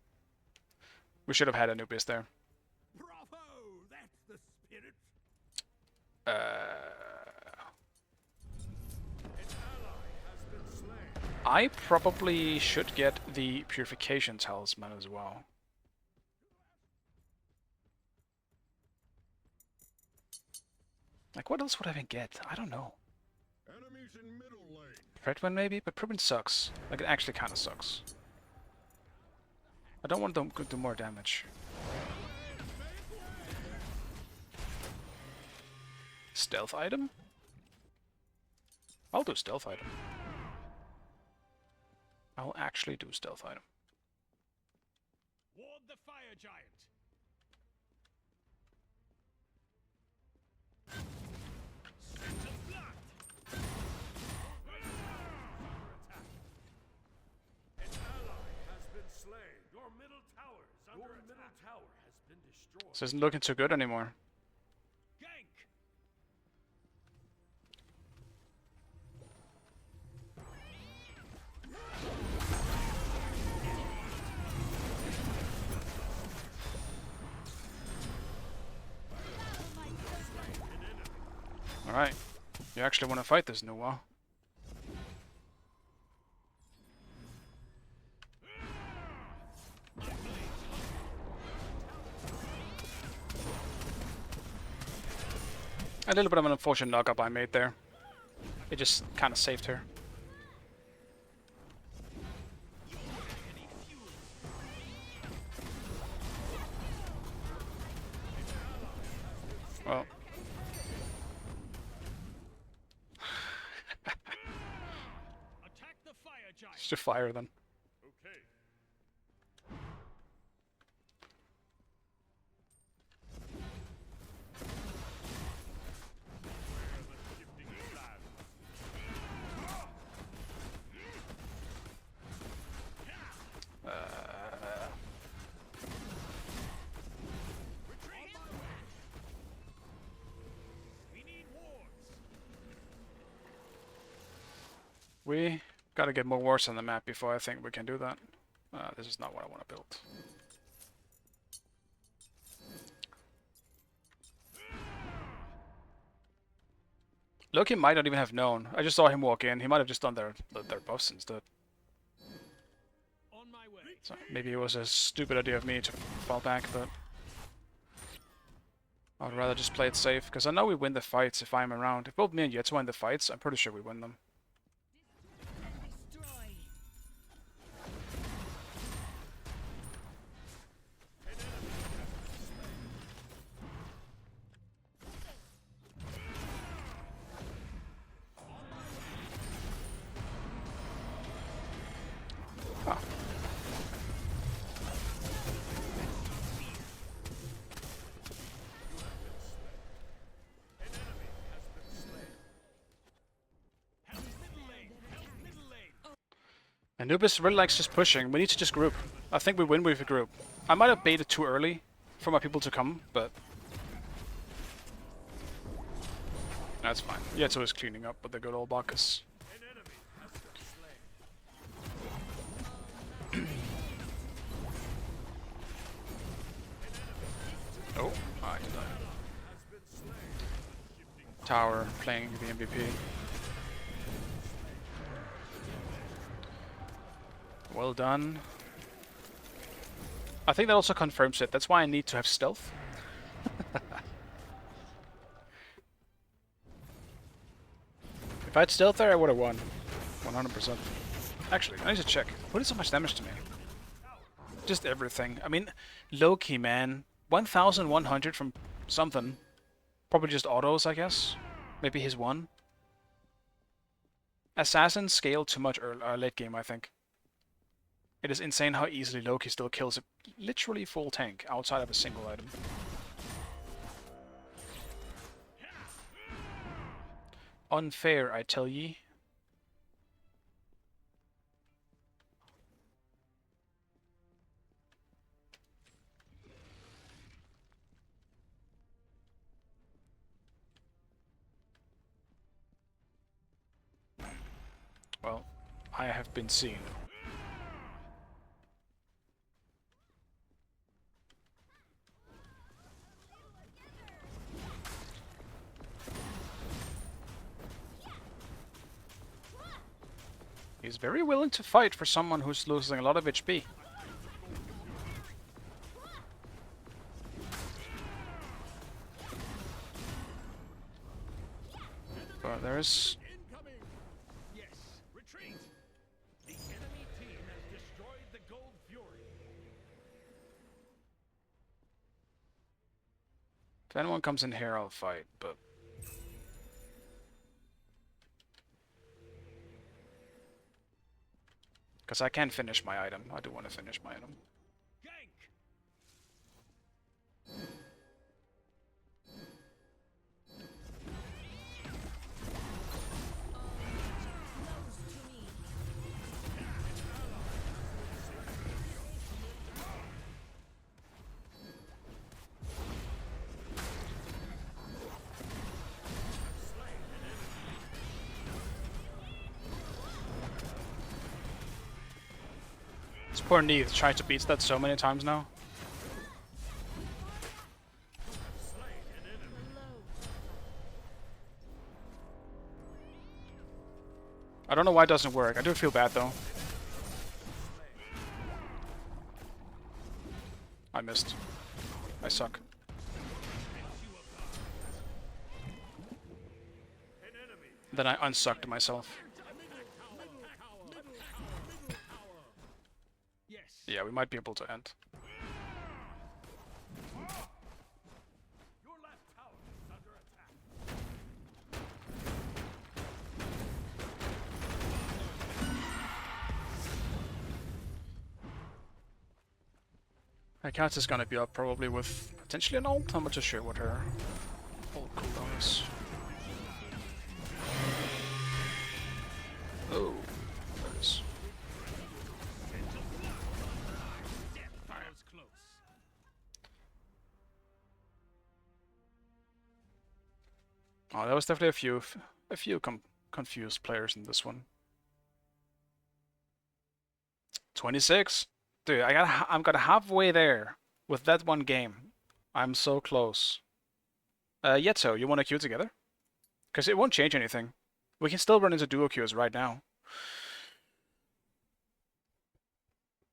we should have had Anubis there. Bravo! That's the spirit. Uh, An ally has been slain. I probably should get the Purification Talisman as well. Like, what else would I even get? I don't know. Enemies in middle lane. Predwin maybe? But Predwin sucks. Like, it actually kind of sucks. I don't want them to do more damage. Stealth item? I'll do stealth item. I'll actually do stealth item. Ward the fire giant. Scent of blood. An ally has been slain. Your middle tower is under attack. Your middle tower has been destroyed. This isn't looking too good anymore. Gank. Alright. You actually want to fight this Noah. A little bit of an unfortunate knock-up I made there. It just kind of saved her. Well. Attack the fire giant. Just fire then. Okay. Where the shifting sands. Retreat. We need wards. We gotta get more wars on the map before I think we can do that. This is not what I want to build. Loki might not even have known. I just saw him walk in. He might have just done their buffs instead. On my way. So maybe it was a stupid idea of me to fall back, but I would rather just play it safe, because I know we win the fights if I'm around. If both me and Yetsu win the fights, I'm pretty sure we win them. Destroy. Ah. Anubis really likes just pushing. We need to just group. I think we win with a group. I might have baited too early for my people to come, but that's fine. Yetsu is cleaning up with the good old Bacchus. Oh, I did that. Tower playing the MVP. Well done. I think that also confirms it. That's why I need to have stealth. If I had stealth there, I would have won. 100%. Actually, I need to check. What did so much damage to me? Just everything. I mean, low-key, man. 1,100 from something. Probably just autos, I guess. Maybe his one. Assassin scaled too much late game, I think. It is insane how easily Loki still kills a literally full tank outside of a single item. Unfair, I tell ye. Well, I have been seen. He's very willing to fight for someone who's losing a lot of HP. But there's... Incoming! Yes, retreat! The enemy team has destroyed the Gold Fury. If anyone comes in here, I'll fight, but... Because I can finish my item. I do want to finish my item. Gank! This poor Neith tried to beat that so many times now. I don't know why it doesn't work. I do feel bad though. I missed. I suck. Then I unsucked myself. Yes. Yeah, we might be able to end. Your left tower is under attack. My cat is gonna be up probably with potentially an ult. I'm not too sure what her ult cooldown is. Oh, there it is. Alright. Close. Oh, there was definitely a few confused players in this one. 26. Dude, I'm got halfway there with that one game. I'm so close. Yetzo, you want to queue together? Because it won't change anything. We can still run into duo queues right now.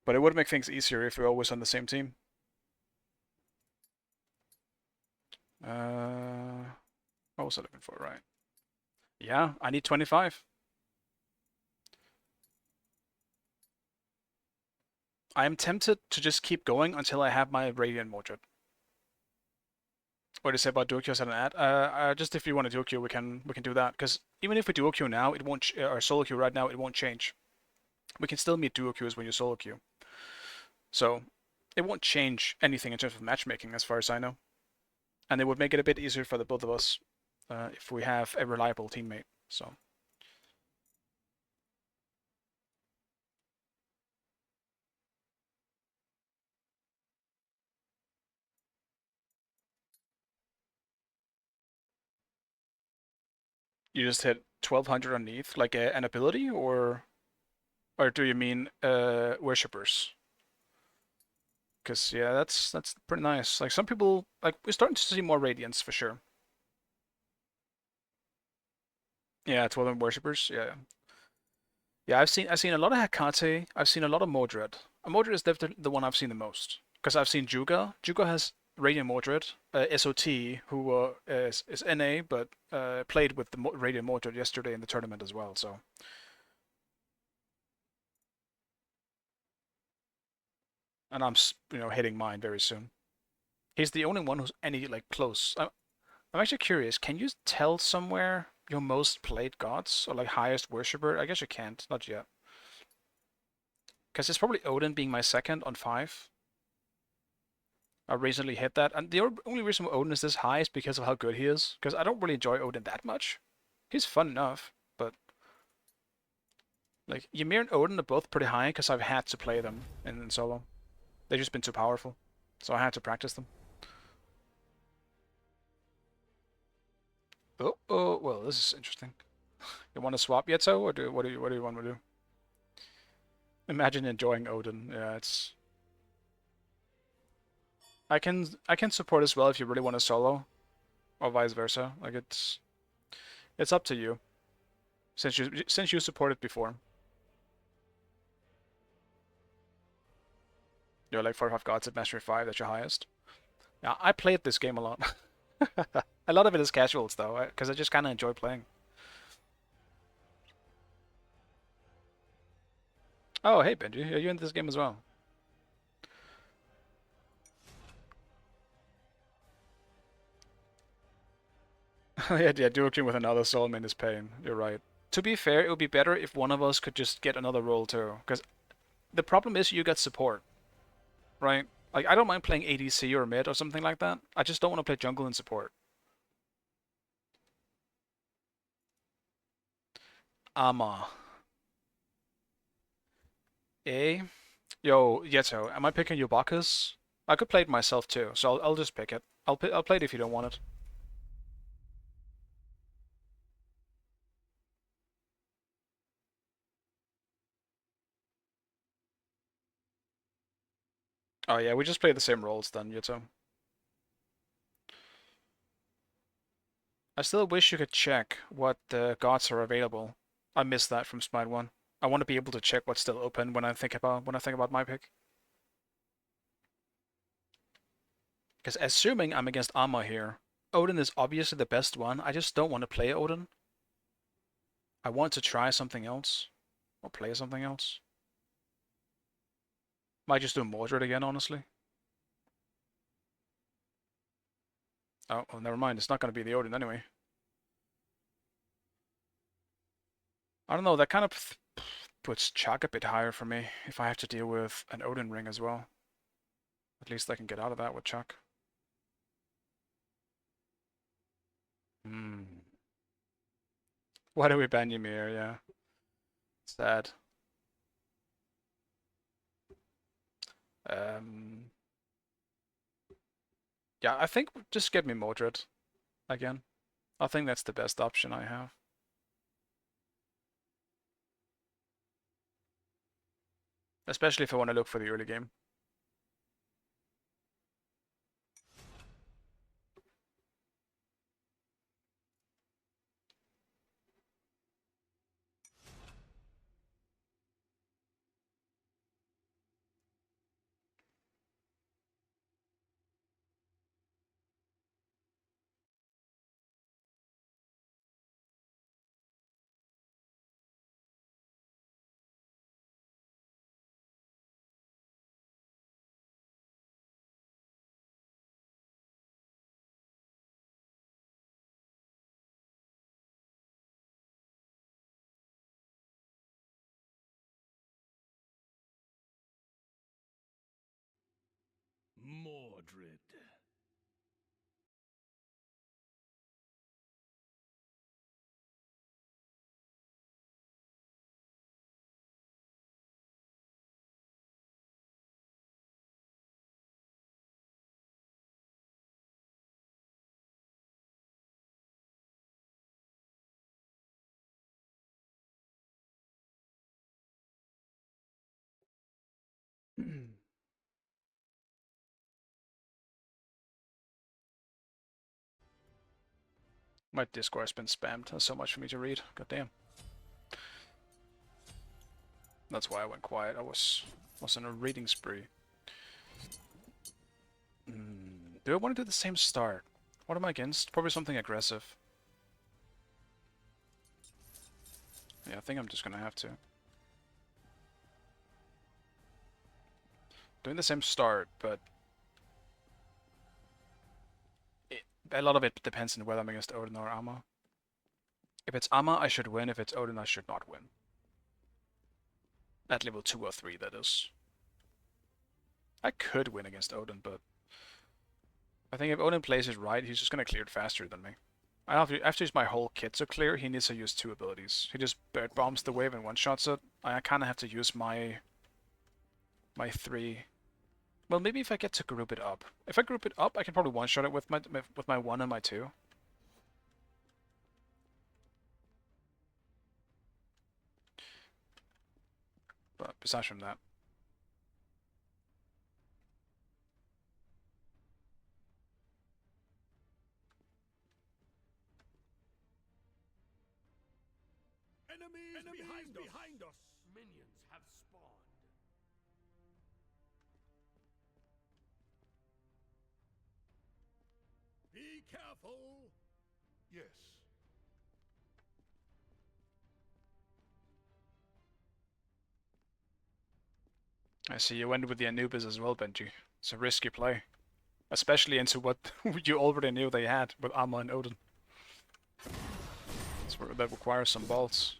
But it would make things easier if we're always on the same team. What was I looking for, right? Yeah, I need 25. I am tempted to just keep going until I have my Radiant Mordred. What do you say about duo queues and an ad? Just if you want to duo queue, we can do that. Because even if we duo queue now, it won't. Or solo queue right now, it won't change. We can still meet duo queues when you solo queue. So it won't change anything in terms of matchmaking, as far as I know. And it would make it a bit easier for the both of us if we have a reliable teammate. So. You just hit 1200 underneath, like an ability, or do you mean worshippers? Because yeah, that's pretty nice. Like some people, like we're starting to see more radiance for sure. Yeah, 12 worshippers. Yeah, yeah. I've seen a lot of Hecate. I've seen a lot of Mordred. Mordred is definitely the one I've seen the most. Because I've seen Juga. Juga has Radiant Mordred. SOT, who is NA, but played with the Radiant Mordred yesterday in the tournament as well. So. And I'm hitting mine very soon. He's the only one who's any like close. I'm actually curious. Can you tell somewhere your most played gods or like highest worshipper? I guess you can't, not yet. Because it's probably Odin being my second on 5. I recently hit that, and the only reason why Odin is this high is because of how good he is. Because I don't really enjoy Odin that much. He's fun enough, but like Ymir and Odin are both pretty high because I've had to play them in solo. They've just been too powerful, so I had to practice them. Oh, well, this is interesting. You want to swap Yetzo, or what do you want to do? Imagine enjoying Odin. Yeah, it's. I can support as well if you really want to solo, or vice versa. Like it's up to you. Since you supported before. You're like 45 gods at Mastery 5, that's your highest. Yeah, I played this game a lot. A lot of it is casuals though, because I just kind of enjoy playing. Oh, hey Benji, are you in this game as well? Yeah, dueling with another soulmate is pain. You're right. To be fair, it would be better if one of us could just get another role too, because the problem is you get support, right? Like I don't mind playing ADC or mid or something like that. I just don't want to play jungle and support. Ama. A. Yo, Yeto, am I picking Yubakas? I could play it myself too, so I'll just pick it. I'll play it if you don't want it. Oh yeah, we just play the same roles then, Yeto. I still wish you could check what gods are available. I missed that from Smite 1. I want to be able to check what's still open when I think about my pick. Because assuming I'm against Amma here, Odin is obviously the best one. I just don't want to play Odin. I want to try something else. Or play something else. Might just do Mordred again, honestly. Oh, well, never mind. It's not going to be the Odin anyway. I don't know. That kind of puts Chuck a bit higher for me if I have to deal with an Odin ring as well. At least I can get out of that with Chuck. Hmm. Why do we ban Ymir? Yeah. Sad. Um. Yeah, I think just get me Mordred again. I think that's the best option I have. Especially if I want to look for the early game. Mordred. My Discord has been spammed. There's so much for me to read. God damn. That's why I went quiet. I was on a reading spree. Do I want to do the same start? What am I against? Probably something aggressive. Yeah, I think I'm just gonna have to. Doing the same start, but a lot of it depends on whether I'm against Odin or Amma. If it's Amma, I should win. If it's Odin, I should not win. At level 2 or 3, that is. I could win against Odin, but I think if Odin plays it right, he's just gonna clear it faster than me. I have to use my whole kit to clear. He needs to use 2 abilities. He just bird bombs the wave and one-shots it. I kind of have to use my 3. Well, maybe if I get to group it up. If I group it up, I can probably one-shot it with my 1 and my 2. But besides from that. Enemies behind us. Minions have spawned. Be careful. Yes. I see you went with the Anubis as well, Benji. It's a risky play. Especially into what you already knew they had with Amma and Odin. That requires some balls.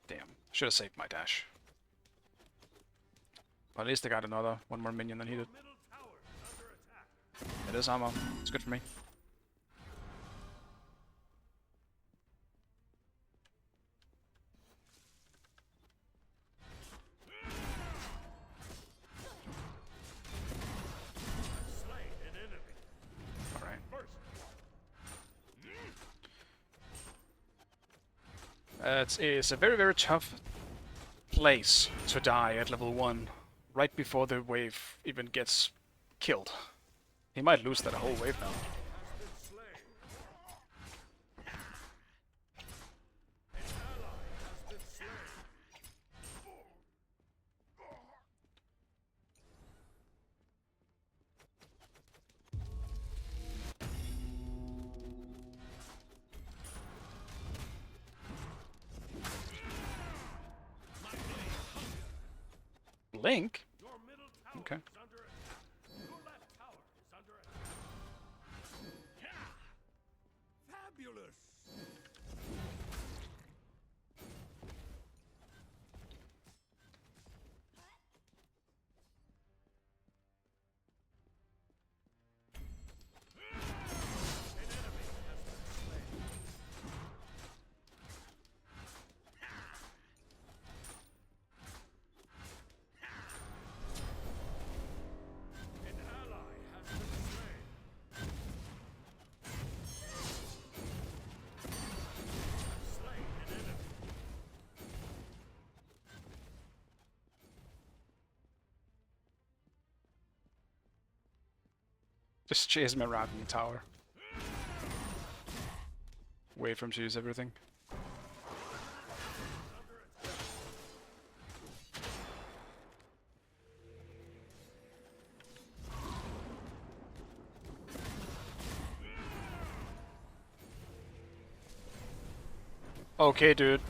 Damn, should have saved my dash. But at least I got one more minion than he did. It is ammo. It's good for me. It's a very, very tough place to die at level 1, right before the wave even gets killed. He might lose that whole wave now. Link? Okay. Fabulous. Just chase me around in the tower. Wait for him to use everything. Okay, dude.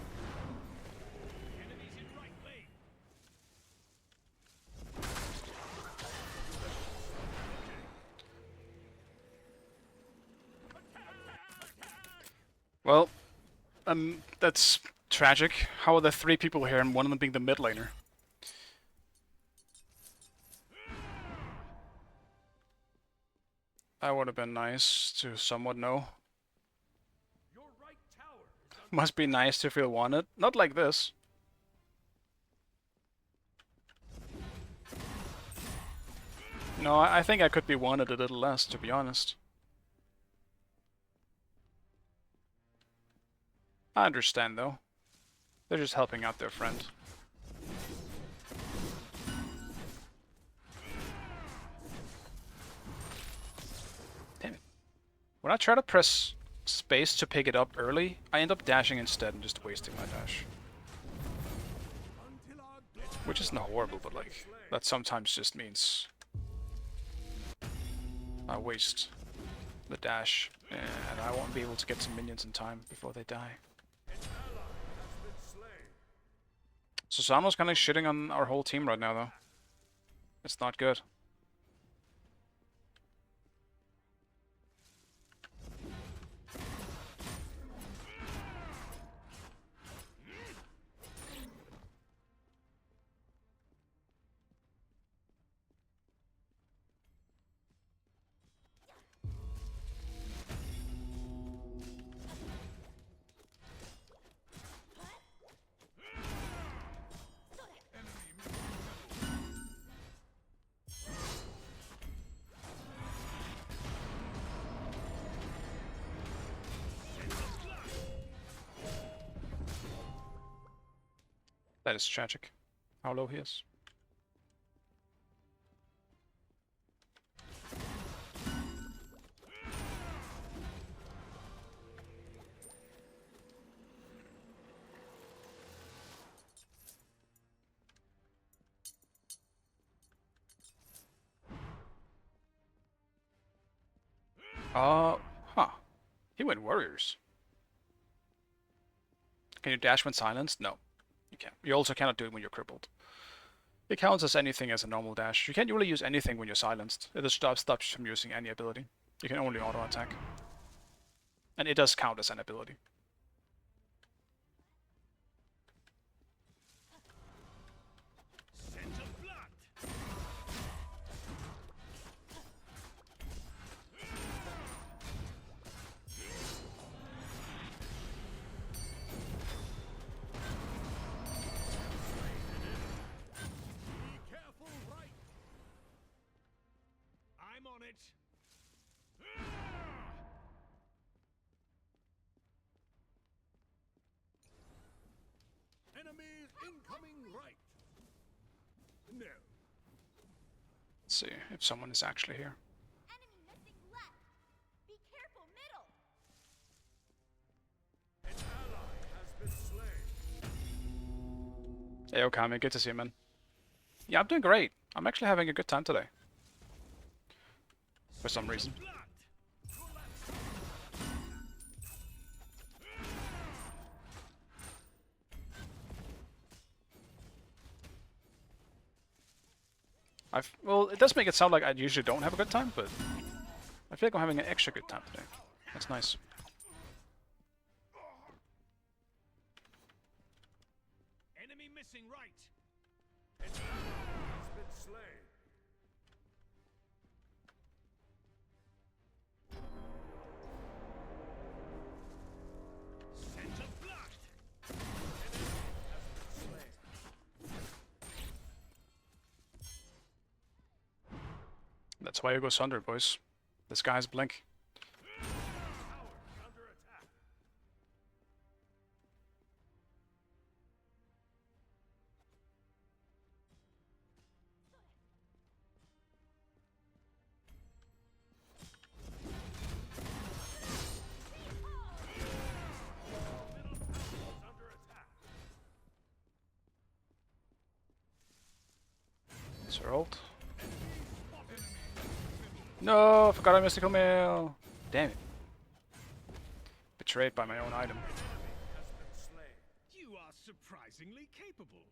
Well, that's tragic. How are there 3 people here and one of them being the mid laner? That would have been nice to somewhat know. Your right tower is under Must be nice to feel wanted. Not like this. No, I think I could be wanted a little less, to be honest. I understand, though. They're just helping out their friend. Damn it. When I try to press space to pick it up early, I end up dashing instead and just wasting my dash. Which isn't horrible, but like, that sometimes just means I waste the dash and I won't be able to get some minions in time before they die. So Sano's kind of shitting on our whole team right now, though. It's not good. That is tragic. How low he is. Huh. He went warriors. Can you dash when silenced? No, you can't. You also cannot do it when you're crippled. It counts as anything as a normal dash. You can't really use anything when you're silenced. It just stops you from using any ability. You can only auto attack. And it does count as an ability. Scent of blood. Be careful, right? I'm on it. Enemies incoming right. No. Let's see if someone is actually here. Enemy missing left. Be careful, middle. An ally has been slain. Hey Okami, good to see you, man. Yeah, I'm doing great. I'm actually having a good time today. For some reason. Blood. Well, it does make it sound like I usually don't have a good time, but I feel like I'm having an extra good time today. That's nice. Enemy missing right. An ally has been slain. Scent of blood. Enemy has been slain. That's why you go Sunder, boys. This guy's blink. Tower under attack. Middle tower is under attack. Is her ult? No, I forgot I mystical mail. Damn it. Betrayed by my own item. Enemy has been slain. You are surprisingly capable.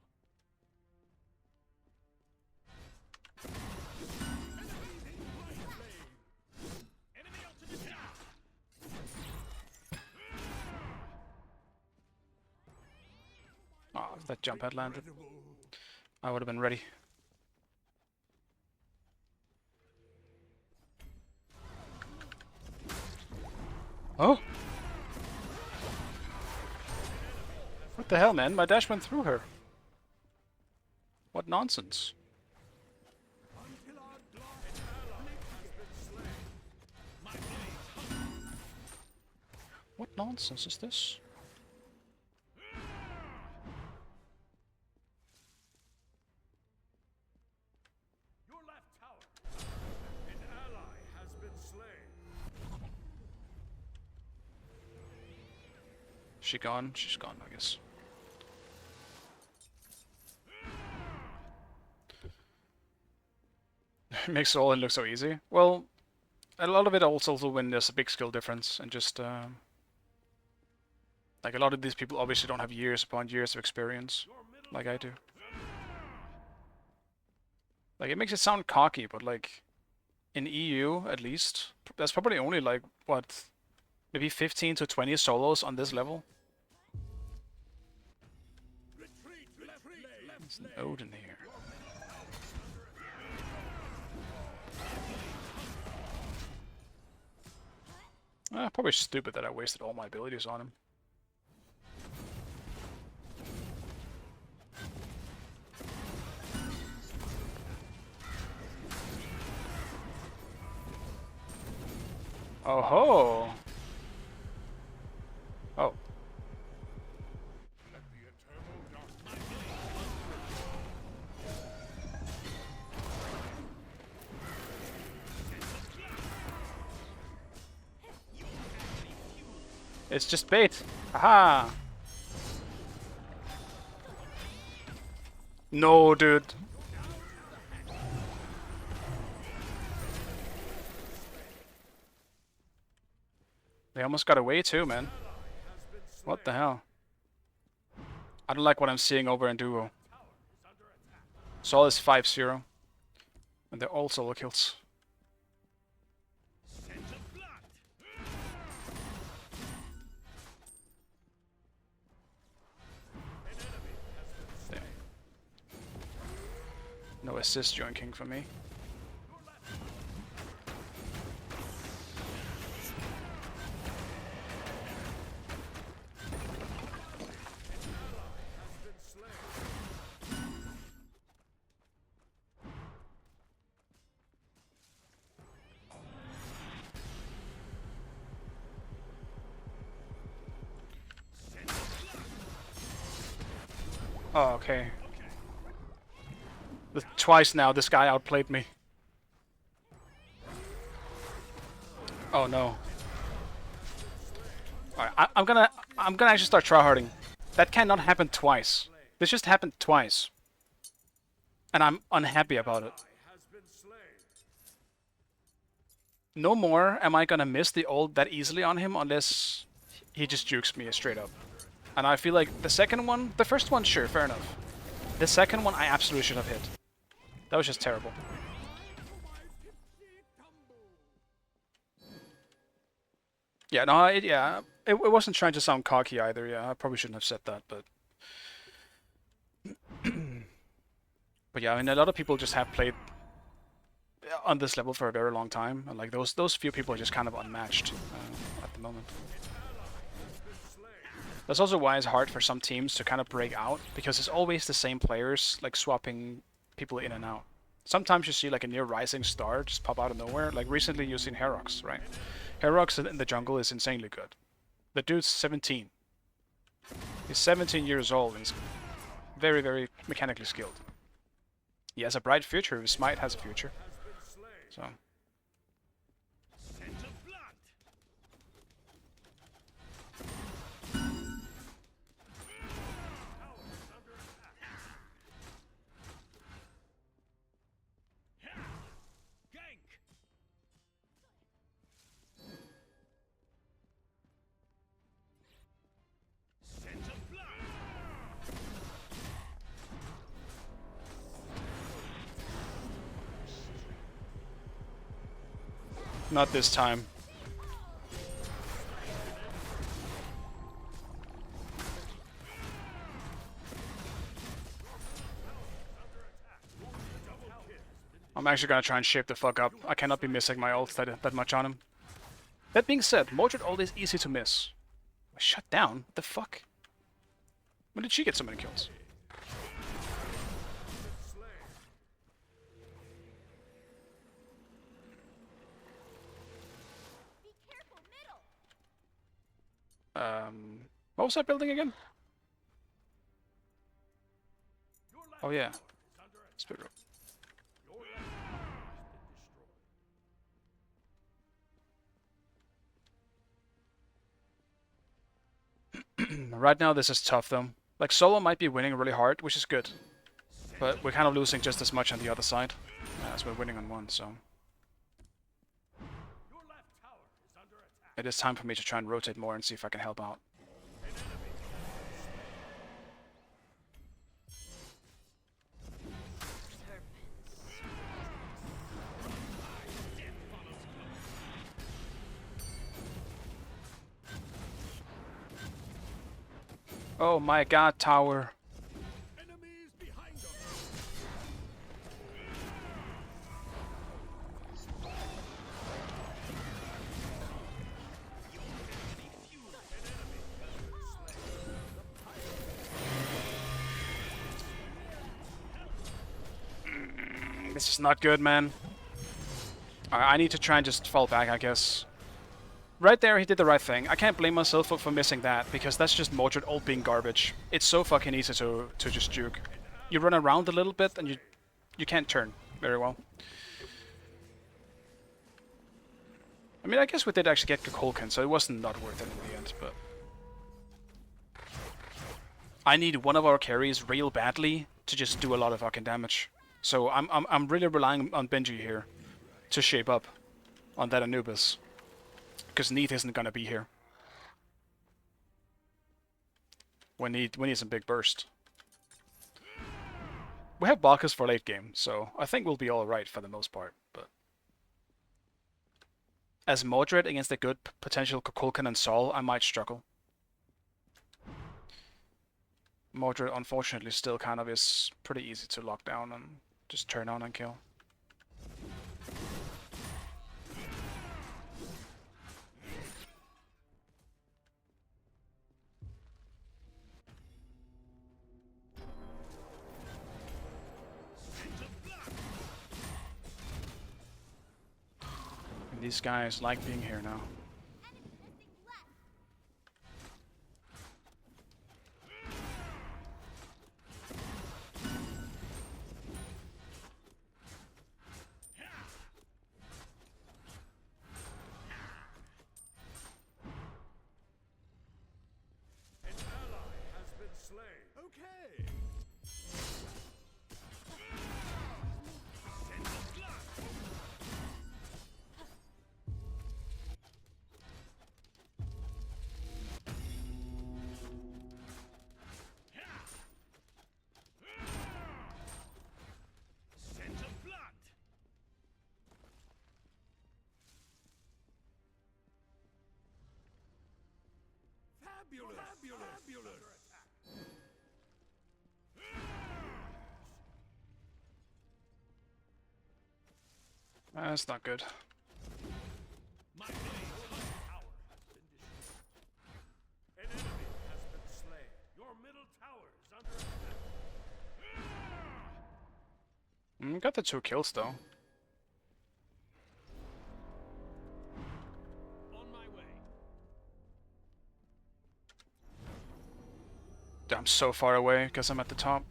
Enemy ultimate down. Oh, if that jump had landed, I would have been ready. Oh! What the hell, man? My dash went through her. What nonsense. Until our an ally has been slain. My blade. What nonsense is this? Your left tower. An ally has been slain. She gone? She's gone, I guess. Makes all it look so easy. Well, a lot of it also when there's a big skill difference and just like a lot of these people obviously don't have years upon years of experience Your middle like I do. tower Like it makes it sound cocky, but like in EU at least, there's probably only like what, maybe 15 to 20 solos on this level. retreat, left There's an Odin here. Probably stupid that I wasted all my abilities on him. Oh ho! Oh. Let the eternal darkness. It's just bait. Aha! No, dude. They almost got away too, man. What the hell? I don't like what I'm seeing over in duo. Sol is 5-0. And they're all solo kills. There. No assist joinking for me. Oh, okay. Twice now, this guy outplayed me. Oh no. Alright, I'm gonna actually start tryharding. That cannot happen twice. This just happened twice. And I'm unhappy about it. No more am I gonna miss the ult that easily on him unless he just jukes me straight up. And I feel like the second one, the first one, sure, fair enough. The second one, I absolutely should have hit. That was just terrible. Yeah, no, it wasn't trying to sound cocky either. Yeah, I probably shouldn't have said that, but but yeah, I mean, a lot of people just have played on this level for a very long time, and like those few people are just kind of unmatched at the moment. That's also why it's hard for some teams to kind of break out, because it's always the same players, like swapping people in and out. Sometimes you see like a near rising star just pop out of nowhere, like recently you've seen Herox, right? Herox in the jungle is insanely good. The dude's 17. He's 17 years old and he's very, very mechanically skilled. He has a bright future, his smite has a future. So... Not this time. I'm actually gonna try and shape the fuck up. I cannot be missing my ult that much on him. That being said, Mordred ult is easy to miss. Shut down? What the fuck? When did she get so many kills? What was I building again? Oh yeah, Spit Rope. Right now this is tough though. Like solo might be winning really hard, which is good. But we're kind of losing just as much on the other side as we're winning on one, so... It is time for me to try and rotate more and see if I can help out. Oh my god, tower. Enemies behind us. This is not good, man. I need to try and just fall back, I guess. Right there, he did the right thing. I can't blame myself for missing that, because that's just Mordred ult being garbage. It's so fucking easy to just juke. You run around a little bit and you can't turn very well. I mean, I guess we did actually get Kukulkan, so it wasn't not worth it in the end, but... I need one of our carries real badly to just do a lot of fucking damage. So I'm really relying on Benji here to shape up on that Anubis, because Neith isn't gonna be here. We need some big burst. We have Bacchus for late game, so I think we'll be alright for the most part, but as Mordred against a good potential Kukulkan and Sol, I might struggle. Mordred unfortunately still kind of is pretty easy to lock down and just turn on and kill. And these guys like being here now. An ally has been slain. Okay. Scent of blood. Fabulous. Fabulous. Fabulous. That's not good. My blade. Tower has been destroyed. An enemy has been slain. Your middle tower is under attack. Got the 2 kills though. On my way. I'm so far away because I'm at the top.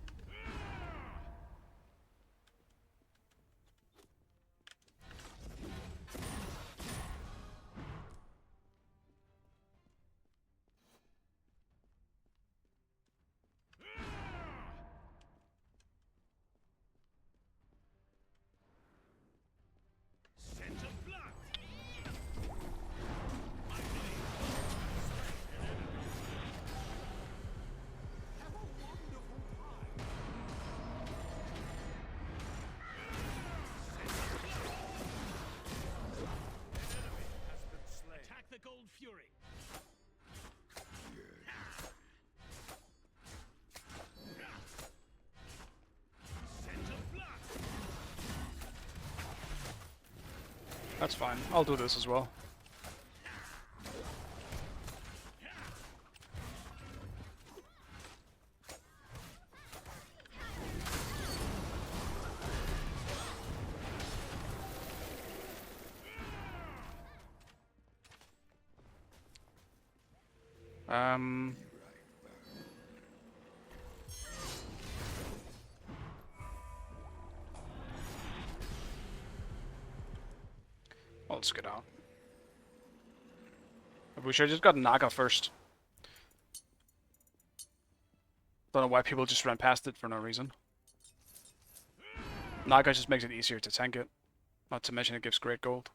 Scent of blood. Attack the Gold Fury. Scent of blood. That's fine. I'll do this as well. Well, let's get out. We should have just got Naga first. Don't know why people just ran past it for no reason. Naga just makes it easier to tank it. Not to mention it gives great gold.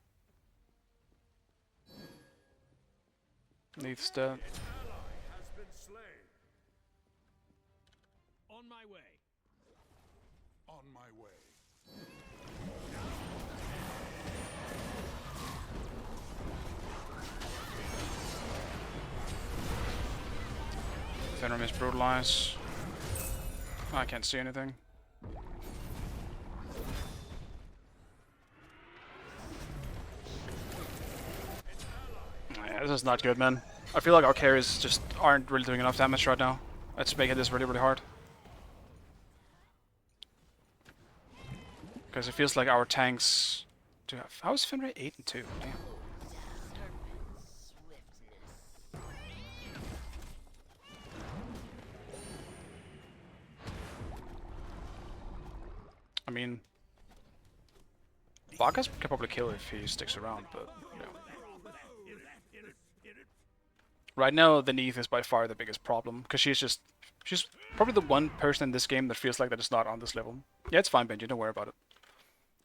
Neith's dead. An ally has been slain. On my way. On my way. Venom is brutalized. I can't see anything. Yeah, this is not good, man. I feel like our carries just aren't really doing enough damage right now. It's making this really, really hard. Because it feels like our tanks do have... How is Fenrir 8 and 2? Damn. I mean, Bacchus can probably kill if he sticks around, but yeah. Right now, the Neith is by far the biggest problem, because she's probably the one person in this game that feels like that is not on this level. Yeah, it's fine, Benji, don't worry about it.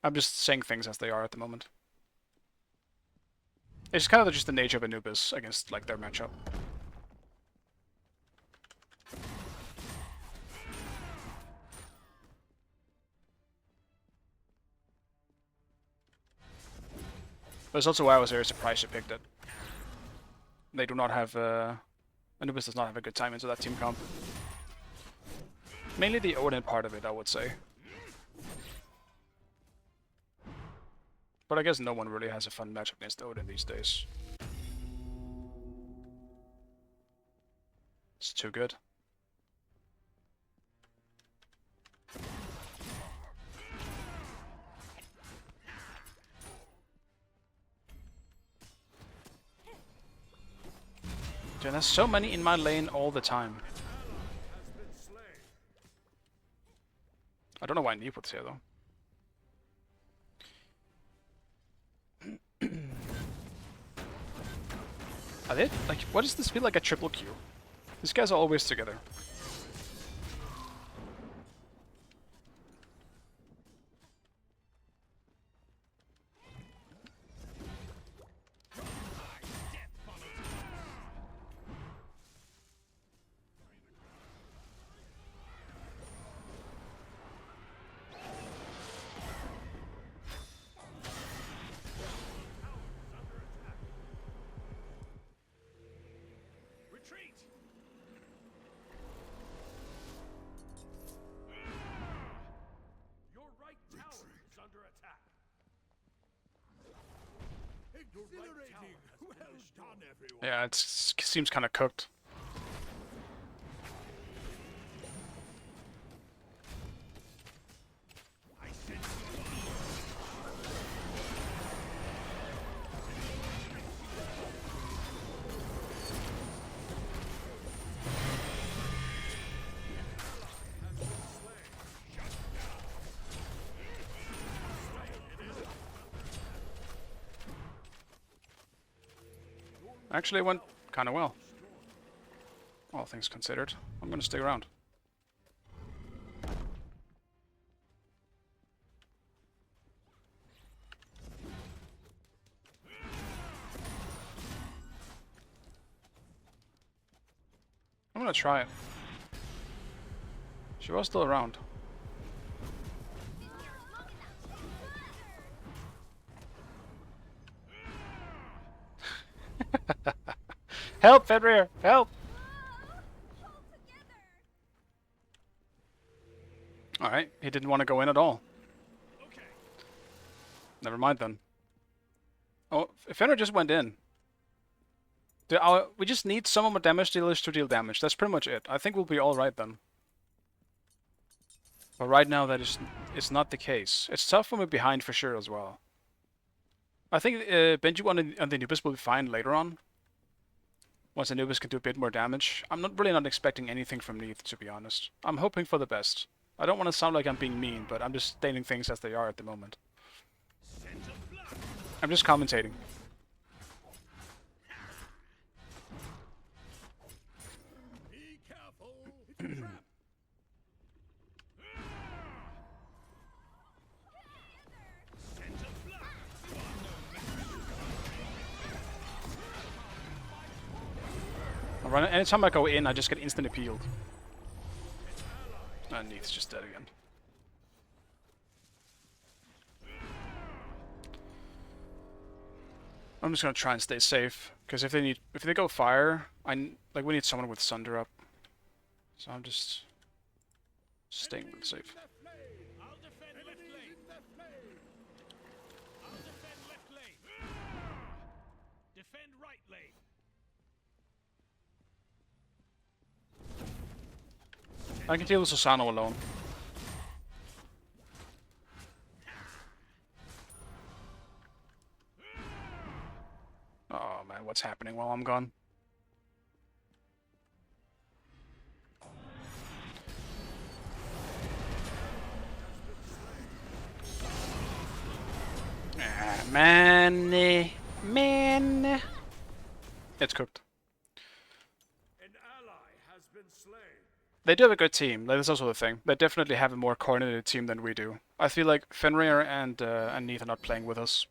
I'm just saying things as they are at the moment. It's kind of just the nature of Anubis against like their matchup. But it's also why I was very surprised you picked it. They do not have Anubis does not have a good time into that team comp. Mainly the Odin part of it, I would say. But I guess no one really has a fun matchup against Odin these days. It's too good. Dude, there's so many in my lane all the time. I don't know why Neep was here though. Are they like? What does this feel like a triple Q? These guys are always together. Retreat. Your right tower is under attack. Exhilarating! Well done, everyone! Yeah, it seems kind of cooked. I sense Actually, it went kind of well. All things considered. I'm gonna stick around. I'm gonna try it. She was still around. Help, Fenrir! Help! Alright, he didn't want to go in at all. okay. Never mind then. Oh, Fenrir just went in. We just need some of my damage dealers to deal damage. That's pretty much it. I think we'll be alright then. But right now that is not the case. It's tough when we're behind for sure as well. I think Benji and the Anubis will be fine later on. Once Anubis can do a bit more damage. I'm really not expecting anything from Neith, to be honest. I'm hoping for the best. I don't want to sound like I'm being mean, but I'm just stating things as they are at the moment. Scent of blood. I'm just commentating. Be careful! It's a trap! Scent of blood. Anytime I go in, I just get instant appealed. And Neith's just dead again. I'm just gonna try and stay safe, because if they go fire, we need someone with Sunder up. So I'm just staying safe. I'll defend left lane. I'll defend left lane. Defend right lane. I can deal with Susano alone. Oh man, what's happening while I'm gone? Ah, man. It's cooked. They do have a good team. That's also the thing. They definitely have a more coordinated team than we do. I feel like Fenrir and Neith are not playing with us.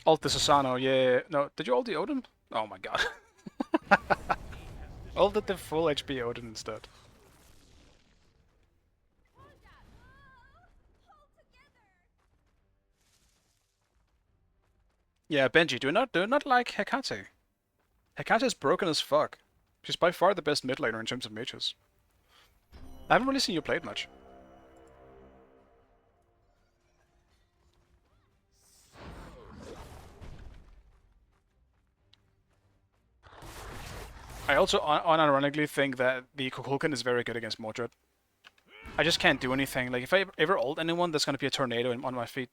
Ult the Susano, yeah. No, did you ult the Odin? Oh my god. Ulted the full HP Odin instead. Yeah, Benji, do not like Hekate. Hekate is broken as fuck. She's by far the best mid laner in terms of mages. I haven't really seen you play it much. I also unironically think that the Kukulkan is very good against Mordred. I just can't do anything. Like, if I ever ult anyone, there's gonna be a tornado on my feet.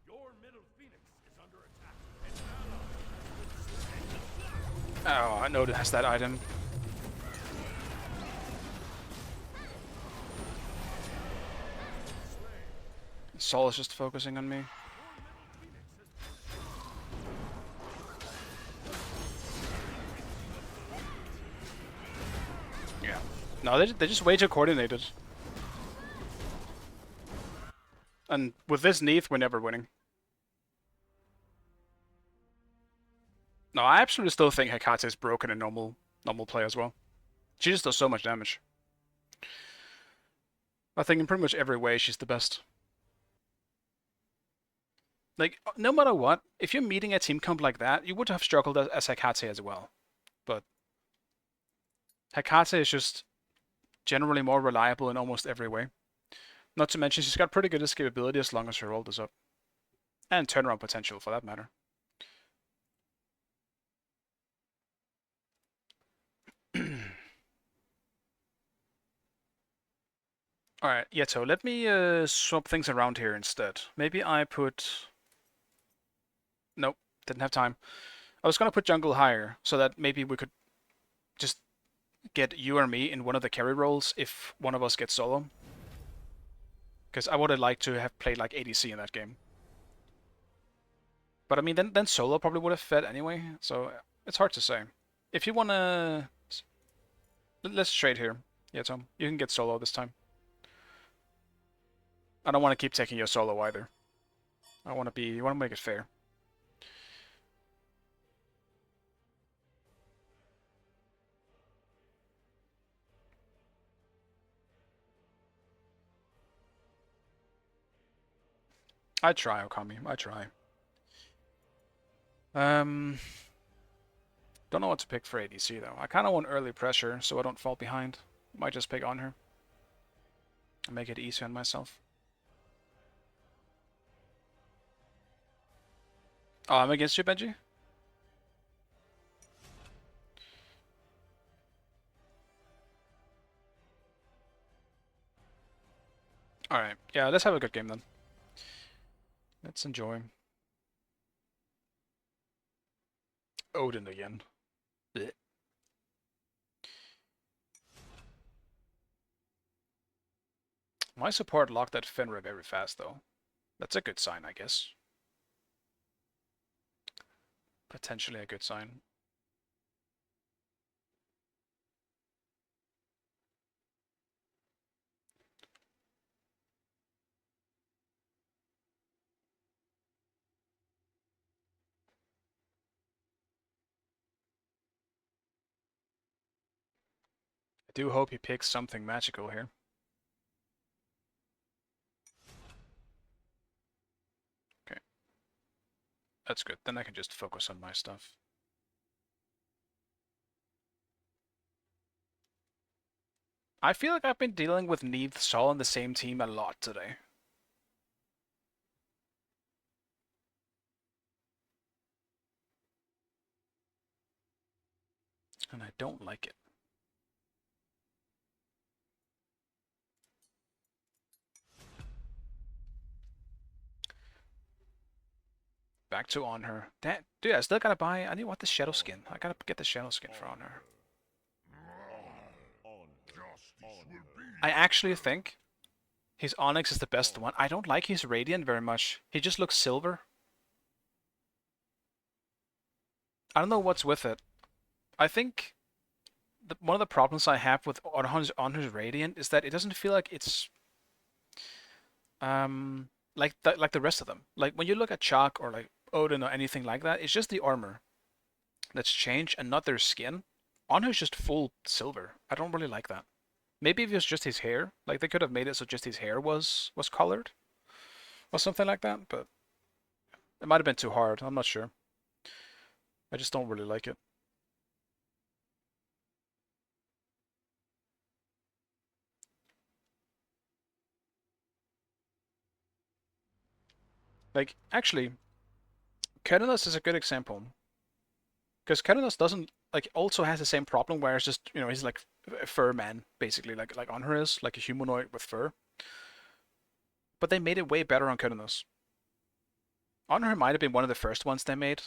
Your middle phoenix is under attack. Oh, I know it has that item. Saul is just focusing on me. Yeah. No, they're just way too coordinated. And with this Neith, we're never winning. No, I absolutely still think Hekate is broken in normal play as well. She just does so much damage. I think in pretty much every way she's the best. Like, no matter what, if you're meeting a team comp like that, you would have struggled as Hekate as well. But Hekate is just generally more reliable in almost every way. Not to mention she's got pretty good escapability as long as her ult is up. And turnaround potential, for that matter. Alright, Yeto, let me swap things around here instead. Maybe I put... Nope, didn't have time. I was gonna put jungle higher, so that maybe we could just get you or me in one of the carry roles if one of us gets solo. Because I would have liked to have played like ADC in that game. But I mean, then solo probably would have fed anyway, so it's hard to say. If you wanna... Let's trade here. Yeah, Tom, you can get solo this time. I don't want to keep taking your solo either. I want to make it fair. I try, Okami. I try. Don't know what to pick for ADC though. I kind of want early pressure so I don't fall behind. Might just pick on her. And make it easy on myself. Oh, I'm against you, Benji? Alright, yeah, let's have a good game then. Let's enjoy. Odin again. Blech. My support locked that Fenrir very fast though. That's a good sign, I guess. Potentially a good sign. I do hope he picks something magical here. Okay. That's good. Then I can just focus on my stuff. I feel like I've been dealing with Neith Saul on the same team a lot today. And I don't like it. Back to on her. Dude, I still gotta buy. I want the shadow skin. I gotta get the shadow skin for on her. I actually think His Onyx is the best one. I don't like his Radiant very much. He just looks silver. I don't know what's with it. I think one of the problems I have with Onher's Radiant is that it doesn't feel like it's like the rest of them. Like when you look at Chalk or like Odin or anything like that, it's just the armor that's changed and not their skin. Onher's just full silver. I don't really like that. Maybe if it was just his hair, like they could have made it so just his hair was colored or something like that, but it might have been too hard. I'm not sure. I just don't really like it. Like, actually, Kedanos is a good example. Because Kedanos doesn't, like, also has the same problem where it's just, you know, he's like a fur man, basically, like Anhur is, like a humanoid with fur. But they made it way better on Kedanos. Anhur might have been one of the first ones they made,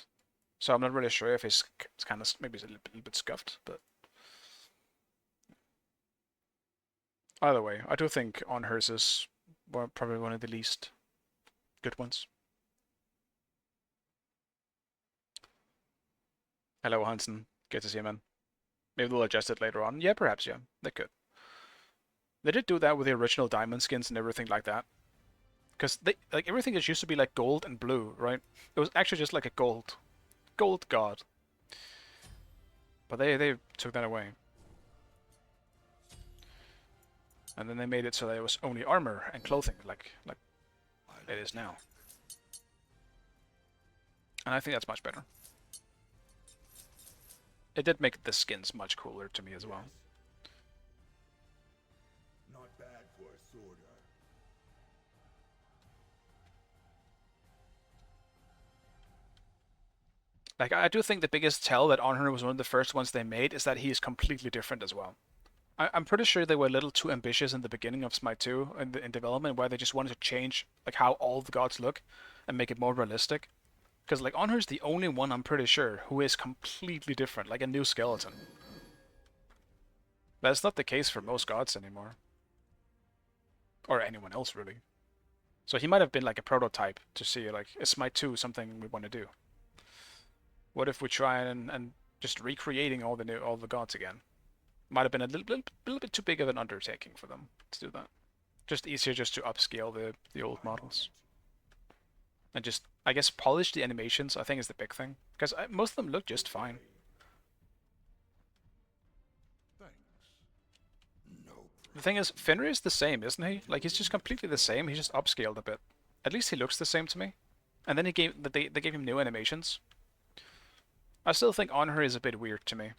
so I'm not really sure if it's kind of, maybe it's a little bit scuffed, but... Either way, I do think Anhur's is probably one of the least good ones. Hello, Hansen. Good to see you, man. Maybe they'll adjust it later on. Yeah, perhaps, yeah. They could. They did do that with the original diamond skins and everything like that. Because they like everything that used to be like gold and blue, right? It was actually just like a gold god. But they took that away. And then they made it so that it was only armor and clothing, like it is now. And I think that's much better. It did make the skins much cooler to me as well. Not bad for a sworder. Like, I do think the biggest tell that Anhur was one of the first ones they made is that he is completely different as well. I'm pretty sure they were a little too ambitious in the beginning of Smite 2 in development, where they just wanted to change like how all the gods look and make it more realistic. Because like Anhur's the only one, I'm pretty sure, who is completely different, like a new skeleton. That's not the case for most gods anymore. Or anyone else, really. So he might have been like a prototype to see, like, is Smite 2 something we want to do? What if we try and just recreating all the gods again? Might have been a little bit too big of an undertaking for them to do that. Just easier just to upscale the old models. And just, I guess, polish the animations, I think, is the big thing. Because most of them look just fine. Thanks. No. The thing is, Fenrir is the same, isn't he? Like, he's just completely the same, he's just upscaled a bit. At least he looks the same to me. And then they gave him new animations. I still think Anhur is a bit weird to me.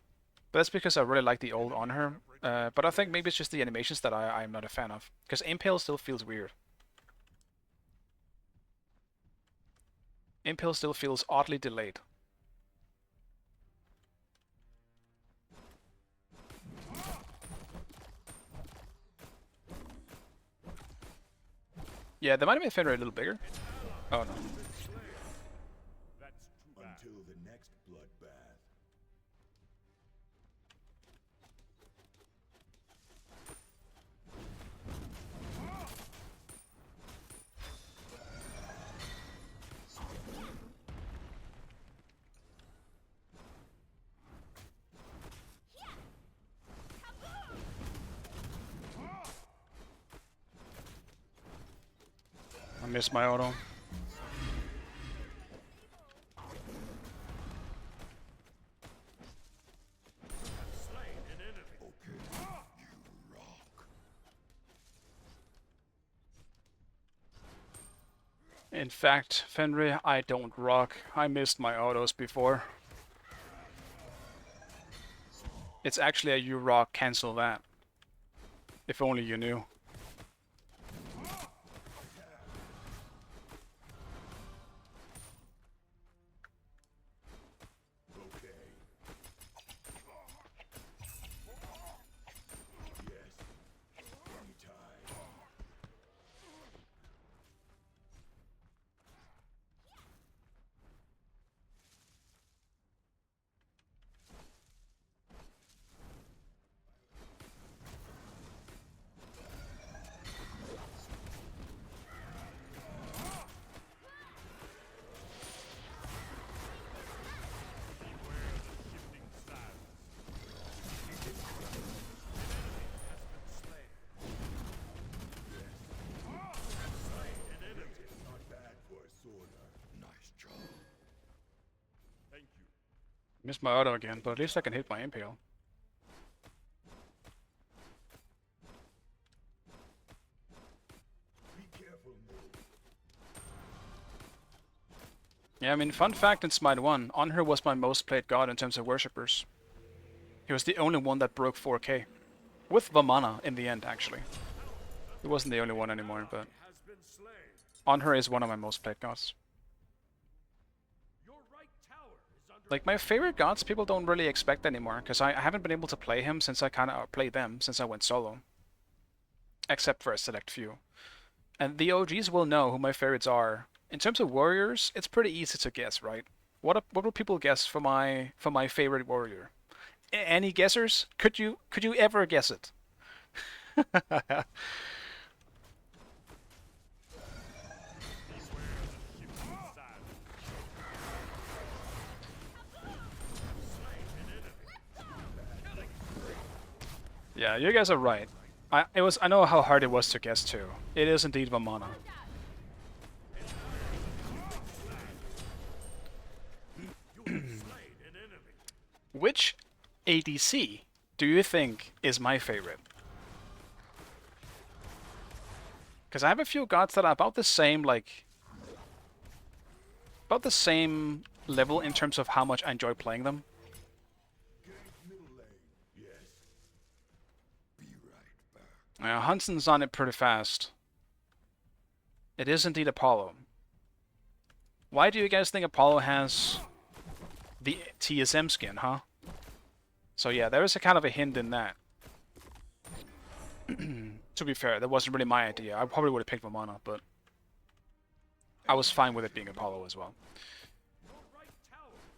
But that's because I really like the old Anhur. But I think maybe it's just the animations that I'm not a fan of. Because Impale still feels weird. Impale still feels oddly delayed. Yeah, they might have made Fenrir a little bigger. Oh no. That's too bad. Until the next bloodbath. I missed my auto. Slain an enemy. Okay. You rock. In fact, Fenrir, I don't rock. I missed my autos before. It's actually a you rock, cancel that. If only you knew. Okay. Yes. Anytime. Missed my auto again, but at least I can hit my impale. Yeah, I mean, fun fact in Smite 1, Anhur was my most played god in terms of worshippers. He was the only one that broke 4k. With Vamana in the end, actually. He wasn't the only one anymore, but Has been slain. Anhur is one of my most played gods. Your right tower is under Like, my favorite gods people don't really expect anymore, because I haven't been able to play him since I kind of outplayed them, since I went solo. Except for a select few. And the OGs will know who my favorites are. In terms of warriors, it's pretty easy to guess, right? What will people guess for my favorite warrior? Any guessers? Could you ever guess it? Yeah, you guys are right. I know how hard it was to guess too. It is indeed Vamana. Which ADC do you think is my favorite? Because I have a few gods that are about the same, like, about the same level in terms of how much I enjoy playing them. Hunson's on it pretty fast. It is indeed Apollo. Why do you guys think Apollo has the TSM skin, huh? So yeah, there is a kind of a hint in that. To be fair, that wasn't really my idea. I probably would have picked Vamana, but I was fine with it being Apollo as well.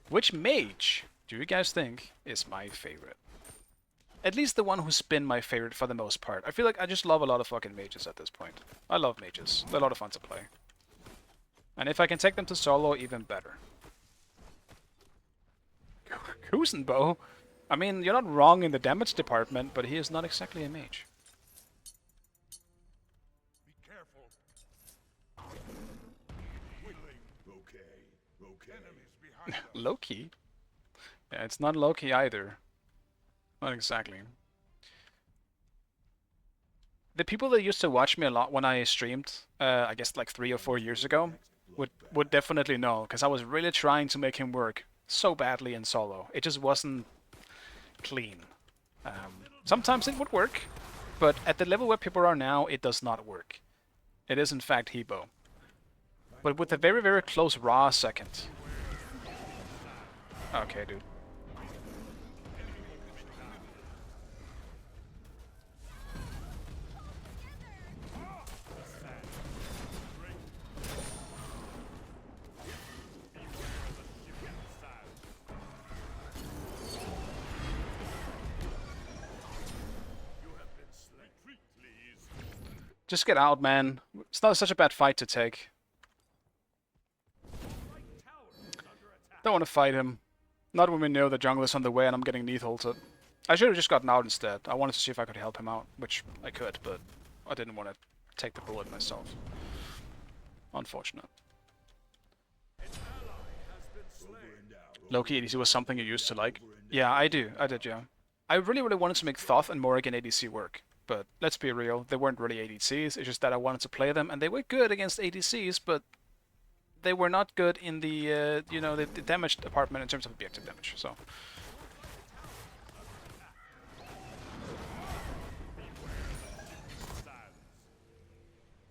Which mage do you guys think is my favorite? At least the one who's been my favorite for the most part. I feel like I just love a lot of fucking mages at this point. I love mages. They're a lot of fun to play. And if I can take them to solo, even better. Kuzenbo? I mean, you're not wrong in the damage department, but he is not exactly a mage. Be careful. Okay. Enemies behind us. Loki? Yeah, it's not Loki either. Not exactly. The people that used to watch me a lot when I streamed, I guess like 3 or 4 years ago, would definitely know, because I was really trying to make him work so badly in solo. It just wasn't clean. Sometimes it would work, but at the level where people are now, it does not work. It is in fact Hebo. But with a very, very close raw second. Okay, dude. Just get out, man. It's not such a bad fight to take. Don't want to fight him. Not when we know the jungle is on the way and I'm getting knee-holted. I should have just gotten out instead. I wanted to see if I could help him out, which I could, but I didn't want to take the bullet myself. Unfortunate. Loki ADC was something you used to like. Yeah, I did, yeah. I really, really wanted to make Thoth and Morrigan ADC work. But let's be real, they weren't really ADCs, it's just that I wanted to play them, and they were good against ADCs, but they were not good in the, you know, the damage department in terms of objective damage, so.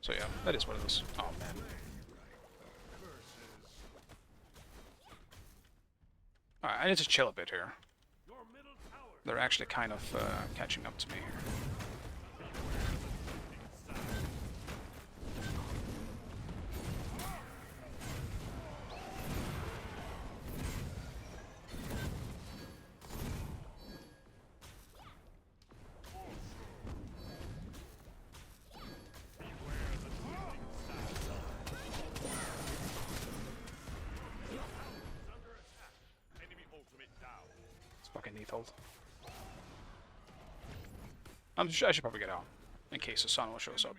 So yeah, that is what it is. Oh man. Alright, I need to chill a bit here. They're actually kind of catching up to me here. Fucking lethal. I should probably get out in case the sun shows up.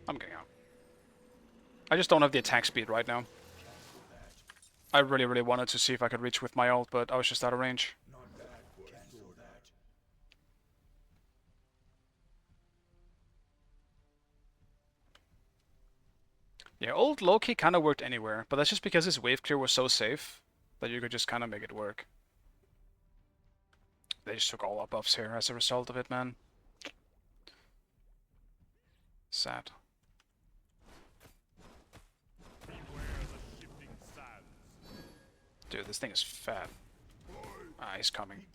I'm getting out. I just don't have the attack speed right now. I really wanted to see if I could reach with my ult, but I was just out of range. Yeah, ult low-key kind of worked anywhere, but that's just because his wave clear was so safe that you could just kind of make it work. They just took all our buffs here as a result of it, man. Sad. Dude, this thing is fat. Ah, he's coming.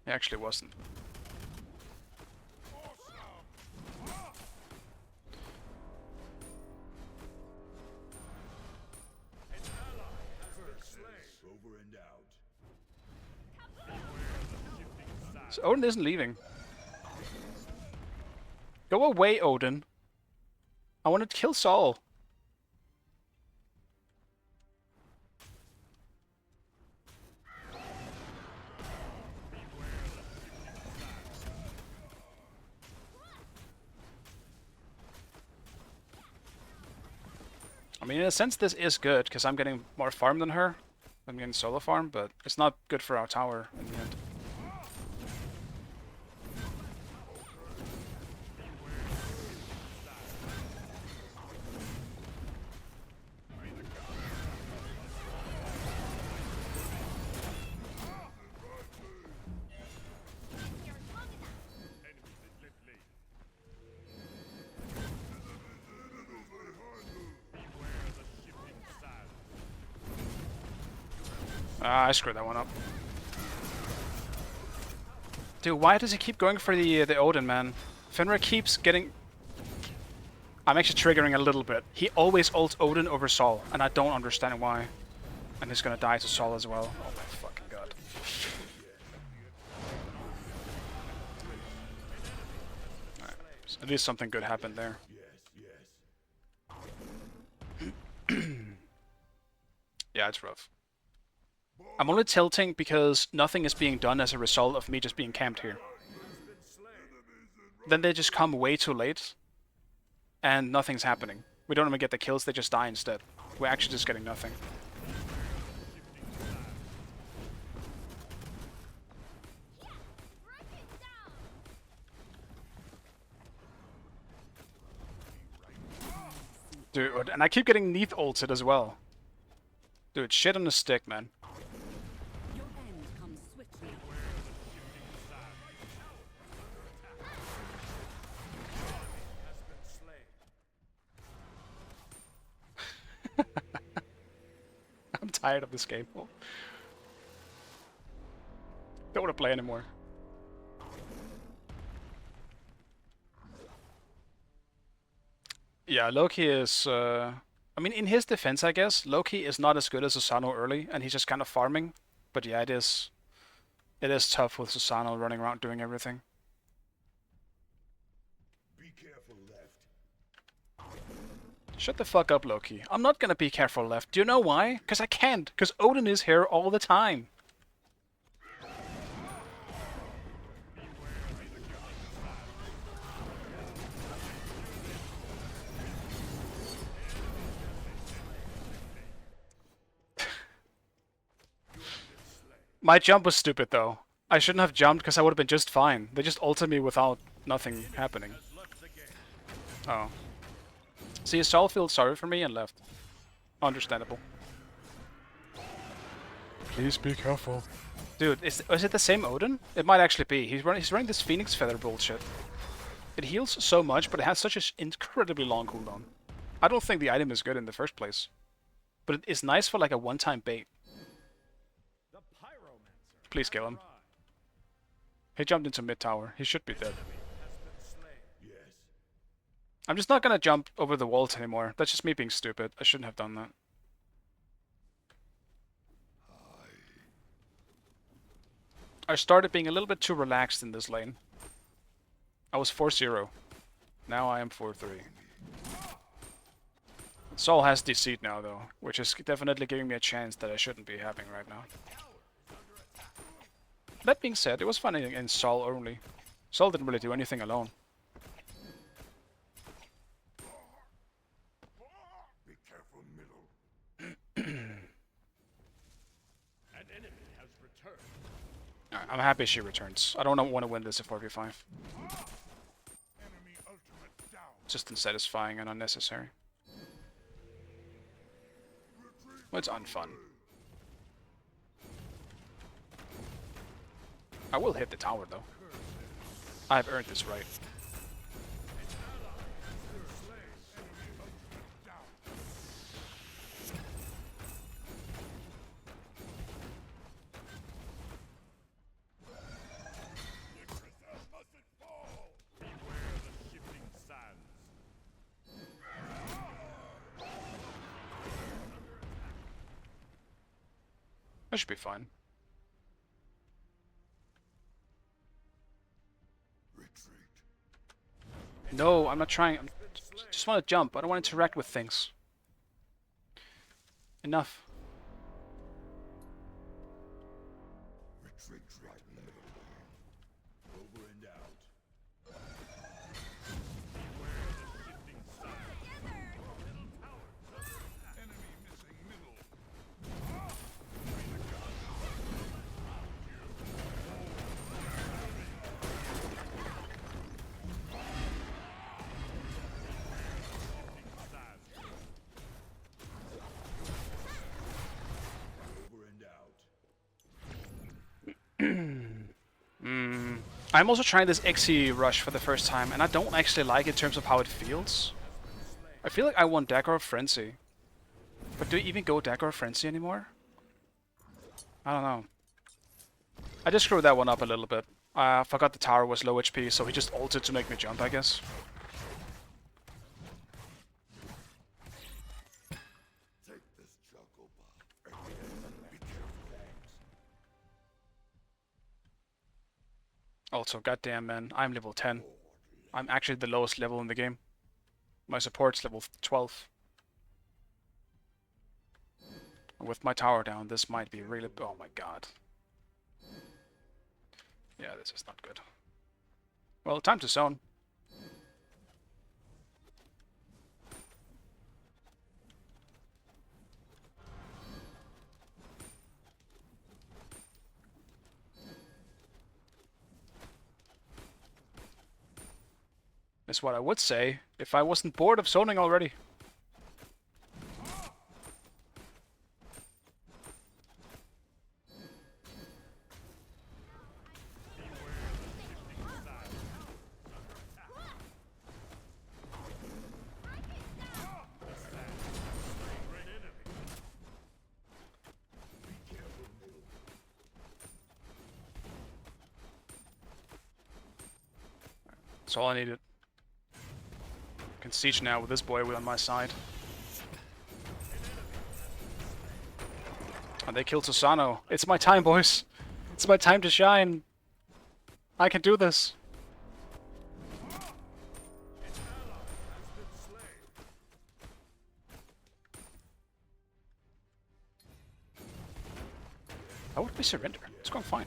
He actually wasn't. So Odin isn't leaving. Go away, Odin. I wanted to kill Saul. I mean, in a sense, this is good, because I'm getting more farm than her. I'm getting solo farm, but it's not good for our tower in the end. Ah, I screwed that one up. Dude, why does he keep going for the Odin, man? Fenrir keeps getting... I'm actually triggering a little bit. He always ults Odin over Saul, and I don't understand why. And he's gonna die to Saul as well. Oh my fucking god. Alright, so at least something good happened there. Yeah, it's rough. I'm only tilting because nothing is being done as a result of me just being camped here. Then they just come way too late, and nothing's happening. We don't even get the kills, they just die instead. We're actually just getting nothing. Dude, and I keep getting Neath ulted as well. Dude, shit on a stick, man. Your end comes swiftly. I'm tired of this game. Don't want to play anymore. Yeah, Loki is... I mean, in his defense, I guess, Loki is not as good as Susano early, and he's just kind of farming. But yeah, it is tough with Susano running around doing everything. Be careful left. Shut the fuck up, Loki. I'm not gonna be careful left. Do you know why? Because I can't. Because Odin is here all the time. My jump was stupid, though. I shouldn't have jumped because I would have been just fine. They just ulted me without nothing happening. Oh. See, Saul feels sorry for me and left. Understandable. Please be careful. Dude, is it the same Odin? It might actually be. He's running this Phoenix Feather bullshit. It heals so much, but it has such an incredibly long cooldown. I don't think the item is good in the first place. But it is nice for like a one-time bait. Please kill him. He jumped into mid tower. He should be dead. I'm just not gonna jump over the walls anymore. That's just me being stupid. I shouldn't have done that. I started being a little bit too relaxed in this lane. I was 4-0. Now I am 4-3. Saul has Deceit now, though, which is definitely giving me a chance that I shouldn't be having right now. That being said, it was fun in Saul only. Saul didn't really do anything alone. Be careful, middle. An enemy has returned. Alright, I'm happy she returns. I don't want to win this at 4v5. Enemy ultimate down. It's just unsatisfying and unnecessary. Well, it's unfun. I will hit the tower, though. I have earned this right. Beware the shifting sands. That should be fine. Retreat. No, I'm not trying. I just want to jump. I don't want to interact with things. Enough. Retreat right middle. Over and out. Beware the shifting sands. Enemy missing middle. Over and out. I'm also trying this XE rush for the first time, and I don't actually like it in terms of how it feels. I feel like I want Dagger of Frenzy. But do you even go Dagger of Frenzy anymore? I don't know. I just screwed that one up a little bit. I forgot the tower was low HP, so he just ulted to make me jump, I guess. Take this chocobo. Be careful. Also, goddamn man, I'm level 10. I'm actually the lowest level in the game. My support's level 12. With my tower down, this might be really... Oh my god. Yeah, this is not good. Well, time to zone. Is what I would say if I wasn't bored of zoning already. That's all I needed. I can siege now with this boy on my side. And they killed Susano. It's my time, boys. It's my time to shine. I can do this. Why would we surrender? It's going fine.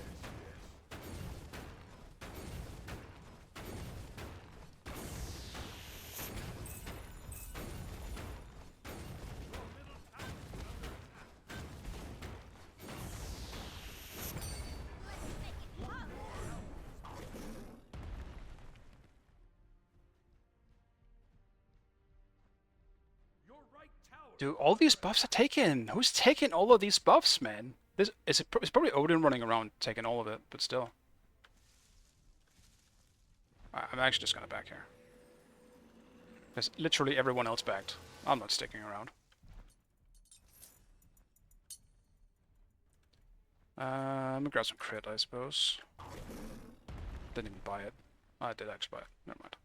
Your right tower. Dude, all these buffs are taken. Who's taking all of these buffs, man? This it's probably Odin running around taking all of it, but still. I'm actually just gonna back here. There's literally everyone else backed. I'm not sticking around. I'm gonna grab some crit, I suppose. Didn't even buy it. Oh, I did actually buy it. Never mind.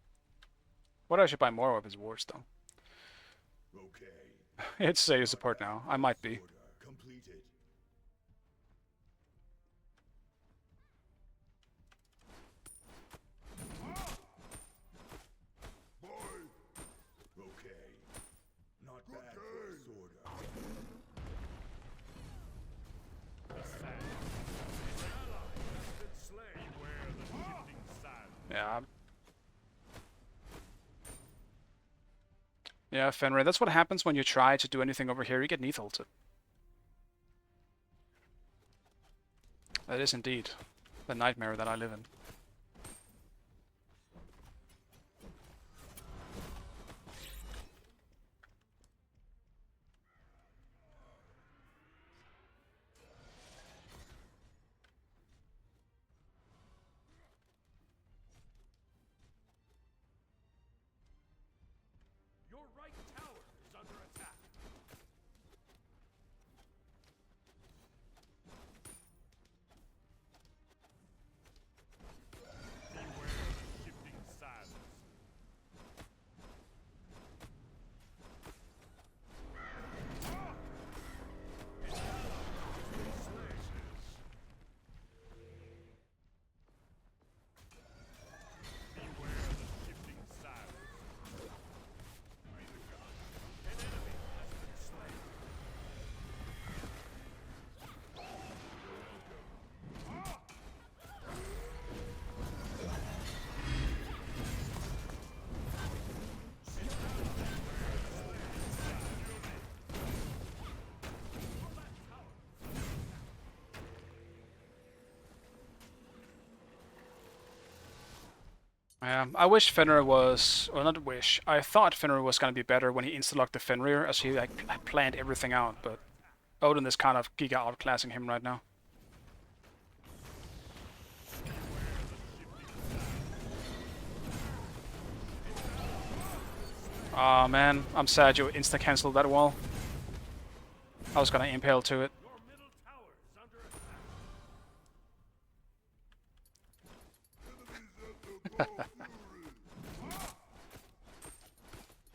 What I should buy more of is wards, though. Okay. It's say support now. I might be. Order completed. Boy. Okay. Not bad. Yeah, Fenrir, that's what happens when you try to do anything over here. You get neath ulted. That is indeed the nightmare that I live in. Your right tower is under attack. Beware the shifting sands. Beware the shifting sands. An enemy has been slain. I wish Fenrir was, or not wish, I thought Fenrir was going to be better when he insta-locked the Fenrir, as he like planned everything out, but Odin is kind of giga outclassing him right now. Aw, man, I'm sad you insta-cancelled that wall. I was gonna impale to it. Your middle tower is under attack.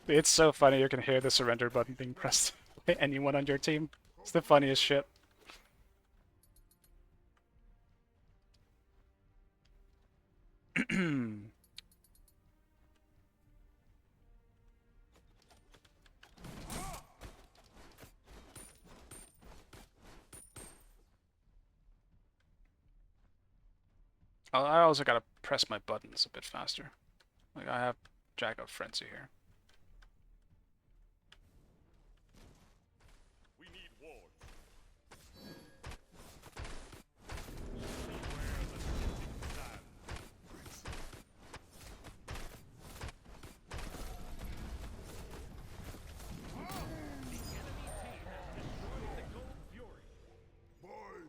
It's so funny you can hear the surrender button being pressed by anyone on your team. It's the funniest shit. I also gotta press my buttons a bit faster. Like, I have Jack of Frenzy here. We need wards. Beware the shifting sands. The enemy team has destroyed the Gold Fury. Boy,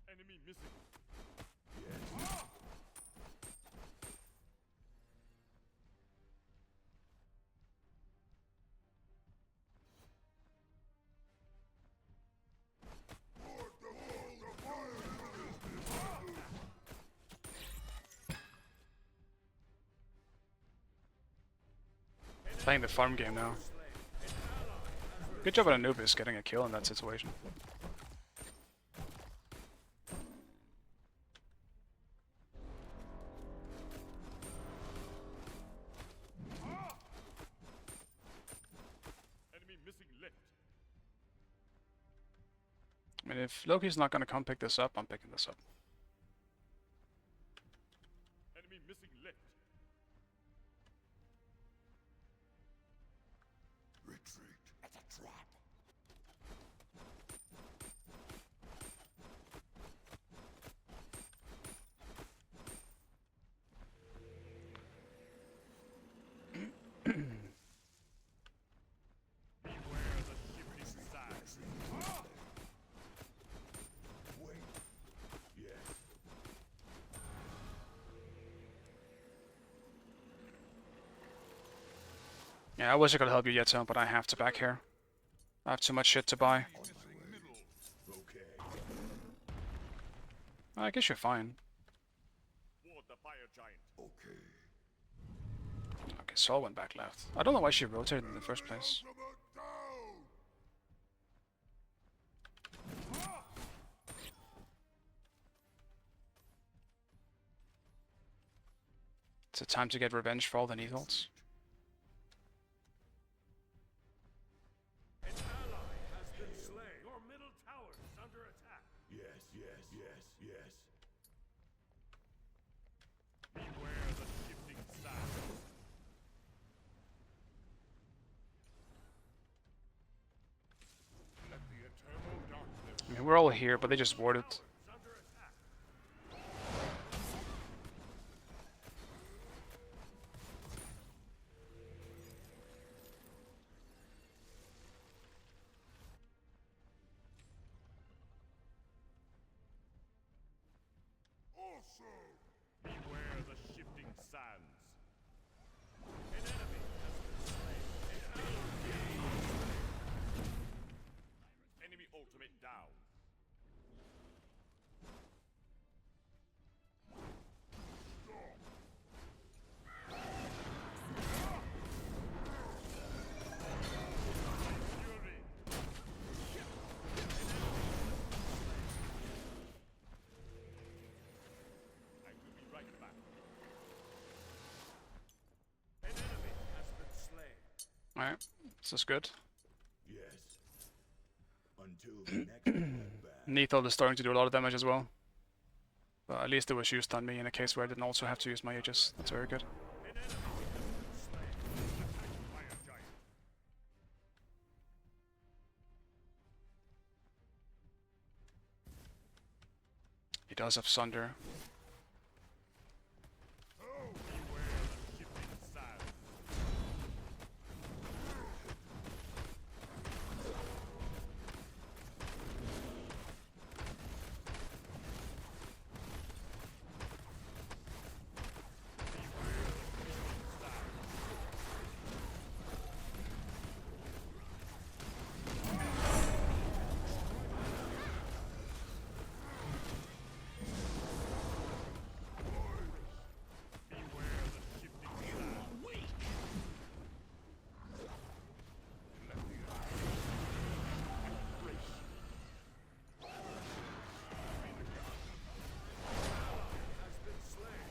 Enemy missing. Playing the farm game now. Good job on Anubis getting a kill in that situation. Enemy missing left. I mean, if Loki's not gonna come pick this up, I'm picking this up. Enemy missing left. retreat. It's a trap. Beware the shifting sands. Wait. Yes. Yeah, I wish I could help you yet, Tom, but I have to back here. I have too much shit to buy. Okay. I guess you're fine. Ward the fire giant. Okay. Okay, Saul went back left. I don't know why she rotated in the first place. Ultimate down. It's a time to get revenge for all the needles. An ally has been slain. Your middle tower is under attack. Yes, yes, yes, yes. we're all here, but they just warded. Beware the shifting sands. An enemy has been slain. Enemy ultimate down. Fury. I will be right back. An enemy has been slain. Alright, this is good. Yes. Until the next bloodbath. Neathel is starting to do a lot of damage as well. But at least it was used on me in a case where I didn't also have to use my Aegis. That's very good. An enemy has been slain. Attack fire giant. He does have Sunder. Beware the shifting sands. Beware the shifting sands. Has been slain.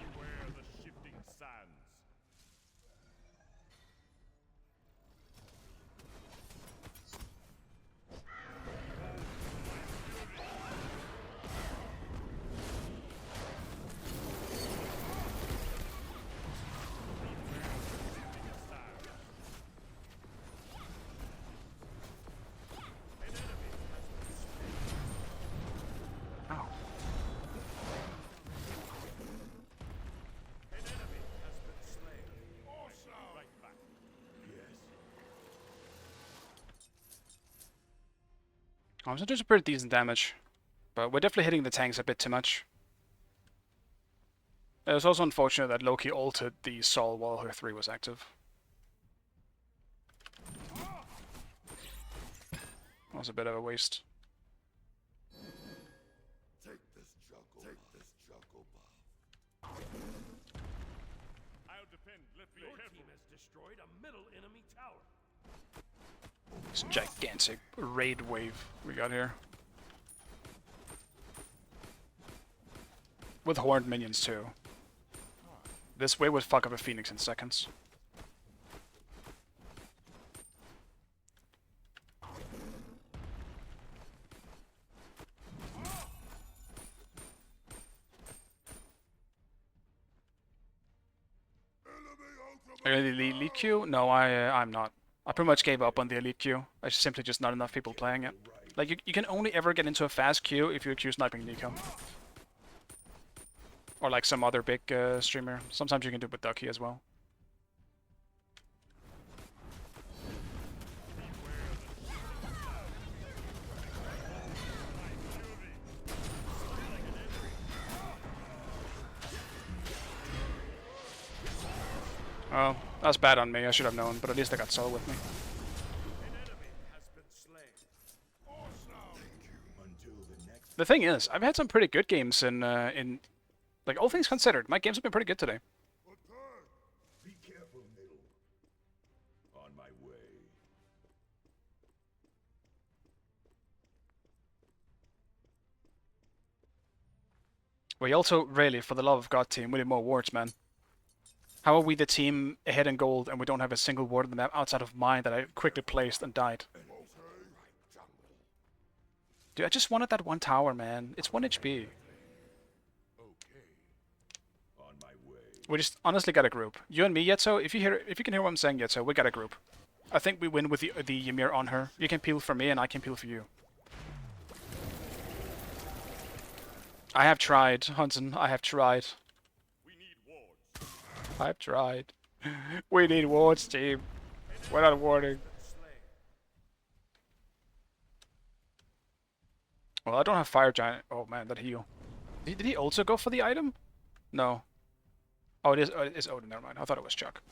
Beware the shifting sands. Ow. An enemy has been slain. Awesome. Right back. Yes. Oh, so doing pretty decent damage. But we're definitely hitting the tanks a bit too much. It was also unfortunate that Loki ulted the Sol while her 3 was active. That was a bit of a waste. Take this juggle. Take this juggle buff. I'll defend. Let me Your careful. team has destroyed a middle enemy tower. This gigantic raid wave we got here. With horned minions too. This wave would fuck up a Phoenix in seconds. Are you in the elite queue? No, I'm not. I pretty much gave up on the elite queue. There's simply just not enough people playing it. Like, you can only ever get into a fast queue if you're queue sniping Nico. Or like some other big streamer. Sometimes you can do it with Ducky as well. Oh, that's bad on me. I should have known, but at least I got Sol with me. An enemy has been slain. Until the next The thing is, I've had some pretty good games in like, all things considered, my games have been pretty good today. Be careful, middle. On my way. We also, really, for the love of God team, we need more wards, man. How are we the team ahead in gold and we don't have a single ward on the map outside of mine that I quickly placed and died? Dude, I just wanted that one tower, man. It's 1 HP. On my way. We just honestly got a group. You and me, Yetso, if you can hear what I'm saying, Yetso, we got a group. I think we win with the Ymir on her. You can peel for me, and I can peel for you. I have tried, Hunson. I have tried. We need wards. I've tried. We need wards, team. We're not warding. Well, I don't have Fire Giant. Oh man, that heal. Did he also go for the item? No. Oh, it is Odin. Never mind. I thought it was Chuck.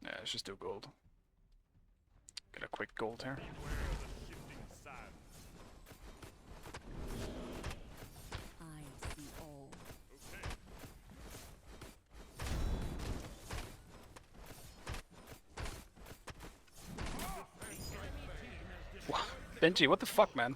Yeah, let's just do gold. Get a quick gold here. Beware the shifting sands. I see all. Okay. Benji, what the fuck, man?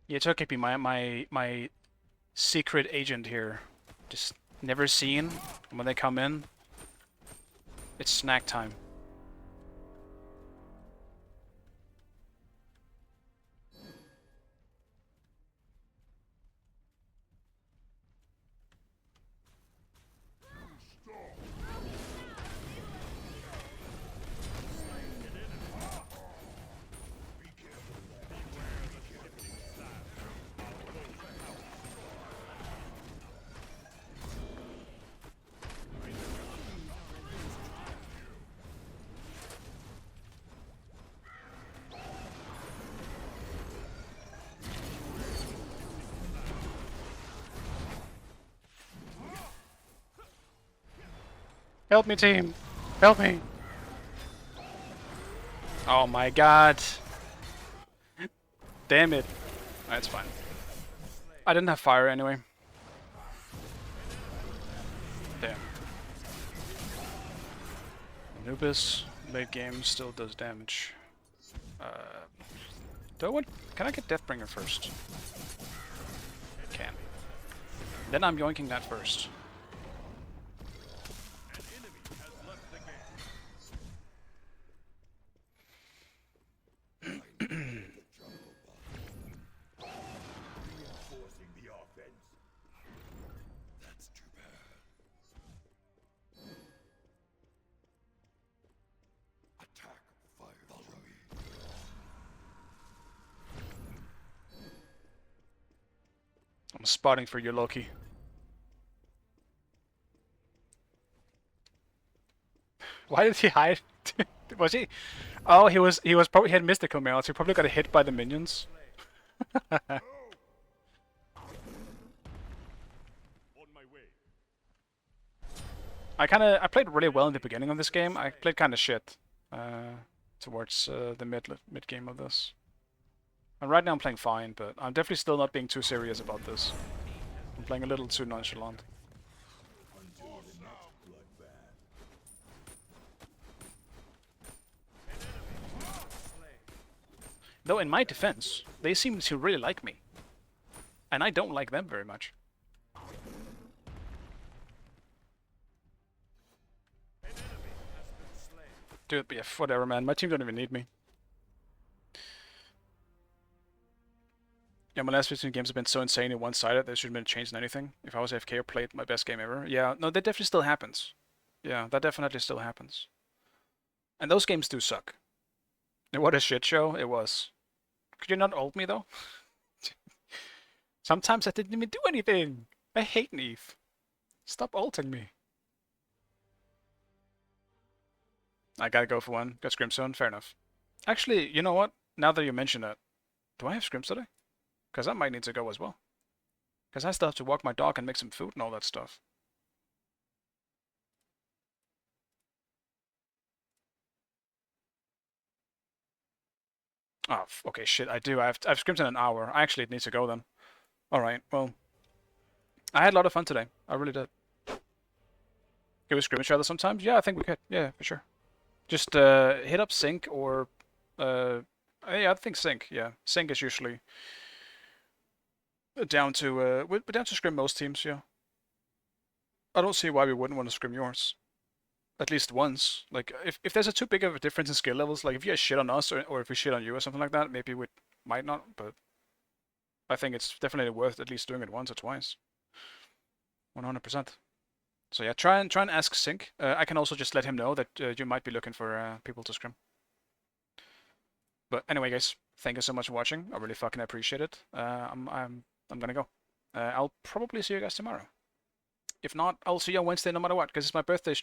Yeah, it's okay, my secret agent here. Just never seen. And when they come in, it's snack time. Help me, team! Help me! Oh my god! Damn it! That's fine. I didn't have fire anyway. Damn. Anubis, late game, still does damage. Do I want... Can I get Deathbringer first? Can. Then I'm yoinking that first. An enemy has left the game. Reinforcing the offense. That's too bad. Attack, fire, follow me. I'm spotting for you, Loki. Why did he hide? Was he? Oh, he was probably had mystical mail, so he probably got hit by the minions. On my way. I played really well in the beginning of this game. I played kind of shit towards the mid game of this. And right now I'm playing fine, but I'm definitely still not being too serious about this. I'm playing a little too nonchalant. Though in my defense, they seem to really like me. And I don't like them very much. Dude, yeah, whatever, man. My team don't even need me. Yeah, my last 15 games have been so insanely one-sided, there shouldn't have been changed in anything. If I was AFK or played my best game ever. Yeah, no, that definitely still happens. Yeah, that definitely still happens. And those games do suck. And what a shit show it was. Could you not ult me, though? Sometimes I didn't even do anything. I hate Neve. Stop ulting me. I gotta go for one. Got Scrimstone, fair enough. Actually, you know what? Now that you mention it, do I have Scrims today? Because I might need to go as well. Because I still have to walk my dog and make some food and all that stuff. Oh, okay, shit, I do. I've scrims in an hour. I actually need to go then. Alright, well. I had a lot of fun today. I really did. Can we scrim each other sometimes? Yeah, I think we could. Yeah, for sure. Just hit up sync or yeah, I think sync. Yeah, sync is usually down to we're down to scrim most teams. Yeah, I don't see why we wouldn't want to scrim yours. At least once. Like if there's a too big of a difference in skill levels, like if you guys shit on us or if we shit on you or something like that, maybe we might not. But I think it's definitely worth at least doing it once or twice. 100%. So yeah, try and ask Sync. I can also just let him know that you might be looking for people to scrim. But anyway, guys, thank you so much for watching. I really fucking appreciate it. I'm gonna go. I'll probably see you guys tomorrow. If not, I'll see you on Wednesday no matter what, because it's my birthday stream.